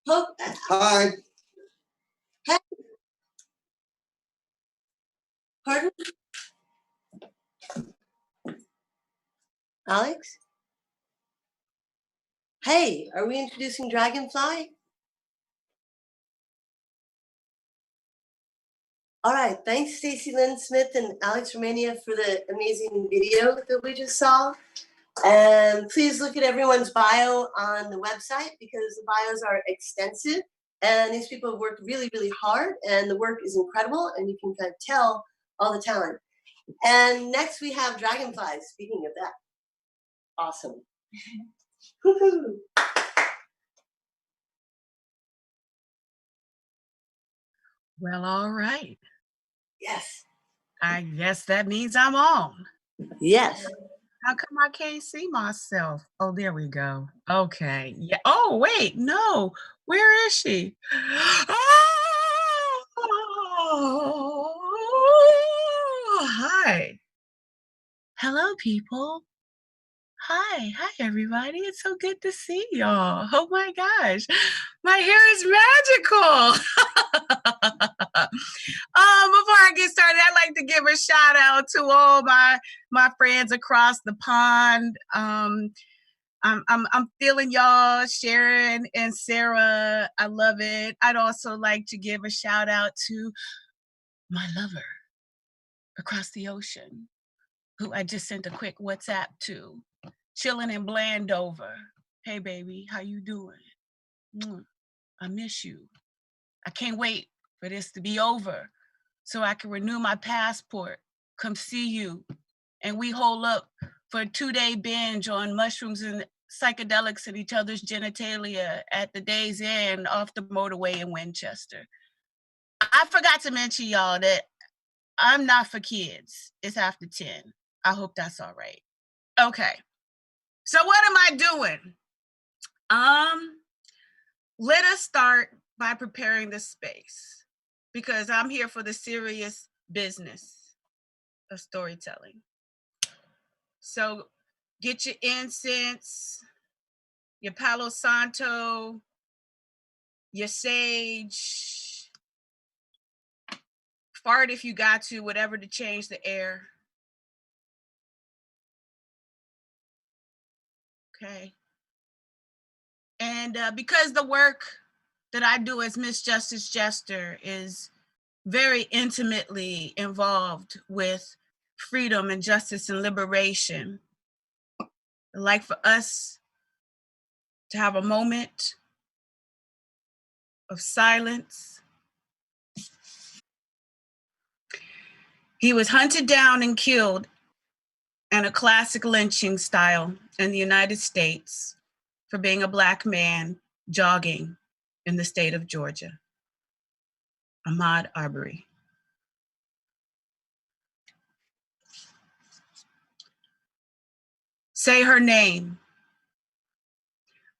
Hi. Hey. Pardon? Alex? Hey, are we introducing Dragonfly? All right, thanks Stacy Lynn Smith and Alex Romania for the amazing video that we just saw. And please look at everyone's bio on the website because the bios are extensive and these people have worked really, really hard and the work is incredible and you can kind of tell all the talent. And next we have Dragonfly, speaking of that. Awesome. Woohoo. Well, all right. Yes. I guess that means I'm on. Yes. How come I can't see myself? Oh, there we go. Okay. Yeah. Oh, wait. No. Where is she? Oh, hi. Hello, people. Hi, everybody. It's so good to see y'all. Oh my gosh, my hair is magical. Before I get started, I'd like to give a shout out to all my friends across the pond. I'm feeling y'all, Sharon and Sarah. I love it. I'd also like to give a shout out to my lover across the ocean, who I just sent a quick WhatsApp to. Chilling in Blandover. Hey, baby, how you doing? I miss you. I can't wait for this to be over so I can renew my passport, come see you, and we hole up for a 2-day binge on mushrooms and psychedelics and each other's genitalia at the Days Inn off the motorway in Winchester. I forgot to mention, y'all, that I'm not for kids. It's after 10. I hope that's all right. Okay. So what am I doing? Let us start by preparing the space because I'm here for the serious business of storytelling. So get your incense, your Palo Santo, your sage, fart if you got to, whatever to change the air. Okay. And because the work that I do as Miss Justice Jester is very intimately involved with freedom and justice and liberation, I'd like for us to have a moment of silence. He was hunted down and killed in a classic lynching style in the United States for being a Black man jogging in the state of Georgia. Ahmaud Arbery. Say her name.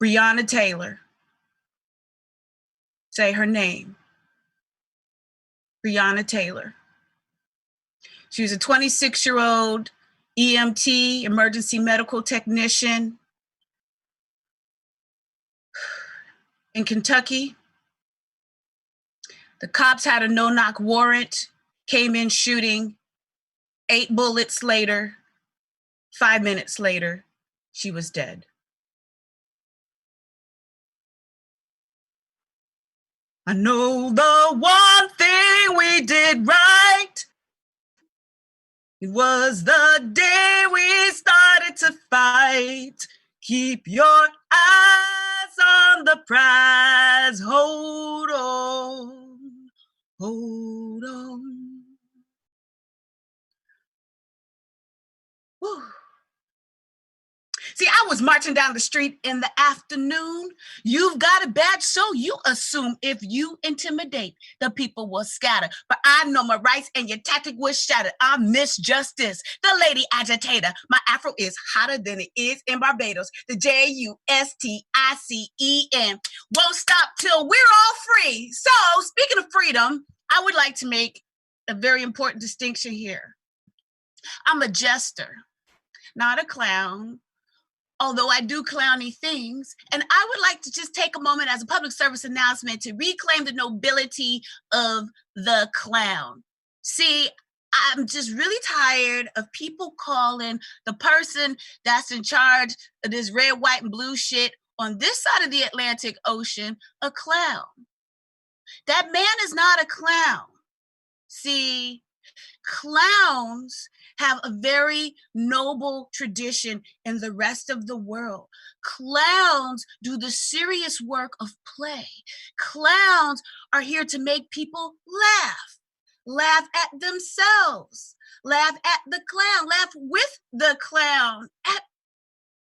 Breonna Taylor. Say her name. Breonna Taylor. She was a 26-year-old EMT, emergency medical technician in Kentucky. The cops had a no-knock warrant, came in shooting. 8 bullets later, 5 minutes later, she was dead. I know the one thing we did right. It was the day we started to fight. Keep your eyes on the prize. Hold on, hold on. Whew. See, I was marching down the street in the afternoon. You've got a badge, so you assume if you intimidate, the people will scatter. But I know my rights and your tactic was shattered. I'm Miss Justice, the lady agitator. My afro is hotter than it is in Barbados. The JUSTICEN won't stop till we're all free. So, speaking of freedom, I would like to make a very important distinction here. I'm a jester, not a clown, although I do clowny things. And I would like to just take a moment as a public service announcement to reclaim the nobility of the clown. See, I'm just really tired of people calling the person that's in charge of this red, white, and blue shit on this side of the Atlantic Ocean a clown. That man is not a clown. See, clowns have a very noble tradition in the rest of the world. Clowns do the serious work of play. Clowns are here to make people laugh at themselves, laugh at the clown, laugh with the clown at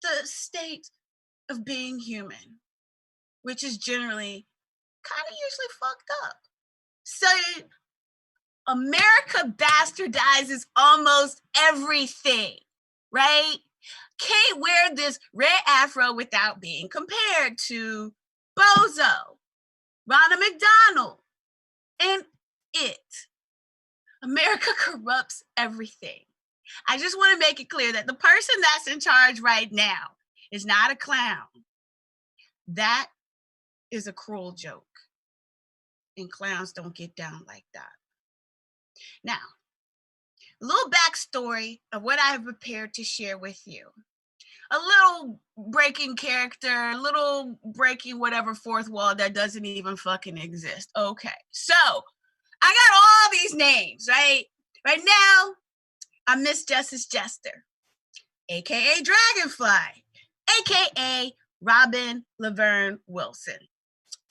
the state of being human, which is generally kind of usually fucked up. So America bastardizes almost everything, right? Can't wear this red afro without being compared to Bozo, Ronald McDonald, and it. America corrupts everything. I just want to make it clear that the person that's in charge right now is not a clown. That is a cruel joke. And clowns don't get down like that. Now, a little backstory of what I have prepared to share with you. A little breaking character, a little breaking whatever fourth wall that doesn't even fucking exist. Okay, so I got all these names, right? Right now, I'm Miss Justice Jester, AKA Dragonfly, AKA Robin Laverne Wilson.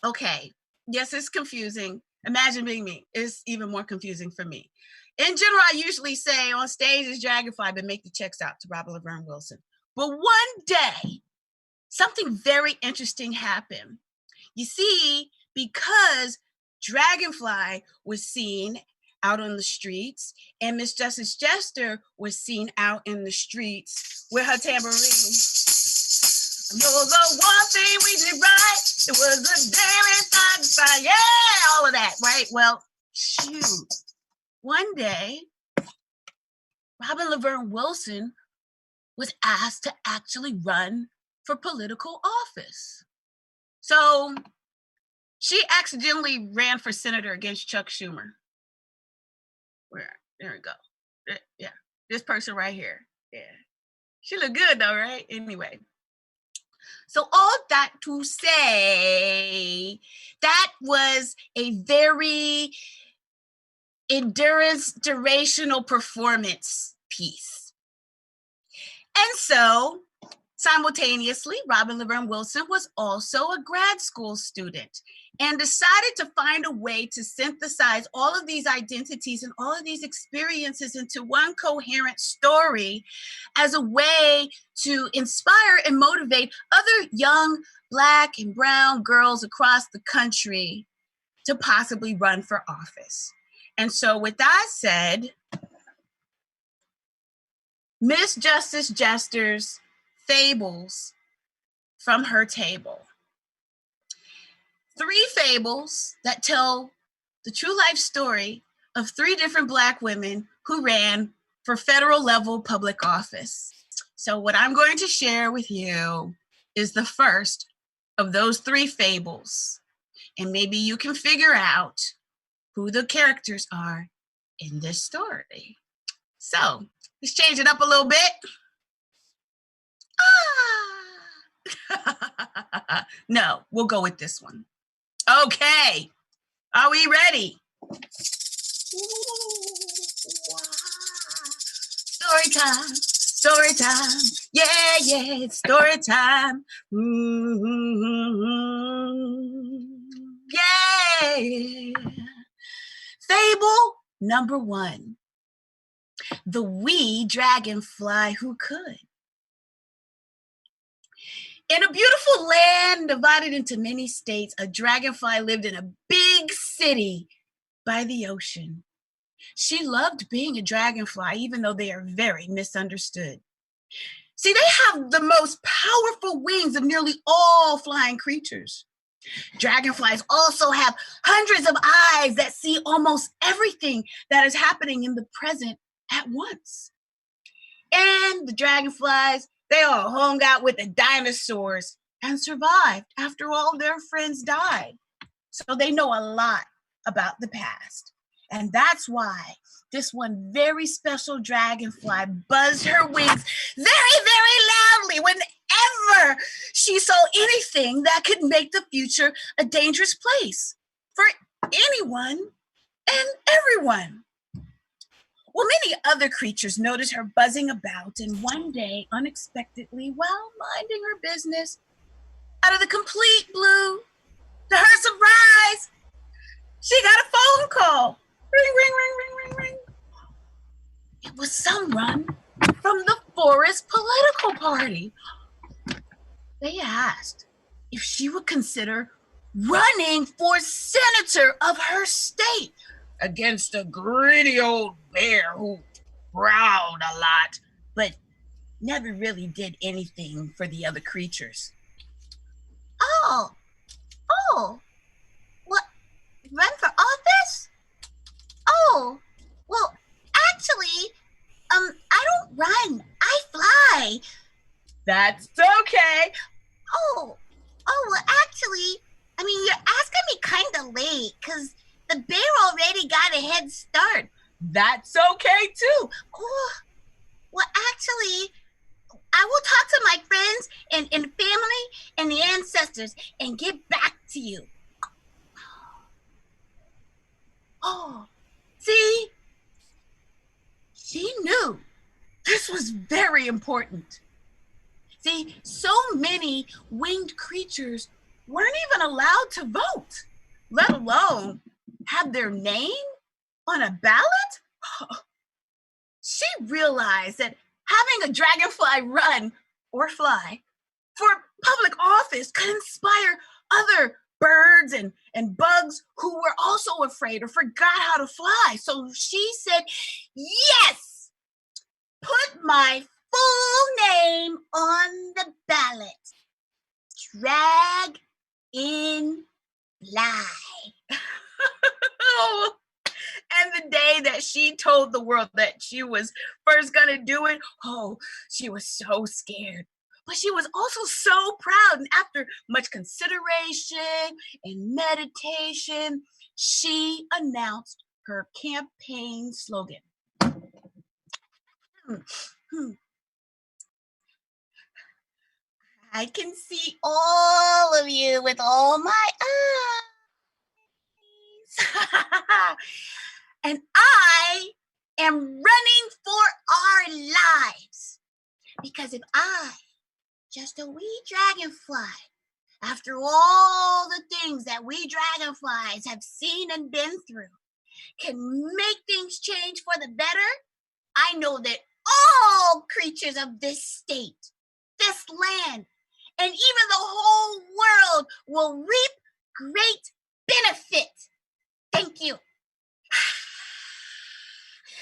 Okay, yes, it's confusing. Imagine being me. It's even more confusing for me. In general, I usually say on stage is Dragonfly, but make the checks out to Robin Laverne Wilson. But one day, something very interesting happened. You see, because Dragonfly was seen out on the streets and Miss Justice Jester was seen out in the streets with her tambourine. You're the one thing we did right. It was the day we started to fight. Yeah, all of that, right? Well, shoot. One day, Robin Laverne Wilson was asked to actually run for political office. So she accidentally ran for senator against Chuck Schumer. There we go. Yeah, this person right here. Yeah. She looked good though, right? Anyway. So all that to say, that was a very endurance, durational performance piece. And so, simultaneously, Robin Laverne Wilson was also a grad school student and decided to find a way to synthesize all of these identities and all of these experiences into one coherent story as a way to inspire and motivate other young Black and brown girls across the country to possibly run for office. And so with that said, Miss Justice Jester's fables from her table. 3 fables that tell the true life story of 3 different Black women who ran for federal level public office. So what I'm going to share with you is the first of those 3 fables. And maybe you can figure out who the characters are in this story. So let's change it up a little bit. No, we'll go with this one. Okay, are we ready? Story time, story time. Yeah, it's story time. Yeah. Fable number 1. The wee dragonfly who could. In a beautiful land divided into many states, a dragonfly lived in a big city by the ocean. She loved being a dragonfly, even though they are very misunderstood. See, they have the most powerful wings of nearly all flying creatures. Dragonflies also have hundreds of eyes that see almost everything that is happening in the present at once. And the dragonflies, They all hung out with the dinosaurs and survived after all their friends died. So they know a lot about the past. And that's why this one very special dragonfly buzzed her wings very, very loudly whenever she saw anything that could make the future a dangerous place for anyone and everyone. Well, many other creatures noticed her buzzing about, and one day, unexpectedly, while minding her business, out of the complete blue, to her surprise, she got a phone call. Ring, ring, ring, ring, ring, ring. It was someone from the forest political party. They asked if she would consider running for senator of her state against a greedy old bear who growled a lot, but never really did anything for the other creatures. Oh, what? Run for office? Oh, well, actually, I don't run. I fly. That's okay. Oh, well, actually, I mean, you're asking me kind of late because the bear already got a head start. That's okay, too. Oh, well, actually, I will talk to my friends and family and the ancestors and get back to you. Oh, see? She knew this was very important. See, so many winged creatures weren't even allowed to vote, let alone have their name on a ballot. She realized that having a dragonfly run or fly for public office could inspire other birds and bugs who were also afraid or forgot how to fly. So she said, yes, put my full name on the ballot. Drag in fly. And the day that she told the world that she was first gonna do it, she was so scared. But she was also so proud. And after much consideration and meditation, she announced her campaign slogan. I can see all of you with all my eyes. And I am running for our lives. Because if I, just a wee dragonfly, after all the things that we dragonflies have seen and been through, can make things change for the better, I know that all creatures of this state, this land, and even the whole world will reap great benefit. Thank you.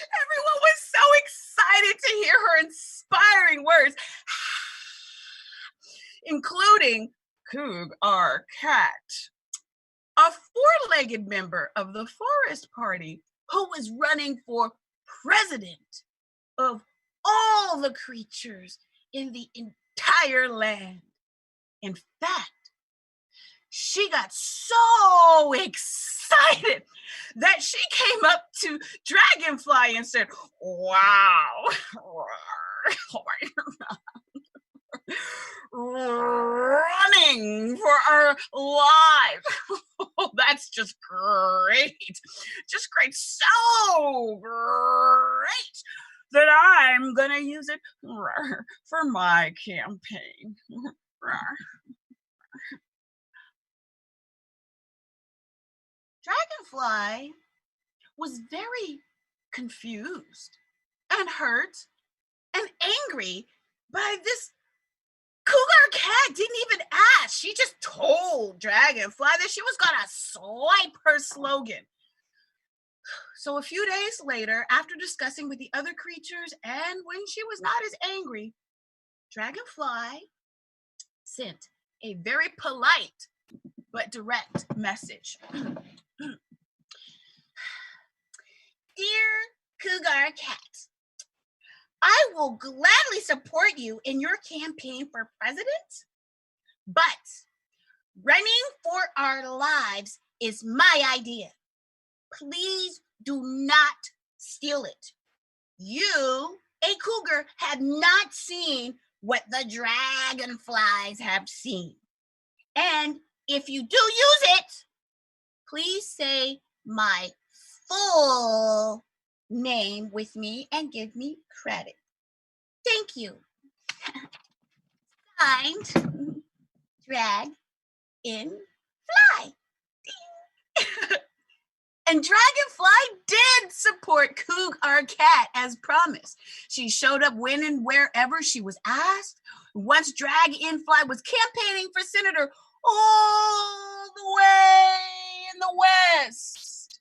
Everyone was so excited to hear her inspiring words, including Coog, our cat, a four-legged member of the Forest Party who was running for president of all the creatures in the entire land. In fact, she got so excited that she came up to Dragonfly and said, wow, running for our lives. Oh, that's just great. Just great. So great that I'm going to use it for my campaign. Dragonfly was very confused and hurt and angry by this. Cougar Cat didn't even ask. She just told Dragonfly that she was going to swipe her slogan. So a few days later, after discussing with the other creatures and when she was not as angry, Dragonfly sent a very polite but direct message. Dear Cougar Cat, I will gladly support you in your campaign for president, but running for our lives is my idea. Please do not steal it. You, a cougar, have not seen what the dragonflies have seen. And if you do use it, please say my full name with me and give me credit. Thank you. Signed, Drag in Fly. And Dragonfly did support Coog, our cat, as promised. She showed up when and wherever she was asked. Once Dragonfly was campaigning for senator all the way in the West.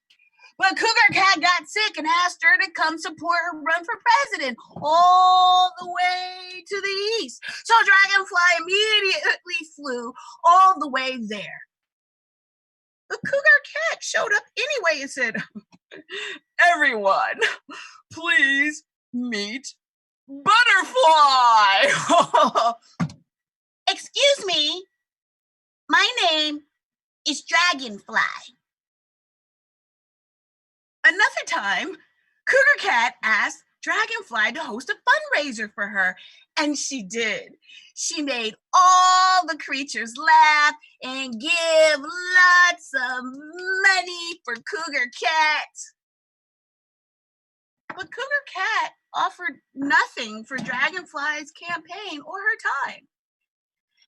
But Cougar Cat got sick and asked her to come support her run for president all the way to the east. So Dragonfly immediately flew all the way there. The Cougar Cat showed up anyway and said, "Everyone, please meet Butterfly." Excuse me, my name is Dragonfly. Another time, Cougar Cat asked Dragonfly to host a fundraiser for her, and she did. She made all the creatures laugh and give lots of money for Cougar Cat. But Cougar Cat offered nothing for Dragonfly's campaign or her time.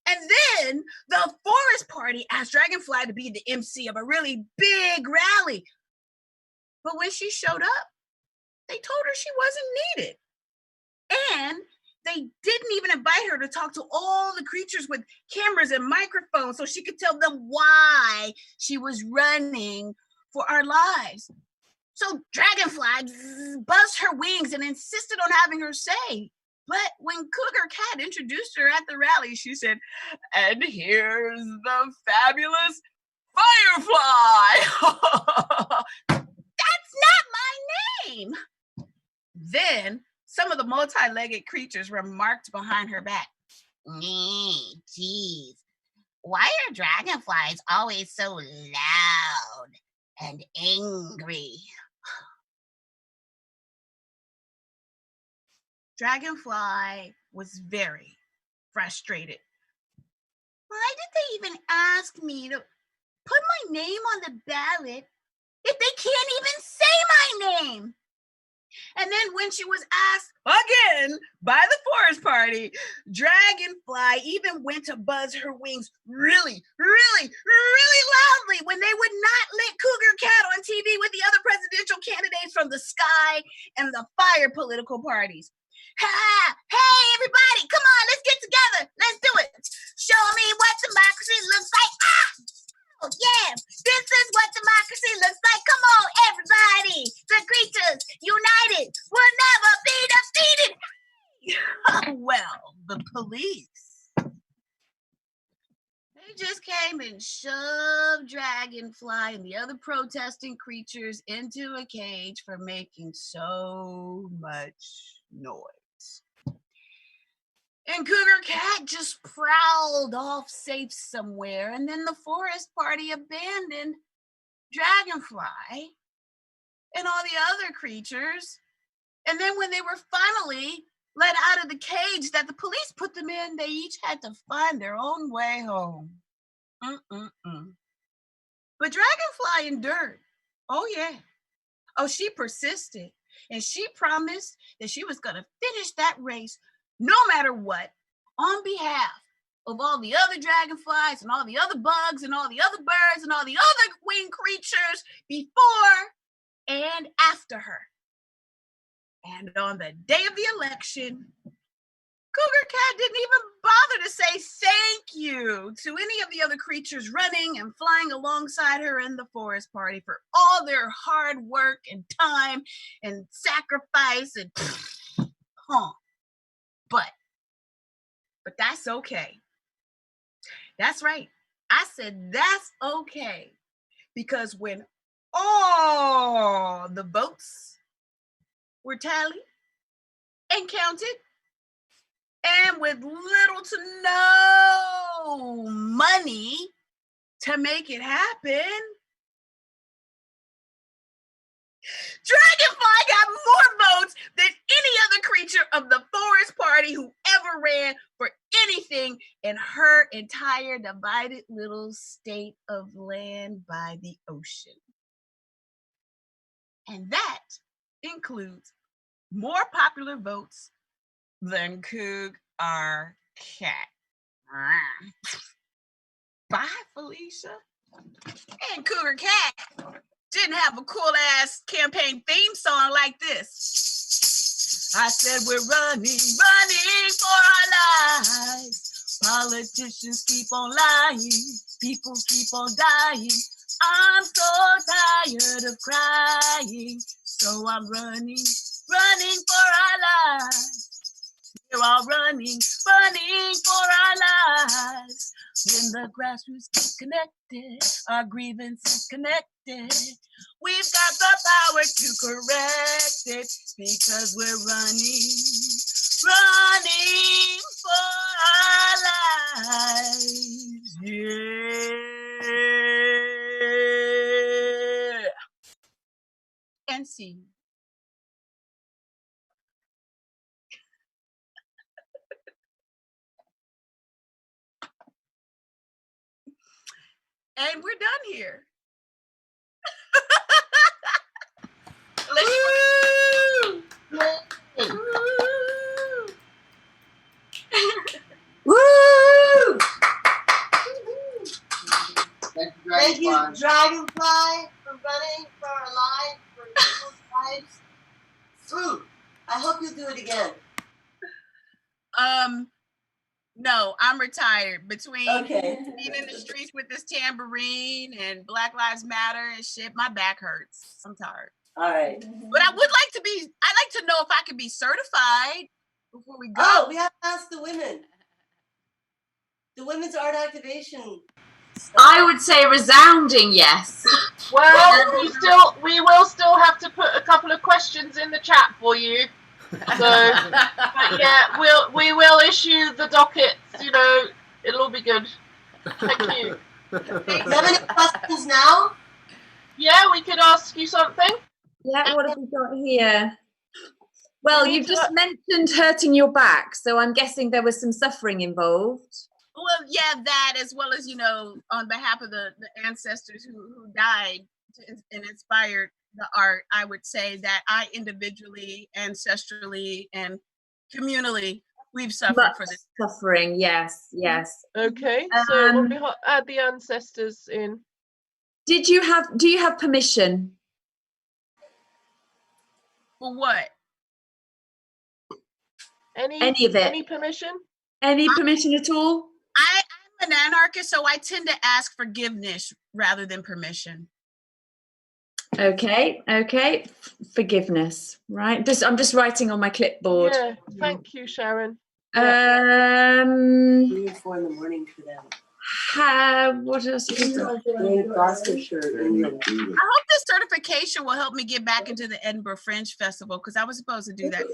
And then the Forest Party asked Dragonfly to be the MC of a really big rally. But when she showed up, they told her she wasn't needed. And they didn't even invite her to talk to all the creatures with cameras and microphones so she could tell them why she was running for our lives. So Dragonfly buzzed her wings and insisted on having her say. But when Cougar Cat introduced her at the rally, she said, "And here's the fabulous Firefly." That's not my name. Then some of the multi-legged creatures remarked behind her back, "Geez, why are dragonflies always so loud and angry?" Dragonfly was very frustrated. Why did they even ask me to put my name on the ballot if they can't even say my name? And then when she was asked again by the Forest Party, Dragonfly even went to buzz her wings really, really, really loudly when they would not let Cougar Cat on TV with the other presidential candidates from the Sky and the Fire political parties. Ha! Hey, everybody, come on, let's get together. Let's do it. Show me what democracy looks like. Oh, yeah, this is what democracy looks like. Come on, everybody. The creatures united will never be defeated. Well, the police, they just came and shoved Dragonfly and the other protesting creatures into a cage for making so much noise. And Cougar Cat just prowled off safe somewhere, and then the Forest Party abandoned Dragonfly and all the other creatures. And then when they were finally let out of the cage that the police put them in, they each had to find their own way home. But Dragonfly endured. Oh, yeah. Oh, she persisted. And she promised that she was going to finish that race no matter what, on behalf of all the other dragonflies and all the other bugs and all the other birds and all the other winged creatures before and after her. And on the day of the election, Cougar Cat didn't even bother to say thank you to any of the other creatures running and flying alongside her in the Forest Party for all their hard work and time and sacrifice and But that's okay. That's right. I said that's okay. Because when all the votes were tallied and counted. And with little to no money to make it happen, Dragonfly got more votes than any other creature of the Forest Party who ever ran for anything in her entire divided little state of land by the ocean. And that includes more popular votes than Coog our cat. Bye, Felicia. And Cougar Cat didn't have a cool ass campaign theme song like this. I said we're running for our lives. Politicians keep on lying. People keep on dying. I'm so tired of crying. So I'm running for our lives. We're all running for our lives. When the grassroots get connected, our grievances connected, we've got the power to correct it because we're running for our lives. Yeah. And see. And we're done here. Woo! Woo! Thank you, Dragonfly, for running for our lives, for people's lives. Food. I hope you'll do it again. No, I'm retired. Between being in the streets with this tambourine and Black Lives Matter and shit, my back hurts. I'm tired. All right. But I'd like to know if I could be certified before we go. Oh, we have to ask the women. The women's art activation. I would say resounding yes. Well, we will still have to put a couple of questions in the chat for you. So, but yeah, we will issue the dockets. You know, it'll all be good. Thank you. Do you have any questions now? Yeah, we could ask you something. Yeah, what have we got here? Well, you've just mentioned hurting your back, so I'm guessing there was some suffering involved. Well, yeah, that as well as, you know, on behalf of the ancestors who died and inspired the art, I would say that I individually, ancestrally, and communally, we've suffered for this. Suffering, yes, yes. Okay, so we'll add the ancestors in. Do you have permission? For what? Any of it? Any permission? Any permission at all? I'm an anarchist, so I tend to ask forgiveness rather than permission. Okay. Forgiveness, right? I'm just writing on my clipboard. Yeah, thank you, Sharon. 3 or 4 in the morning for them. What else? Gloucestershire, England. I hope this certification will help me get back into the Edinburgh Fringe Festival because I was supposed to do that.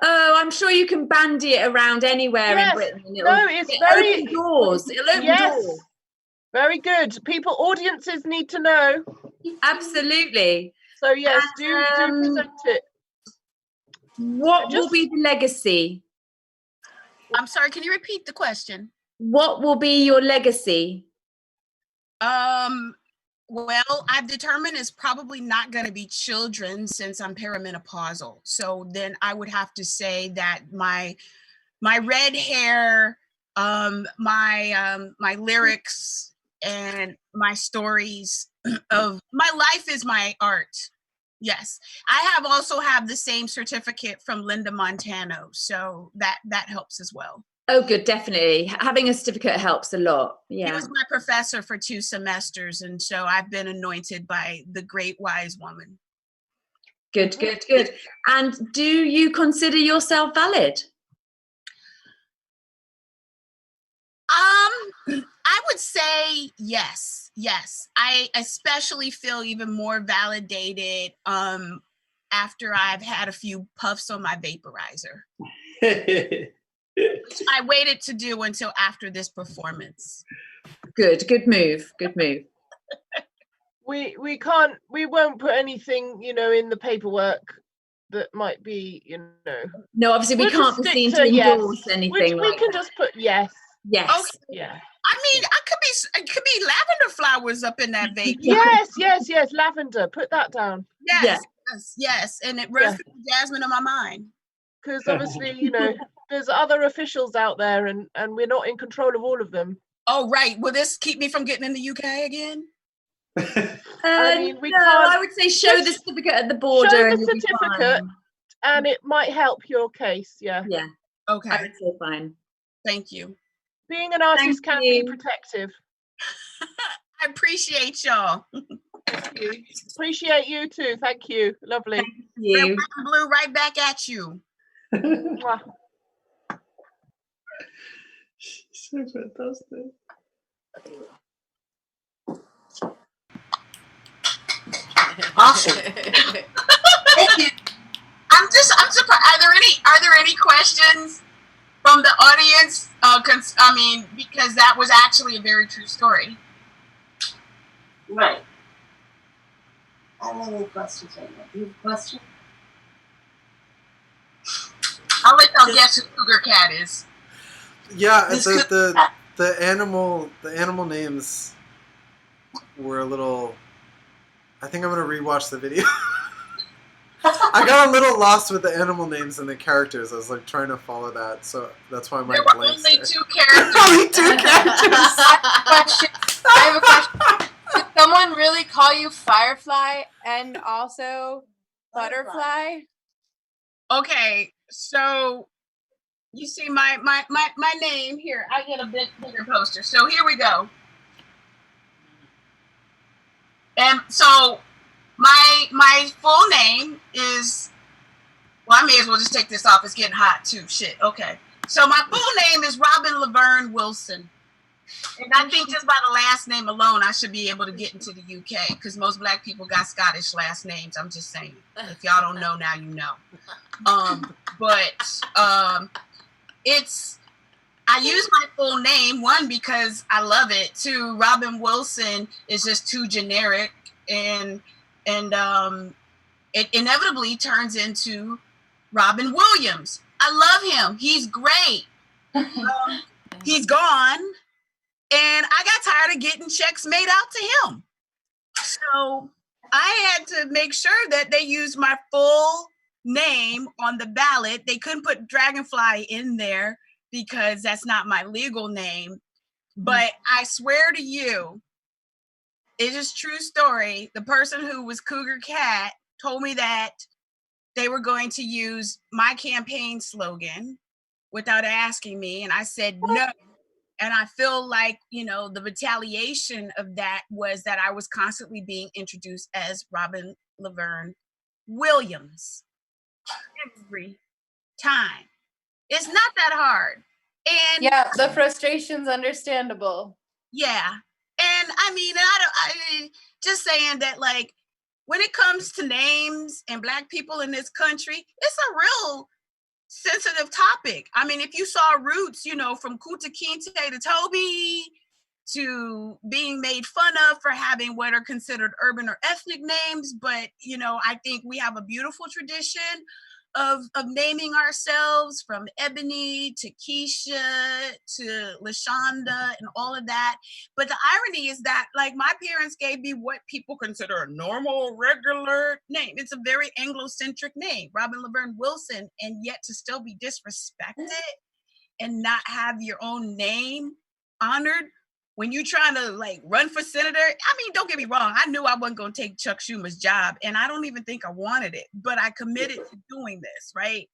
Oh, I'm sure you can bandy it around anywhere in Britain. It's very open doors. It'll open doors. Very good. Audiences need to know. Absolutely. So yes, do present it. What will be the legacy? I'm sorry, can you repeat the question? What will be your legacy? Well, I've determined it's probably not going to be children since I'm perimenopausal. So then I would have to say that my red hair, my lyrics, and my stories of my life is my art. Yes, I also have the same certificate from Linda Montano, so that helps as well. Oh, good, definitely. Having a certificate helps a lot. Yeah. He was my professor for 2 semesters, and so I've been anointed by the great wise woman. Good. And do you consider yourself valid? I would say yes. I especially feel even more validated after I've had a few puffs on my vaporizer. Which I waited to do until after this performance. Good move. We won't put anything, in the paperwork that might be, No, obviously we We'll can't just be stick seen to to yes. endorse anything We like can that. just put yes. Yes. Okay. Yeah. I mean, it could be lavender flowers up in that vape. Yes, lavender. Put that down. Yes. And it runs through the jasmine of my mind. Because obviously, there's other officials out there and we're not in control of all of them. Oh, right. Will this keep me from getting in the UK again? I mean, we can't. I would say show the certificate at the border. Show and the you'll be certificate, fine. and it might help your case. Yeah. Yeah. Okay. I would say fine. Thank you. Being an artist can be protective. I appreciate y'all. Thank you. Appreciate you too. Thank you. Lovely. Thank you. Red, white, and blue right back at you. Mwah. So fantastic. Awesome. Thank you. I'm surprised. Are there any questions from the audience? Because that was actually a very true story. Right. I don't have any questions right now. Do you have a question? I'll let y'all guess who Cougar Cat is. Yeah, the animal names were a little. I think I'm gonna rewatch the video. I got a little lost with the animal names and the characters. I was like trying to follow that, so that's why my There were blanks only there. 2 characters. Only 2 characters. I have a question. Did someone really call you Firefly and also Butterfly? Okay, so you see my name here. I get a bit bigger poster. So here we go. And so my full name is, well, I may as well just take this off. It's getting hot too. Shit. Okay. So my full name is Robin Laverne Wilson. And I think just by the last name alone, I should be able to get into the UK because most Black people got Scottish last names. I'm just saying. If y'all don't know now, you know. I use my full name, 1, because I love it. 2, Robin Wilson is just too generic, and it inevitably turns into Robin Williams. I love him. He's great. He's gone, and I got tired of getting checks made out to him. So I had to make sure that they used my full name on the ballot. They couldn't put Dragonfly in there because that's not my legal name. But I swear to you, it is true story. The person who was Cougar Cat told me that they were going to use my campaign slogan without asking me. And I said no. And I feel like, the retaliation of that was that I was constantly being introduced as Robin Laverne Williams. Every time. It's not that hard. And yeah, the frustration's understandable. Yeah. And I just saying that, like, when it comes to names and Black people in this country, it's a real sensitive topic. I mean, if you saw Roots, from Kunta Kinte to Toby to being made fun of for having what are considered urban or ethnic names, but, I think we have a beautiful tradition of naming ourselves, from Ebony to Keisha to LaShonda and all of that. But the irony is that, like, my parents gave me what people consider a normal, regular name. It's a very Anglo-centric name, Robin Laverne Wilson, and yet to still be disrespected and not have your own name honored when you're trying to, like, run for senator. I mean, don't get me wrong. I knew I wasn't going to take Chuck Schumer's job, and I don't even think I wanted it, but I committed to doing this, right?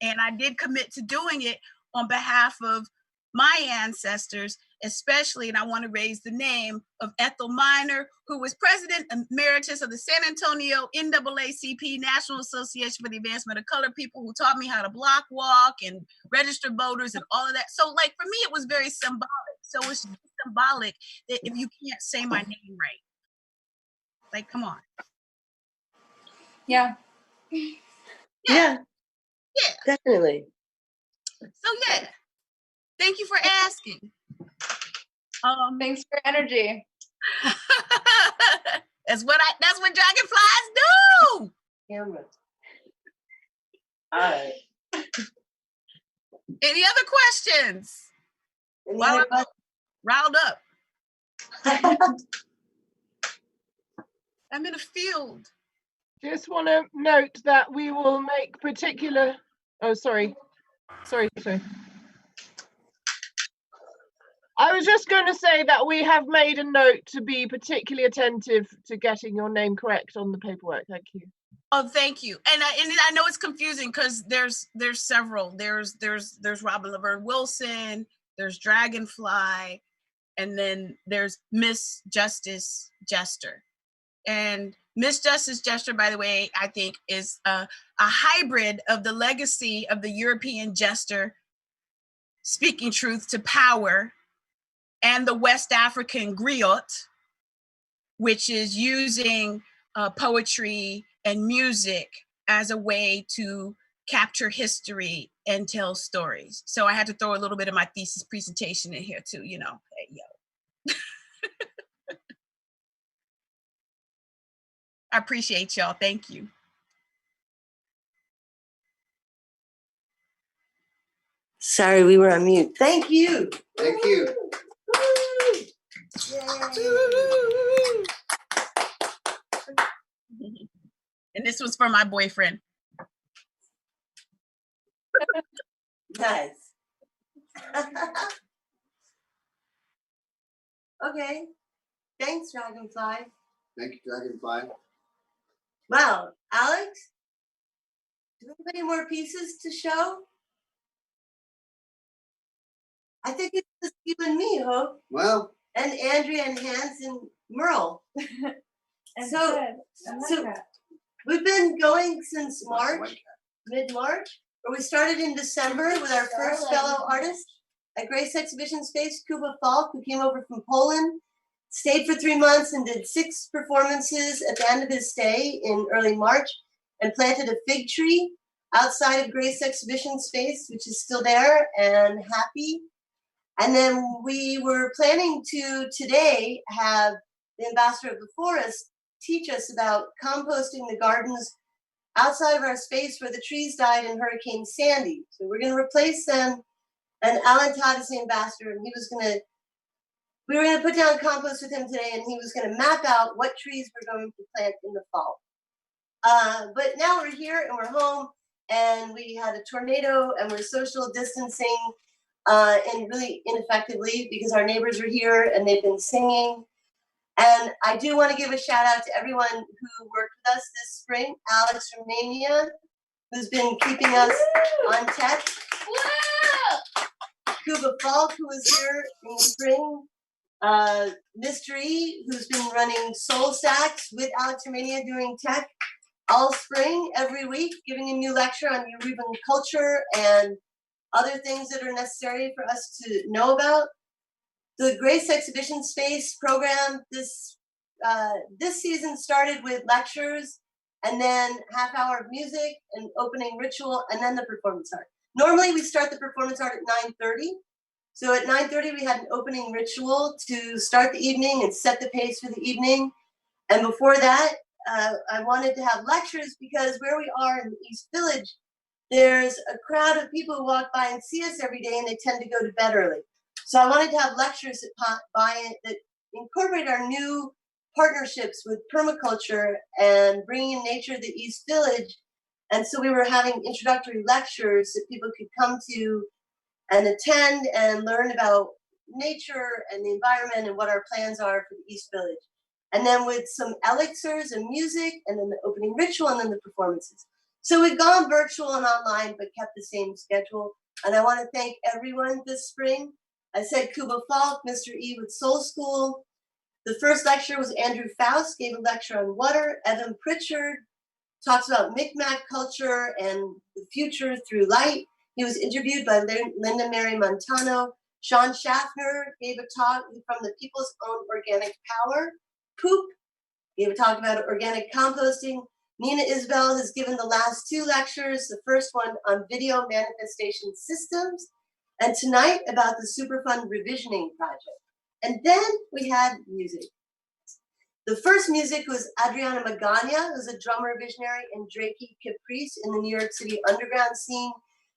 And I did commit to doing it on behalf of my ancestors, especially, and I want to raise the name of Ethel Minor, who was president emeritus of the San Antonio NAACP, National Association for the Advancement of Colored People, who taught me how to block walk and register voters and all of that. So, like, for me, it was very symbolic. So it's symbolic that if you can't say my name right, like, come on. Yeah. Yeah, definitely. So yeah, thank you for asking. Thanks for energy. That's what dragonflies do. Camera. All right. Any other questions? Any other questions? Riled up. I'm in a field. Just want to note that we will make particular. Oh, sorry. I was just going to say that we have made a note to be particularly attentive to getting your name correct on the paperwork. Thank you. Oh, thank you. And I know it's confusing because there's several. There's Robin Laverne Wilson. There's Dragonfly, and then there's Miss Justice Jester. And Miss Justice Jester, by the way, I think is a hybrid of the legacy of the European jester speaking truth to power, and the West African griot, which is using poetry and music as a way to capture history and tell stories. So I had to throw a little bit of my thesis presentation in here too, you know. Hey, yo. I appreciate y'all. Thank you. Sorry, we were on mute. Thank you. Thank you. And this was for my boyfriend. Nice. Okay. Thanks, Dragonfly. Thank you, Dragonfly. Wow, Alex, do we have any more pieces to show? I think it's just you and me, Hope. Well. And Andrea and Hans and Merle. So we've been going since March, mid-March, or we started in December with our first fellow artist at Grace Exhibition Space, Kuba Falk, who came over from Poland, stayed for 3 months and did 6 performances at the end of his stay in early March, and planted a fig tree outside of Grace Exhibition Space, which is still there and happy. And then we were planning to today have the ambassador of the forest teach us about composting the gardens outside of our space where the trees died in Hurricane Sandy. So we're going to replace them. And Alan Todd is the ambassador, and we were going to put down compost with him today, and he was going to map out what trees we're going to plant in the fall. But now we're here and we're home, and we had a tornado, and we're social distancing and really ineffectively because our neighbors are here and they've been singing. And I do want to give a shout out to everyone who worked with us this spring. Alex from Romania, who's been keeping us on tech. Kuba Falk, who was here in the spring. Mystery, who's been running Soul Stacks with Alex Romania doing tech all spring, every week, giving a new lecture on Yoruban culture and other things that are necessary for us to know about. The Grace Exhibition Space program this season started with lectures and then half-hour of music and opening ritual and then the performance art. Normally we start the performance art at 9:30. So at 9:30 we had an opening ritual to start the evening and set the pace for the evening. And before that, I wanted to have lectures because where we are in the East Village, there's a crowd of people who walk by and see us every day and they tend to go to bed early. So I wanted to have lectures that incorporate our new partnerships with permaculture and bringing in nature to the East Village. And so we were having introductory lectures that people could come to and attend and learn about nature and the environment and what our plans are for the East Village. And then with some elixirs and music and then the opening ritual and then the performances. So we've gone virtual and online, but kept the same schedule. And I want to thank everyone this spring. I said Kuba Falk, Mr. E with Soul School. The first lecture was Andrew Faust, gave a lecture on water. Evan Pritchard talks about Micmac culture and the future through light. He was interviewed by Linda Mary Montano. Shawn Schaffner gave a talk from the People's Own Organic Power. Poop gave a talk about organic composting. Nina Isabelle has given the last 2 lectures, the first one on video manifestation systems, and tonight about the Superfund revisioning project. And then we had music. The first music was Adriana Magana, who's a drummer visionary and Drakey Caprice in the New York City underground scene.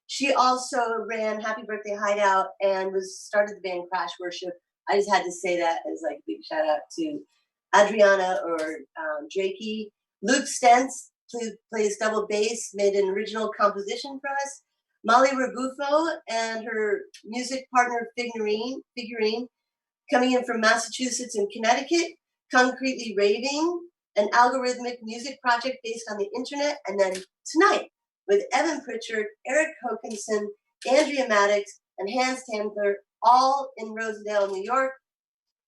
She also ran Happy Birthday Hideout and started the band Crash Worship. I just had to say that as like a big shout out to Adriana or Drakey. Luke Stence plays double bass, made an original composition for us. Molly Rebufo and her music partner Figurine, coming in from Massachusetts and Connecticut, Concretely Raving, an algorithmic music project based on the internet. And then tonight with Evan Pritchard, Eric Hokanson, Andrea Maddox, and Hans Tandler, all in Rosedale, New York,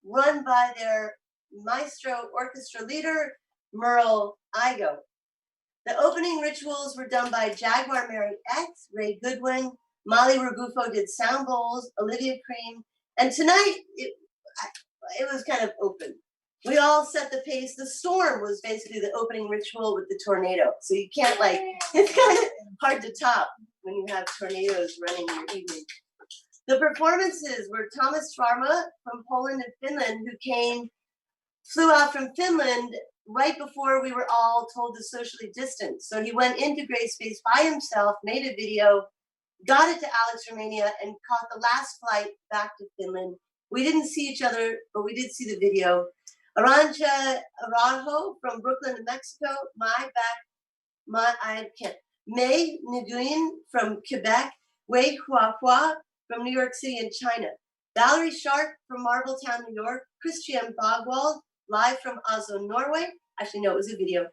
run by their maestro orchestra leader, Merle Igo. The opening rituals were done by Jaguar Mary X, Ray Goodwin, Molly Rebufo did sound bowls, Olivia Cream, and tonight it was kind of open. We all set the pace. The storm was basically the opening ritual with the tornado. So you can't it's kind of hard to top when you have tornadoes running your evening. The performances were Tomasz Szarma from Poland and Finland, who flew out from Finland right before we were all told to socially distance. So he went into Gray Space by himself, made a video, got it to Alex, Romania, and caught the last flight back to Finland. We didn't see each other, but we did see the video. Arantxa Araujo from Brooklyn, New Mexico. May Nguyen from Quebec. Wei Huahua from New York City and China. Valerie Sharp from Marbletown, New York. Kristiane Bogwald, live from Oslo, Norway. Actually, no, it was a video.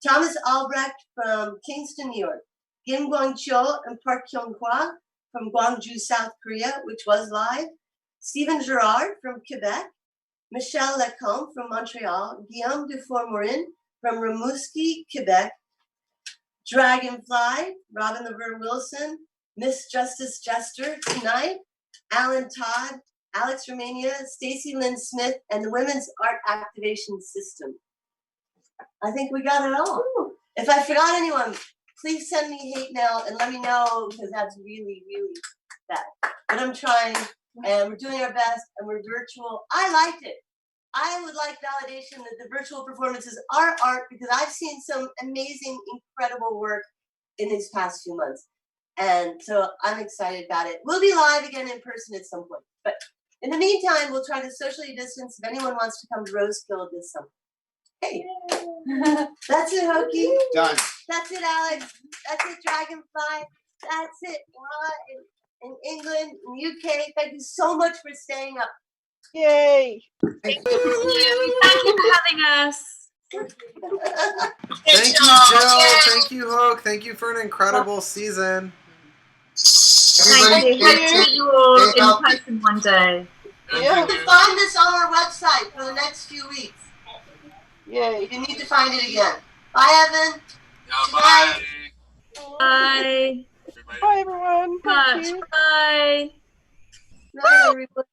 Thomas Albrecht from Kingston, New York. Gwang Cheol and Park Kyung-hwa from Gwangju, South Korea, which was live. Stephen Girard from Quebec. Michelle Lacombe from Montreal. Guillaume Dufour-Morin from Rimouski, Quebec. Dragonfly, Robin Laverne Wilson. Miss Justice Jester tonight. Alan Todd, Alex Romania, Stacy Lynn Smith, and the Women's Art Activation System. I think we got it all. If I forgot anyone, please send me hate mail and let me know, because that's really, really bad. But I'm trying, and we're doing our best, and we're virtual. I liked it. I would like validation that the virtual performances are art, because I've seen some amazing, incredible work in these past few months. And so I'm excited about it. We'll be live again in person at some point. But in the meantime, we'll try to socially distance if anyone wants to come to Rosekill this summer. Hey. That's it, Hokie. Done. That's it, Alex. That's it, Dragonfly. That's it, in England, in UK. Thank you so much for staying up. Yay. Thank you. Thank you for having us. Thank you, Jill. Thank you, Hoke. Thank you for an incredible season. Thank you. Hope to meet you all in person one day. Yeah. You can find this on our website for the next few weeks. Yay. You need to find it again. Bye, Evan. Bye. Bye. Bye, everyone. Thank you. Bye. Night, everyone.